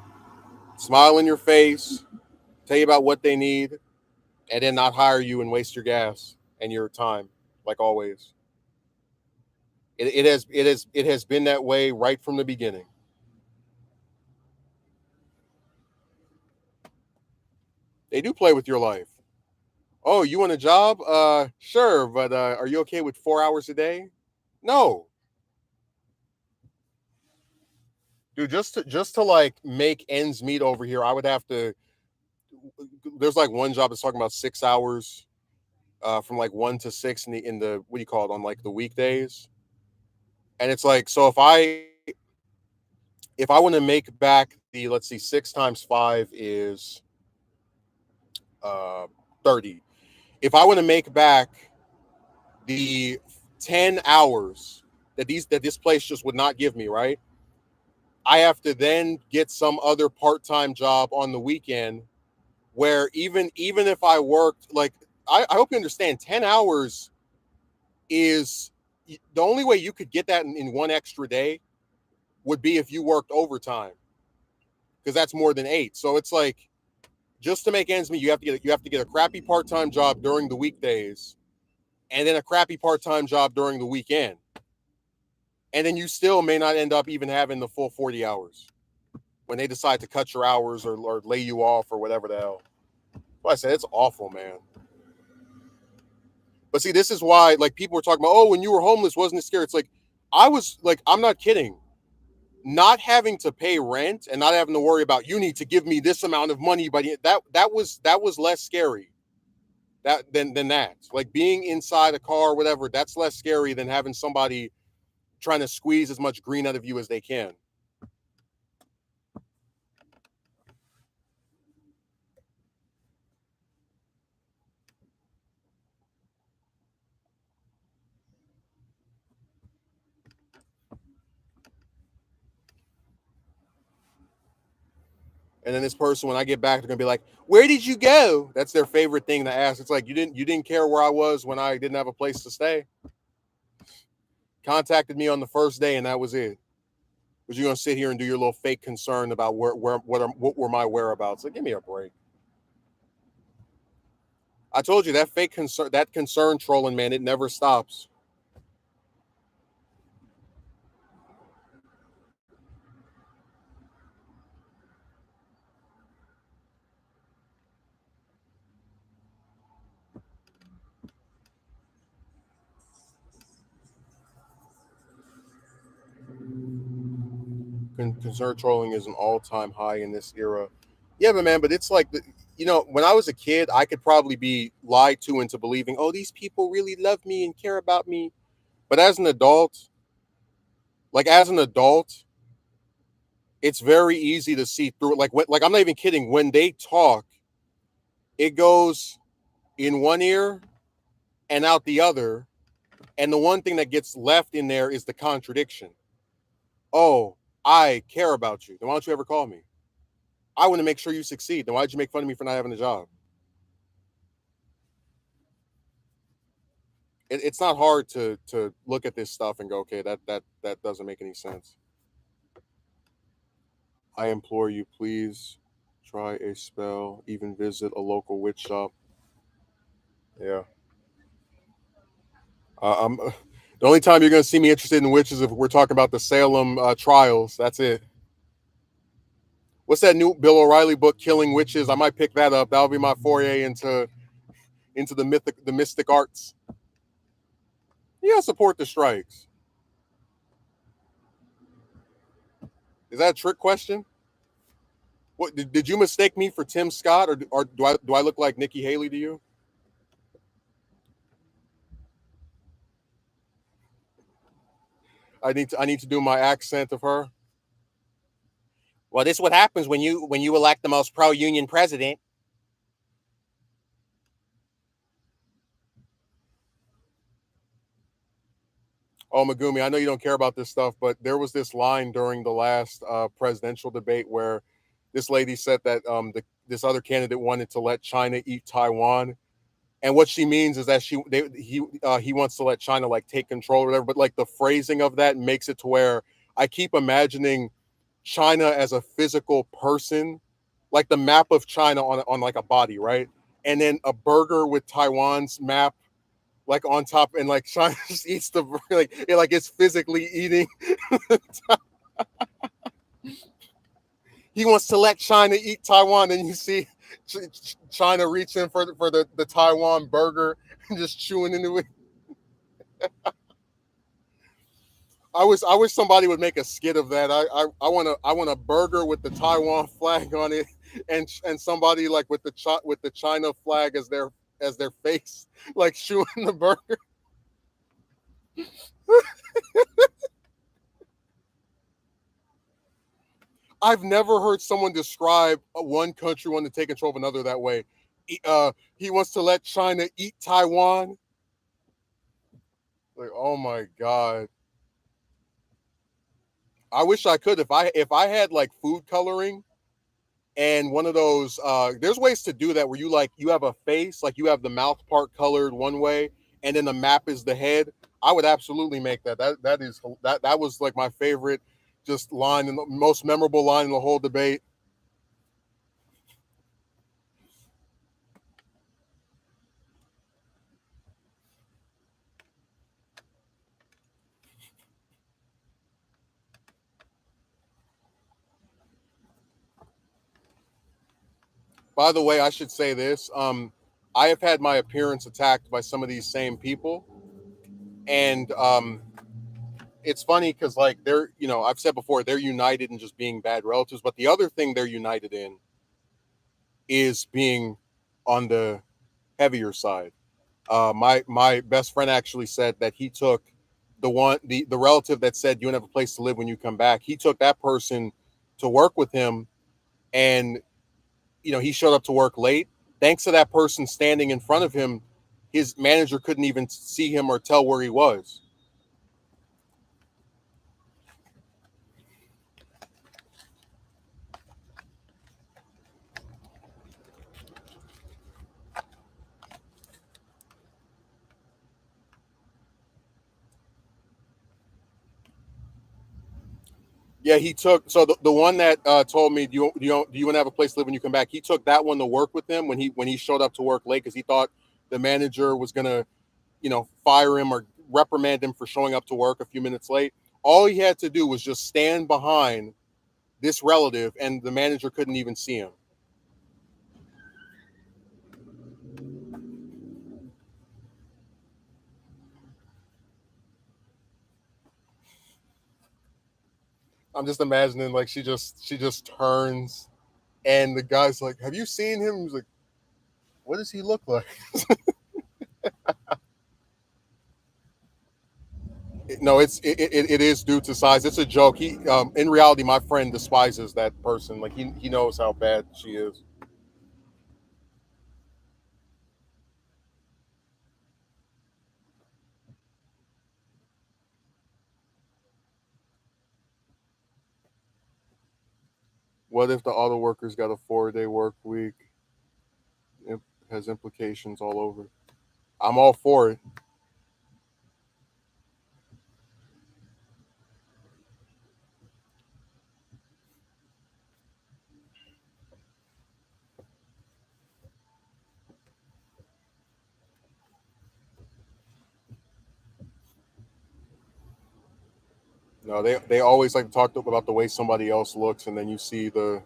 Speaker 1: Smile in your face, tell you about what they need, and then not hire you and waste your gas and your time, like always. It has been that way right from the beginning. They do play with your life. Oh, you want a job? Sure, but are you okay with 4 hours a day? No, dude. Just to like make ends meet over here, I would have to. There's like one job that's talking about 6 hours, from like 1 to 6 in the what do you call it, on like the weekdays, and it's like, so if I if I want to make back the, let's see, 6 times 5 is 30. If I want to make back the 10 hours that this place just would not give me, right? I have to then get some other part-time job on the weekend where even if I worked like I hope you understand 10 hours is the only way you could get that in one extra day would be if you worked overtime because that's more than 8. So it's like just to make ends meet, you have to get a crappy part-time job during the weekdays and then a crappy part-time job during the weekend. And then you still may not end up even having the full 40 hours when they decide to cut your hours or lay you off or whatever the hell. Well, I said it's awful, man. But see, this is why like people were talking about, oh, when you were homeless, wasn't it scary? It's like I was like, I'm not kidding. Not having to pay rent and not having to worry about you need to give me this amount of money, but that was less scary than that. Like being inside a car or whatever, that's less scary than having somebody trying to squeeze as much green out of you as they can. And then this person, when I get back, they're gonna be like, "Where did you go?" That's their favorite thing to ask. It's like you didn't care where I was when I didn't have a place to stay. Contacted me on the first day, and that was it. Was you gonna sit here and do your little fake concern about what were my whereabouts? Like, give me a break. I told you that fake concern, that concern trolling, man, it never stops. Concern trolling is an all-time high in this era. Yeah, but man, but it's like when I was a kid, I could probably be lied to into believing, oh, these people really love me and care about me. But as an adult, it's very easy to see through it. Like I'm not even kidding. When they talk, it goes in one ear and out the other, and the one thing that gets left in there is the contradiction. Oh, I care about you. Then why don't you ever call me? I want to make sure you succeed. Then why'd you make fun of me for not having a job? It's not hard to look at this stuff and go, okay, that doesn't make any sense. I implore you, please try a spell, even visit a local witch shop. Yeah. I'm the only time you're going to see me interested in witches if we're talking about the Salem trials. That's it. What's that new Bill O'Reilly book, Killing Witches? I might pick that up. That'll be my foray into the mystic arts. Yeah, support the strikes. Is that a trick question? What did you mistake me for Tim Scott, or do I look like Nikki Haley to you? I need to do my accent of her. Well, this is what happens when you elect the most pro union president. Oh, Megumi, I know you don't care about this stuff, but there was this line during the last presidential debate where this lady said that this other candidate wanted to let China eat Taiwan, and what she means is that he wants to let China like take control or whatever. But like the phrasing of that makes it to where I keep imagining China as a physical person, like the map of China on like a body, right? And then a burger with Taiwan's map like on top, and like China just eats the like it's physically eating. He wants to let China eat Taiwan, and you see China reaching for the Taiwan burger and just chewing into it. I wish somebody would make a skit of that. I want a burger with the Taiwan flag on it, and somebody like with the China flag as their face, like chewing the burger. I've never heard someone describe one country wanting to take control of another that way. He wants to let China eat Taiwan. Like, oh my god. I wish I could. If I had like food coloring and one of those there's ways to do that where you have a face, like you have the mouth part colored one way and then the map is the head. I would absolutely make that. That was like my favorite just line and the most memorable line in the whole debate. By the way, I should say this. I have had my appearance attacked by some of these same people, and it's funny because like they're, I've said before, they're united in just being bad relatives, but the other thing they're united in is being on the heavier side. My best friend actually said that he took the relative that said you don't have a place to live when you come back. He took that person to work with him, and he showed up to work late. Thanks to that person standing in front of him, his manager couldn't even see him or tell where he was. Yeah, he took so the one that told me, do you want to have a place to live when you come back? He took that one to work with him when he showed up to work late because he thought the manager was gonna fire him or reprimand him for showing up to work a few minutes late. All he had to do was just stand behind this relative, and the manager couldn't even see him. I'm just imagining like she just turns, and the guy's like, "Have you seen him?" He's like, "What does he look like?" No, it is due to size. It's a joke. He in reality, my friend despises that person. Like he knows how bad she is. What if the auto workers got a 4-day work week? It has implications all over. I'm all for it. No, they always like to talk about the way somebody else looks, and then you see the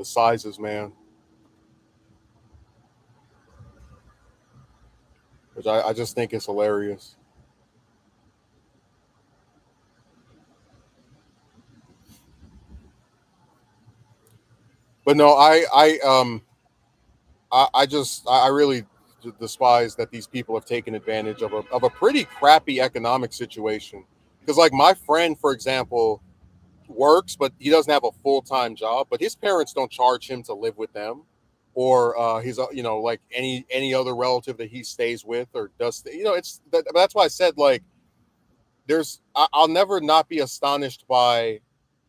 Speaker 1: sizes, man. Which I just think is hilarious. But no, I really despise that these people have taken advantage of a pretty crappy economic situation. Because like my friend, for example, works, but he doesn't have a full time job. But his parents don't charge him to live with them, or his like any other relative that he stays with or does. That's why I said like I'll never not be astonished by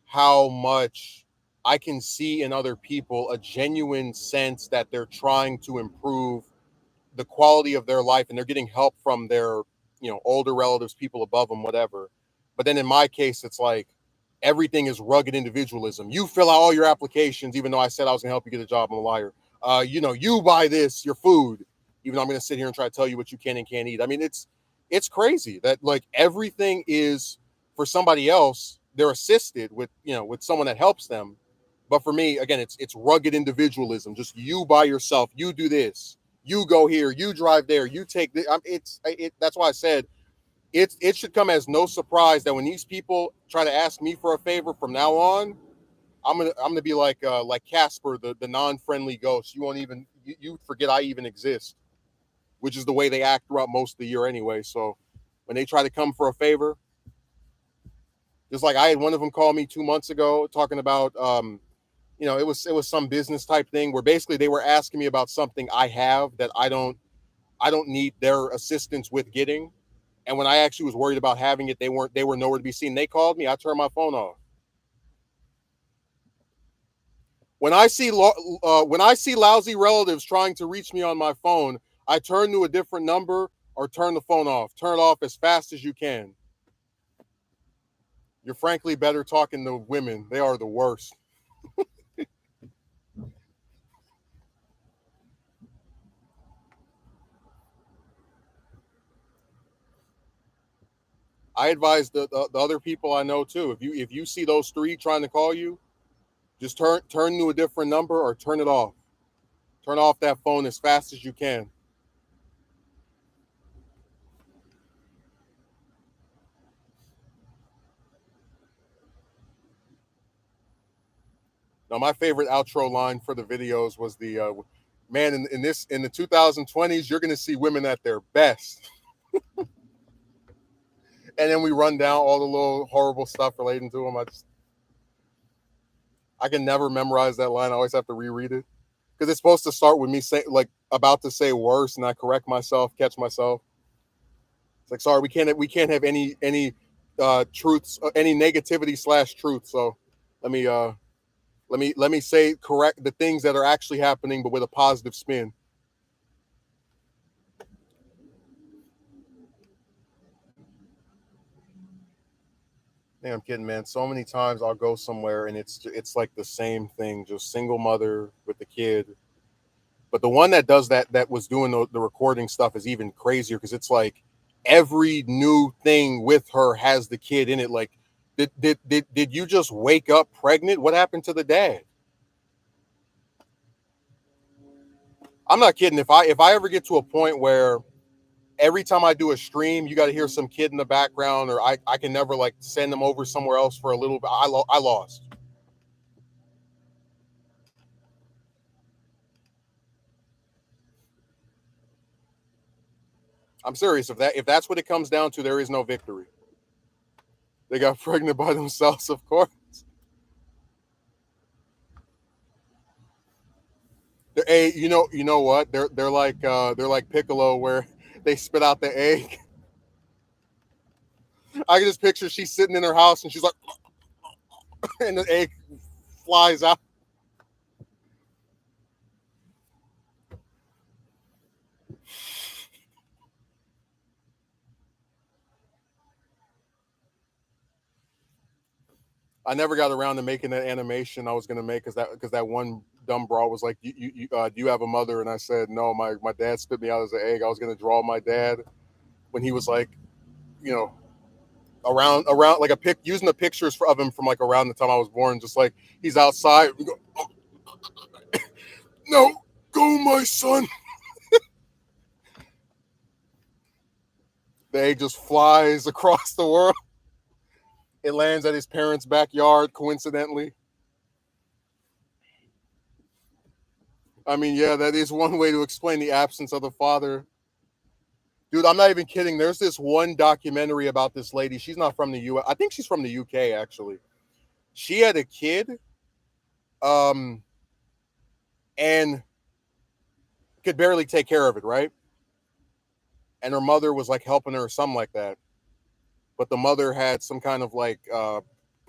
Speaker 1: how much I can see in other people a genuine sense that they're trying to improve the quality of their life and they're getting help from their older relatives, people above them, whatever. But then in my case it's like everything is rugged individualism. You fill out all your applications even though I said I was going to help you get a job. I'm a liar. You buy this your food even though I'm going to sit here and try to tell you what you can and can't eat. I mean it's crazy that like everything is for somebody else. They're assisted with with someone that helps them, but for me again it's rugged individualism. Just you by yourself, you do this, you go here, you drive there, you take the. That's why I said it should come as no surprise that when these people try to ask me for a favor from now on, I'm gonna be like Casper, the non-friendly ghost. You won't even you forget I even exist, which is the way they act throughout most of the year anyway. So when they try to come for a favor, Just like I had one of them call me 2 months ago talking about, it was some business type thing where basically they were asking me about something I have that I don't need their assistance with getting. And when I actually was worried about having it, they were nowhere to be seen. They called me, I turned my phone off. When I see lousy relatives trying to reach me on my phone, I turn to a different number or turn the phone off. Turn it off as fast as you can. You're frankly better talking to women. They are the worst. I advise the other people I know too. If you see those three trying to call you, just turn to a different number or turn it off. Turn off that phone as fast as you can. Now, my favorite outro line for the videos was man, in the 2020s, you're gonna see women at their best. And then we run down all the little horrible stuff relating to them. I can never memorize that line. I always have to reread it because it's supposed to start with me saying like about to say worse, and I correct myself, catch myself. It's like, sorry, we can't have any truths, any negativity slash truth. So let me let me say correct the things that are actually happening, but with a positive spin. Yeah, I'm kidding, man. So many times I'll go somewhere and it's like the same thing, just single mother with the kid. But the one that does that was doing the recording stuff is even crazier because it's like every new thing with her has the kid in it. Like, did you just wake up pregnant? What happened to the dad? I'm not kidding. If I ever get to a point where every time I do a stream, you got to hear some kid in the background, or I can never like send them over somewhere else for a little bit. I lost. I'm serious. If that's what it comes down to, there is no victory. They got pregnant by themselves, of course. You know what? They're like Piccolo, where they spit out the egg. I can just picture she's sitting in her house and she's like, and the egg flies out. I never got around to making that animation I was gonna make because that one dumb bra was like, do you have a mother? And I said no. My dad spit me out as an egg. I was gonna draw my dad when he was like, you know, around like a pic using the pictures of him from like around the time I was born, just like he's outside. We go, oh, no, go my son. The egg just flies across the world. It lands at his parents' backyard, coincidentally. I mean, yeah, that is one way to explain the absence of the father. Dude, I'm not even kidding. There's this one documentary about this lady. She's not from the US. I think she's from the UK, actually. She had a kid, um, and could barely take care of it, right? And her mother was like helping her or something like that. But the mother had some kind of like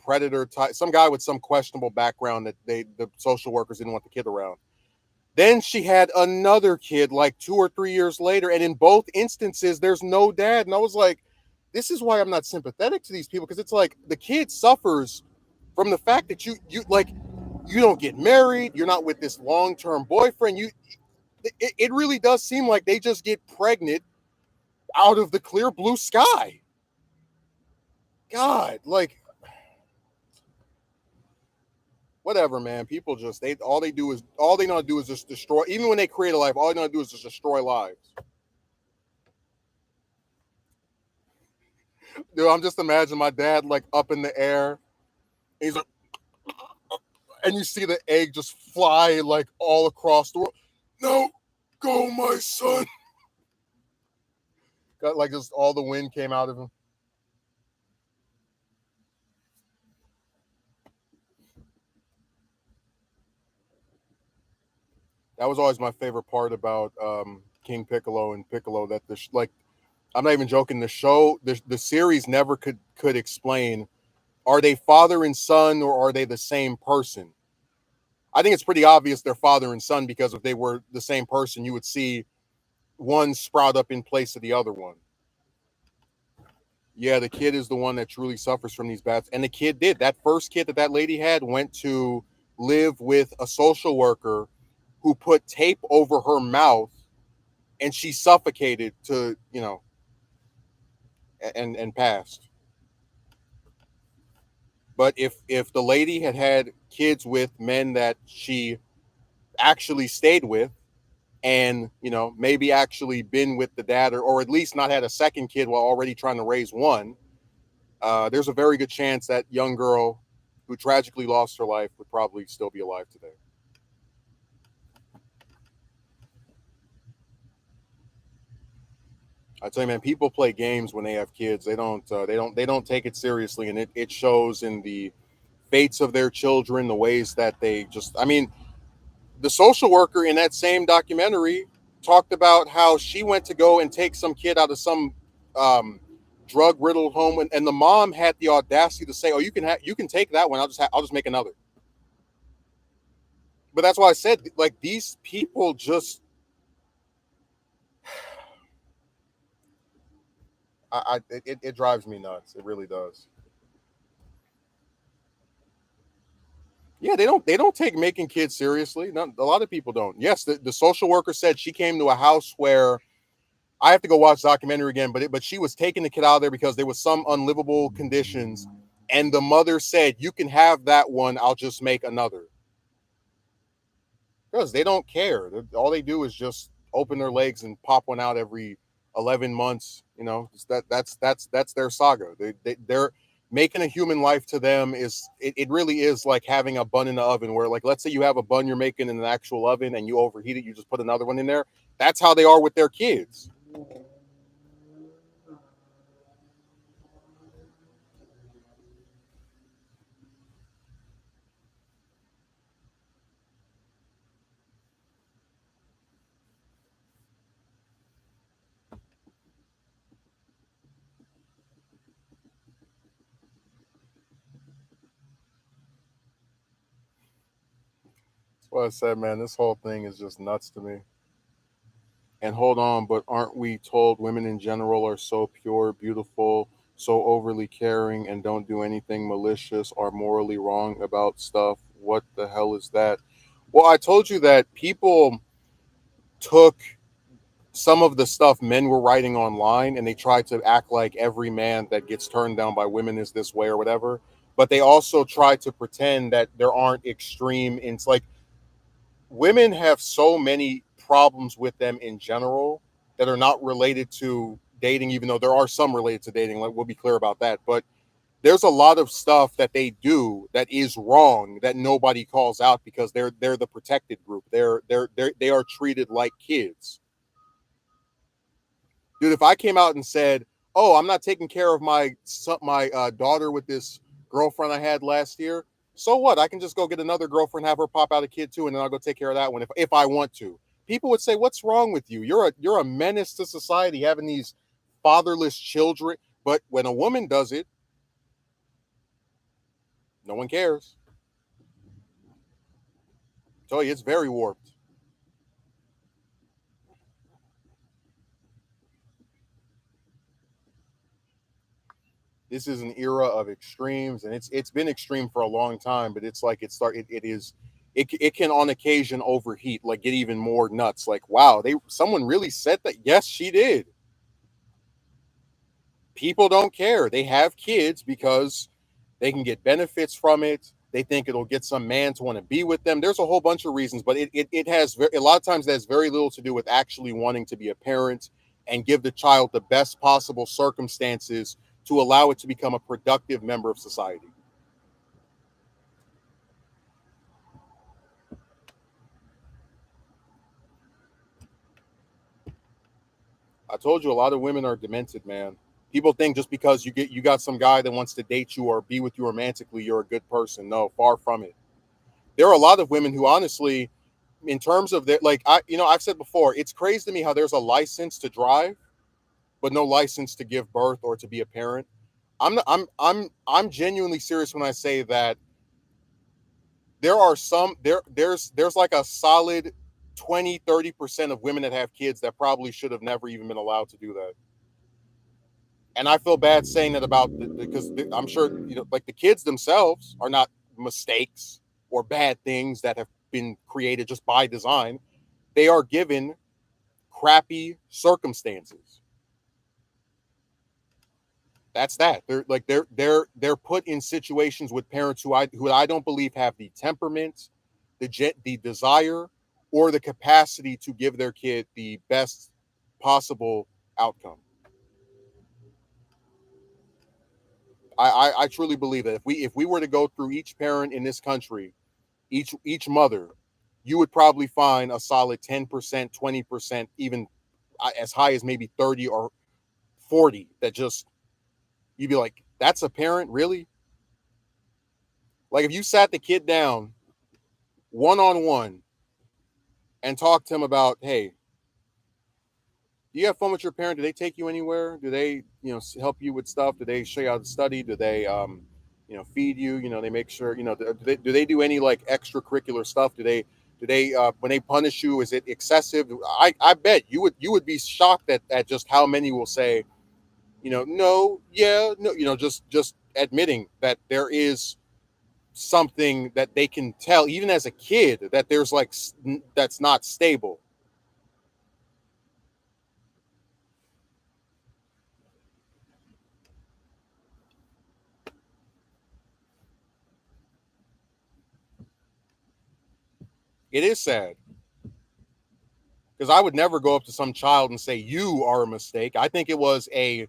Speaker 1: predator type, some guy with some questionable background that the social workers didn't want the kid around. Then she had another kid like 2 or 3 years later, and in both instances, there's no dad. And I was like, this is why I'm not sympathetic to these people, because it's like the kid suffers from the fact that you don't get married, you're not with this long term boyfriend. It really does seem like they just get pregnant out of the clear blue sky. God, like whatever, man. People just all they know to do is just destroy. Even when they create a life, all they know to do is just destroy lives. Dude, I'm just imagining my dad like up in the air. And he's like, and you see the egg just fly like all across the world. No, go my son. Got like just all the wind came out of him. That was always my favorite part about King Piccolo and Piccolo. That like, I'm not even joking. The show, the series never could explain, are they father and son or are they the same person? I think it's pretty obvious they're father and son, because if they were the same person, you would see one sprout up in place of the other one. Yeah, the kid is the one that truly suffers from these bats. And the kid did. That first kid that lady had went to live with a social worker who put tape over her mouth, and she suffocated to, and passed. But if the lady had kids with men that she actually stayed with, and maybe actually been with the dad, or at least not had a second kid while already trying to raise one, there's a very good chance that young girl who tragically lost her life would probably still be alive today. I tell you, man, people play games when they have kids. They don't take it seriously, and it shows in the fates of their children, the ways that they just. I mean, the social worker in that same documentary talked about how she went to go and take some kid out of some um, drug riddled home, and the mom had the audacity to say, "Oh, you can take that one. I'll just make another." But that's why I said, like, these people just, it drives me nuts. It really does. Yeah, they don't take making kids seriously. A lot of people don't. Yes, the social worker said she came to a house where, I have to go watch the documentary again, but she was taking the kid out of there because there was some unlivable conditions, and the mother said, "You can have that one. I'll just make another." Because they don't care. All they do is just open their legs and pop one out every 11 months. That's their saga. They're making a human life to them it really is like having a bun in the oven, where, like, let's say you have a bun you're making in an actual oven and you overheat it, you just put another one in there. That's how they are with their kids. That's what I said, man. This whole thing is just nuts to me. And hold on, but aren't we told women in general are so pure, beautiful, so overly caring, and don't do anything malicious or morally wrong about stuff? What the hell is that? Well, I told you that people took some of the stuff men were writing online, and they tried to act like every man that gets turned down by women is this way or whatever. But they also tried to pretend that there aren't extreme. It's like, women have so many problems with them in general that are not related to dating, even though there are some related to dating. Like, we'll be clear about that. But there's a lot of stuff that they do that is wrong that nobody calls out, because they're the protected group. They are treated like kids. Dude, if I came out and said, "Oh, I'm not taking care of my daughter with this girlfriend I had last year," so what? I can just go get another girlfriend, have her pop out a kid too, and then I'll go take care of that one if I want to. People would say, "What's wrong with you? You're a menace to society, having these fatherless children." But when a woman does it, no one cares. I tell you, it's very warped. This is an era of extremes, and it's been extreme for a long time. But it's like it can on occasion overheat, like get even more nuts. Like, wow, someone really said that. Yes, she did. People don't care. They have kids because they can get benefits from it. They think it'll get some man to want to be with them. There's a whole bunch of reasons, but it has a lot of times that has very little to do with actually wanting to be a parent and give the child the best possible circumstances to allow it to become a productive member of society. I told you, a lot of women are demented, man. People think just because you got some guy that wants to date you or be with you romantically, you're a good person. No, far from it. There are a lot of women who honestly, in terms of that, like I've said before, it's crazy to me how there's a license to drive, but no license to give birth or to be a parent. I'm genuinely serious when I say that there are there's like a solid 20-30% of women that have kids that probably should have never even been allowed to do that. And I feel bad saying that about because I'm sure like the kids themselves are not mistakes or bad things that have been created just by design. They are given crappy circumstances. That's that. They're put in situations with parents who I don't believe have the temperament, the desire, or the capacity to give their kid the best possible outcome. I truly believe that if we were to go through each parent in this country, each mother, you would probably find a solid 10%, 20%, even as high as maybe 30 or 40 that just you'd be like, that's a parent, really? Like if you sat the kid down one on one and talked to him about, hey, do you have fun with your parent? Do they take you anywhere? Do they, help you with stuff? Do they show you how to study? Do they, feed you? They make sure, do they do any like extracurricular stuff? Do they when they punish you, is it excessive? I bet you would be shocked at just how many will say, no, yeah, no, just admitting that there is something that they can tell even as a kid that there's like that's not stable. It is sad because I would never go up to some child and say you are a mistake. I think it was a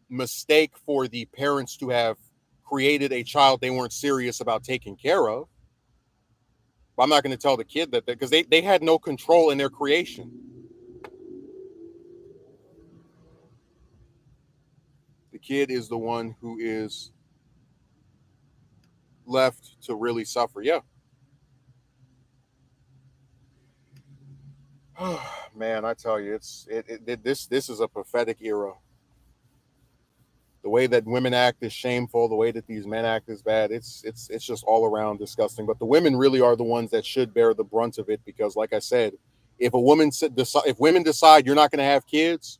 Speaker 1: mistake for the parents to have created a child they weren't serious about taking care of. But I'm not going to tell the kid that because they had no control in their creation. The kid is the one who is left to really suffer. Yeah. Man, I tell you, this is a pathetic era. The way that women act is shameful. The way that these men act is bad. It's just all around disgusting. But the women really are the ones that should bear the brunt of it because, like I said, if women decide you're not going to have kids,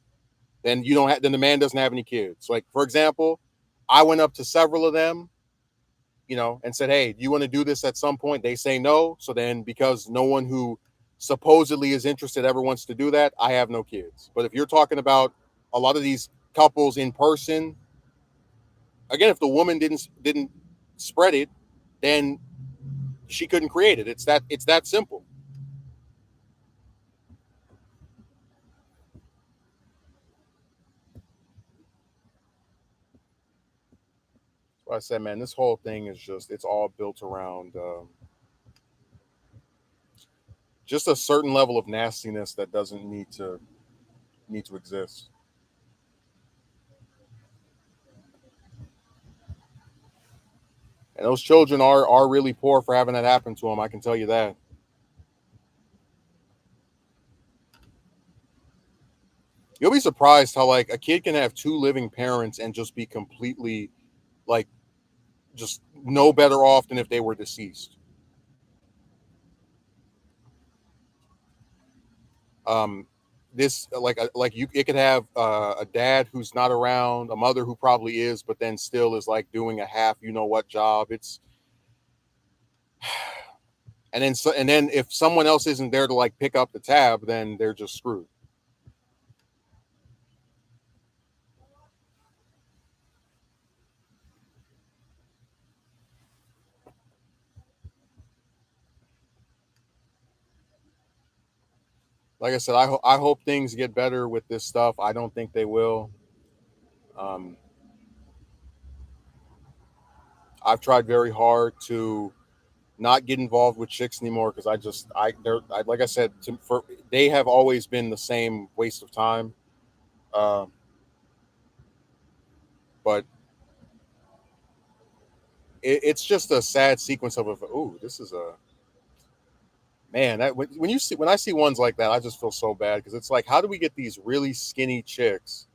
Speaker 1: then you don't have then the man doesn't have any kids. Like for example, I went up to several of them, and said, "Hey, do you want to do this at some point?" They say no. So then, because no one who supposedly is interested ever wants to do that, I have no kids. But if you're talking about a lot of these couples in person, again, if the woman didn't spread it, then she couldn't create it. It's that simple. So I said, man, this whole thing is it's all built around just a certain level of nastiness that doesn't need to exist. And those children are really poor for having that happen to them. I can tell you that. You'll be surprised how like a kid can have two living parents and just be completely like just no better off than if they were deceased. Um, this like you it could have a dad who's not around, a mother who probably is, but then still is like doing a half what job. It's and then if someone else isn't there to like pick up the tab, then they're just screwed. Like I said, I hope things get better with this stuff. I don't think they will. Um, I've tried very hard to not get involved with chicks anymore because like I said, they have always been the same waste of time. Um, but it's just a sad sequence of ooh, this is a Man, when I see ones like that, I just feel so bad because it's like, how do we get these really skinny chicks,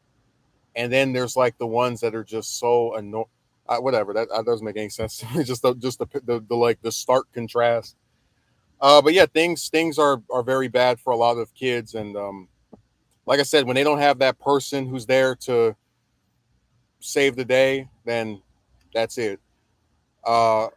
Speaker 1: and then there's like the ones that are just so annoying. Whatever, that doesn't make any sense to me. Just the like the stark contrast. But yeah, things are very bad for a lot of kids, and like I said, when they don't have that person who's there to save the day, then that's it. Uh,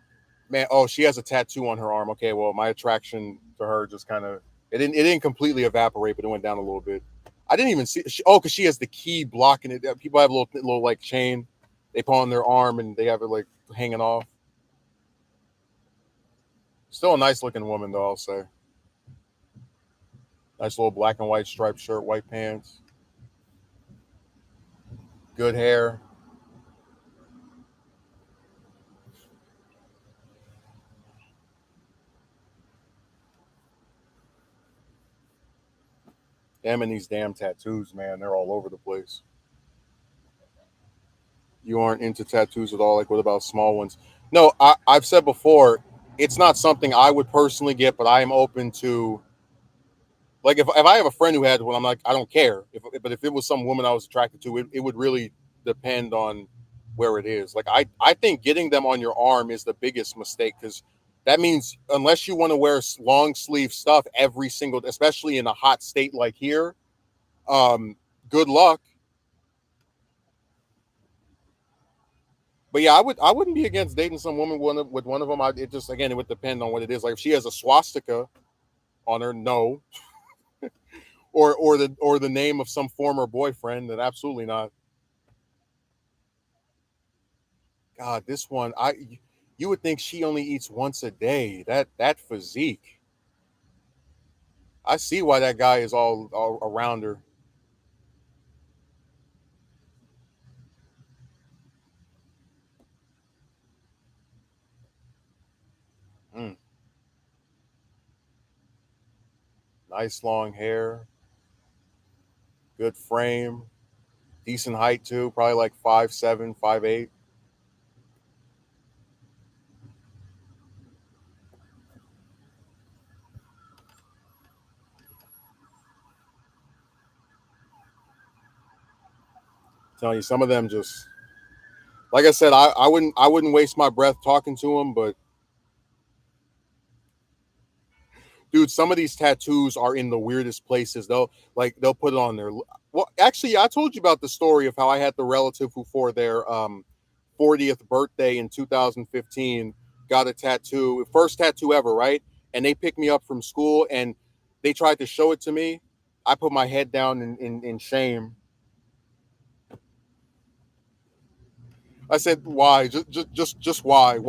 Speaker 1: Man, oh, she has a tattoo on her arm. Okay, well, my attraction to her just kind of it didn't completely evaporate, but it went down a little bit. I didn't even see. Oh, because she has the key blocking it. People have a little like chain they put on their arm and they have it like hanging off. Still a nice looking woman though. I'll say nice little black and white striped shirt, white pants, good hair. Them and these damn tattoos, man, they're all over the place. You aren't into tattoos at all. Like, what about small ones? No, I've said before, it's not something I would personally get, but I am open to. Like, if I have a friend who had one, I'm like, I don't care. But if it was some woman I was attracted to, it would really depend on where it is. Like, I think getting them on your arm is the biggest mistake because that means unless you want to wear long sleeve stuff every single, especially in a hot state like here, um, good luck. But yeah, I wouldn't be against dating some woman with one of them. It just again it would depend on what it is. Like if she has a swastika on her, no, or the name of some former boyfriend, then absolutely not. God, this one you would think she only eats once a day. That physique, I see why that guy is all around her. Mm, nice long hair, good frame, decent height too. Probably like 5'7", 5'8". Telling you, some of them just like I said, I wouldn't waste my breath talking to them, but dude, some of these tattoos are in the weirdest places. They'll put it on their. Well, actually, I told you about the story of how I had the relative who for their 40th birthday in 2015 got a tattoo, first tattoo ever, right? And they picked me up from school and they tried to show it to me. I put my head down in shame. I said, "Why? Just why?"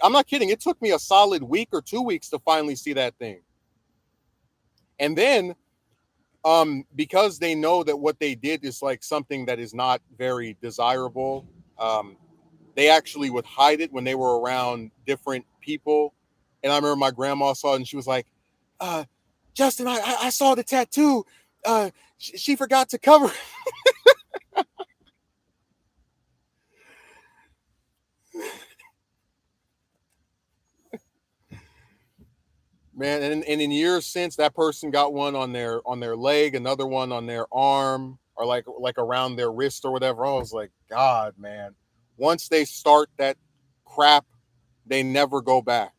Speaker 1: I'm not kidding. It took me a solid week or 2 weeks to finally see that thing. And then because they know that what they did is like something that is not very desirable, um they actually would hide it when they were around different people. And I remember my grandma saw it and she was like, uh Justin, I saw the tattoo. She forgot to cover. Man, and in years since, that person got one on their leg, another one on their arm, or like around their wrist or whatever. I was like, God, man, once they start that crap, they never go back.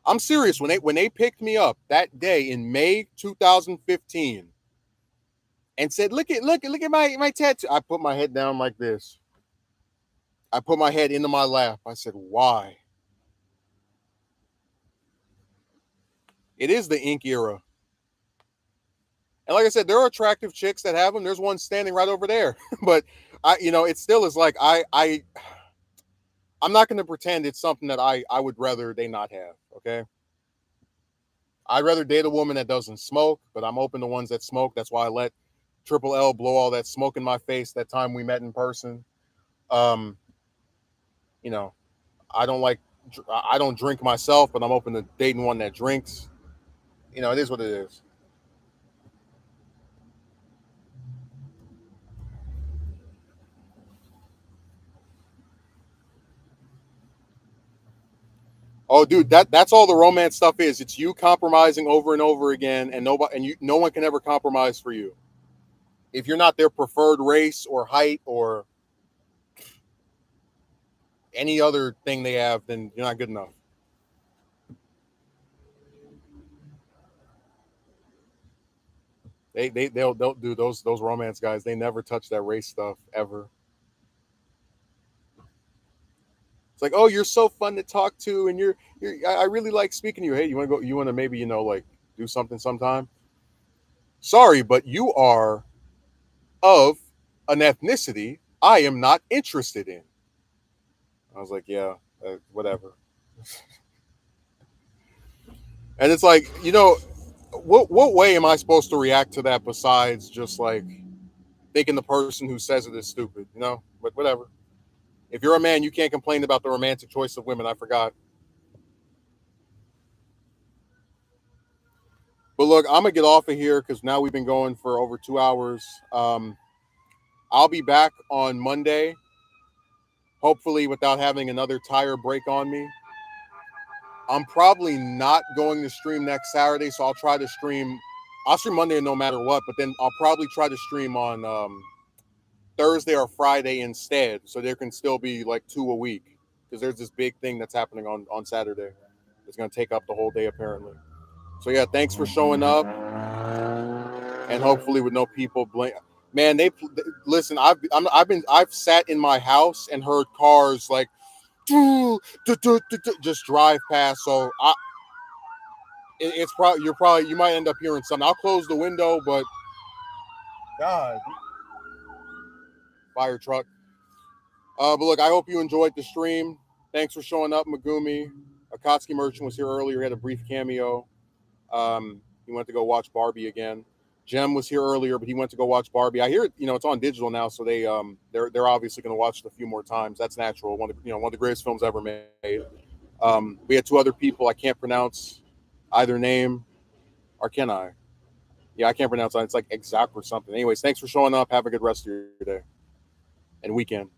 Speaker 1: I'm serious. When they picked me up that day in May 2015 and said, "Look at my tattoo," I put my head down like this. I put my head into my lap. I said, "Why?" It is the ink era, and like I said, there are attractive chicks that have them. There's one standing right over there, but it still is like I'm not going to pretend it's something that I would rather they not have. Okay, I'd rather date a woman that doesn't smoke, but I'm open to ones that smoke. That's why I let Triple L blow all that smoke in my face that time we met in person. Um, you know, I don't like I don't drink myself, but I'm open to dating one that drinks. It is what it is. Oh, dude, that's all the romance stuff is. It's you compromising over and over again, and no one can ever compromise for you. If you're not their preferred race or height or any other thing they have, then you're not good enough. They'll do those romance guys. They never touch that race stuff ever. It's like, oh, you're so fun to talk to, and I really like speaking to you. Hey, you want to go? You want to maybe like do something sometime? Sorry, but you are of an ethnicity I am not interested in. I was like, yeah, whatever. And it's like, what way am I supposed to react to that besides just like thinking the person who says it is stupid, But whatever. If you're a man, you can't complain about the romantic choice of women. I forgot. But look, I'm gonna get off of here because now we've been going for over 2 hours. I'll be back on Monday, hopefully without having another tire break on me. I'm probably not going to stream next Saturday, so I'll try to stream. I'll stream Monday no matter what, but then I'll probably try to stream on Thursday or Friday instead, so there can still be like 2 a week because there's this big thing that's happening on Saturday. It's gonna take up the whole day apparently. So yeah, thanks for showing up, and hopefully with no people blame. Man, listen. I've sat in my house and heard cars like just drive past. So it's probably you might end up hearing something. I'll close the window, but God, fire truck. But look, I hope you enjoyed the stream. Thanks for showing up, Megumi. Akatsuki Merchant was here earlier. He had a brief cameo. He went to go watch Barbie again. Jem was here earlier, but he went to go watch Barbie. I hear it's on digital now, so they're obviously going to watch it a few more times. That's natural. One of the greatest films ever made. We had two other people. I can't pronounce either name, or can I? Yeah, I can't pronounce it. It's like exact or something. Anyways, thanks for showing up. Have a good rest of your day and weekend.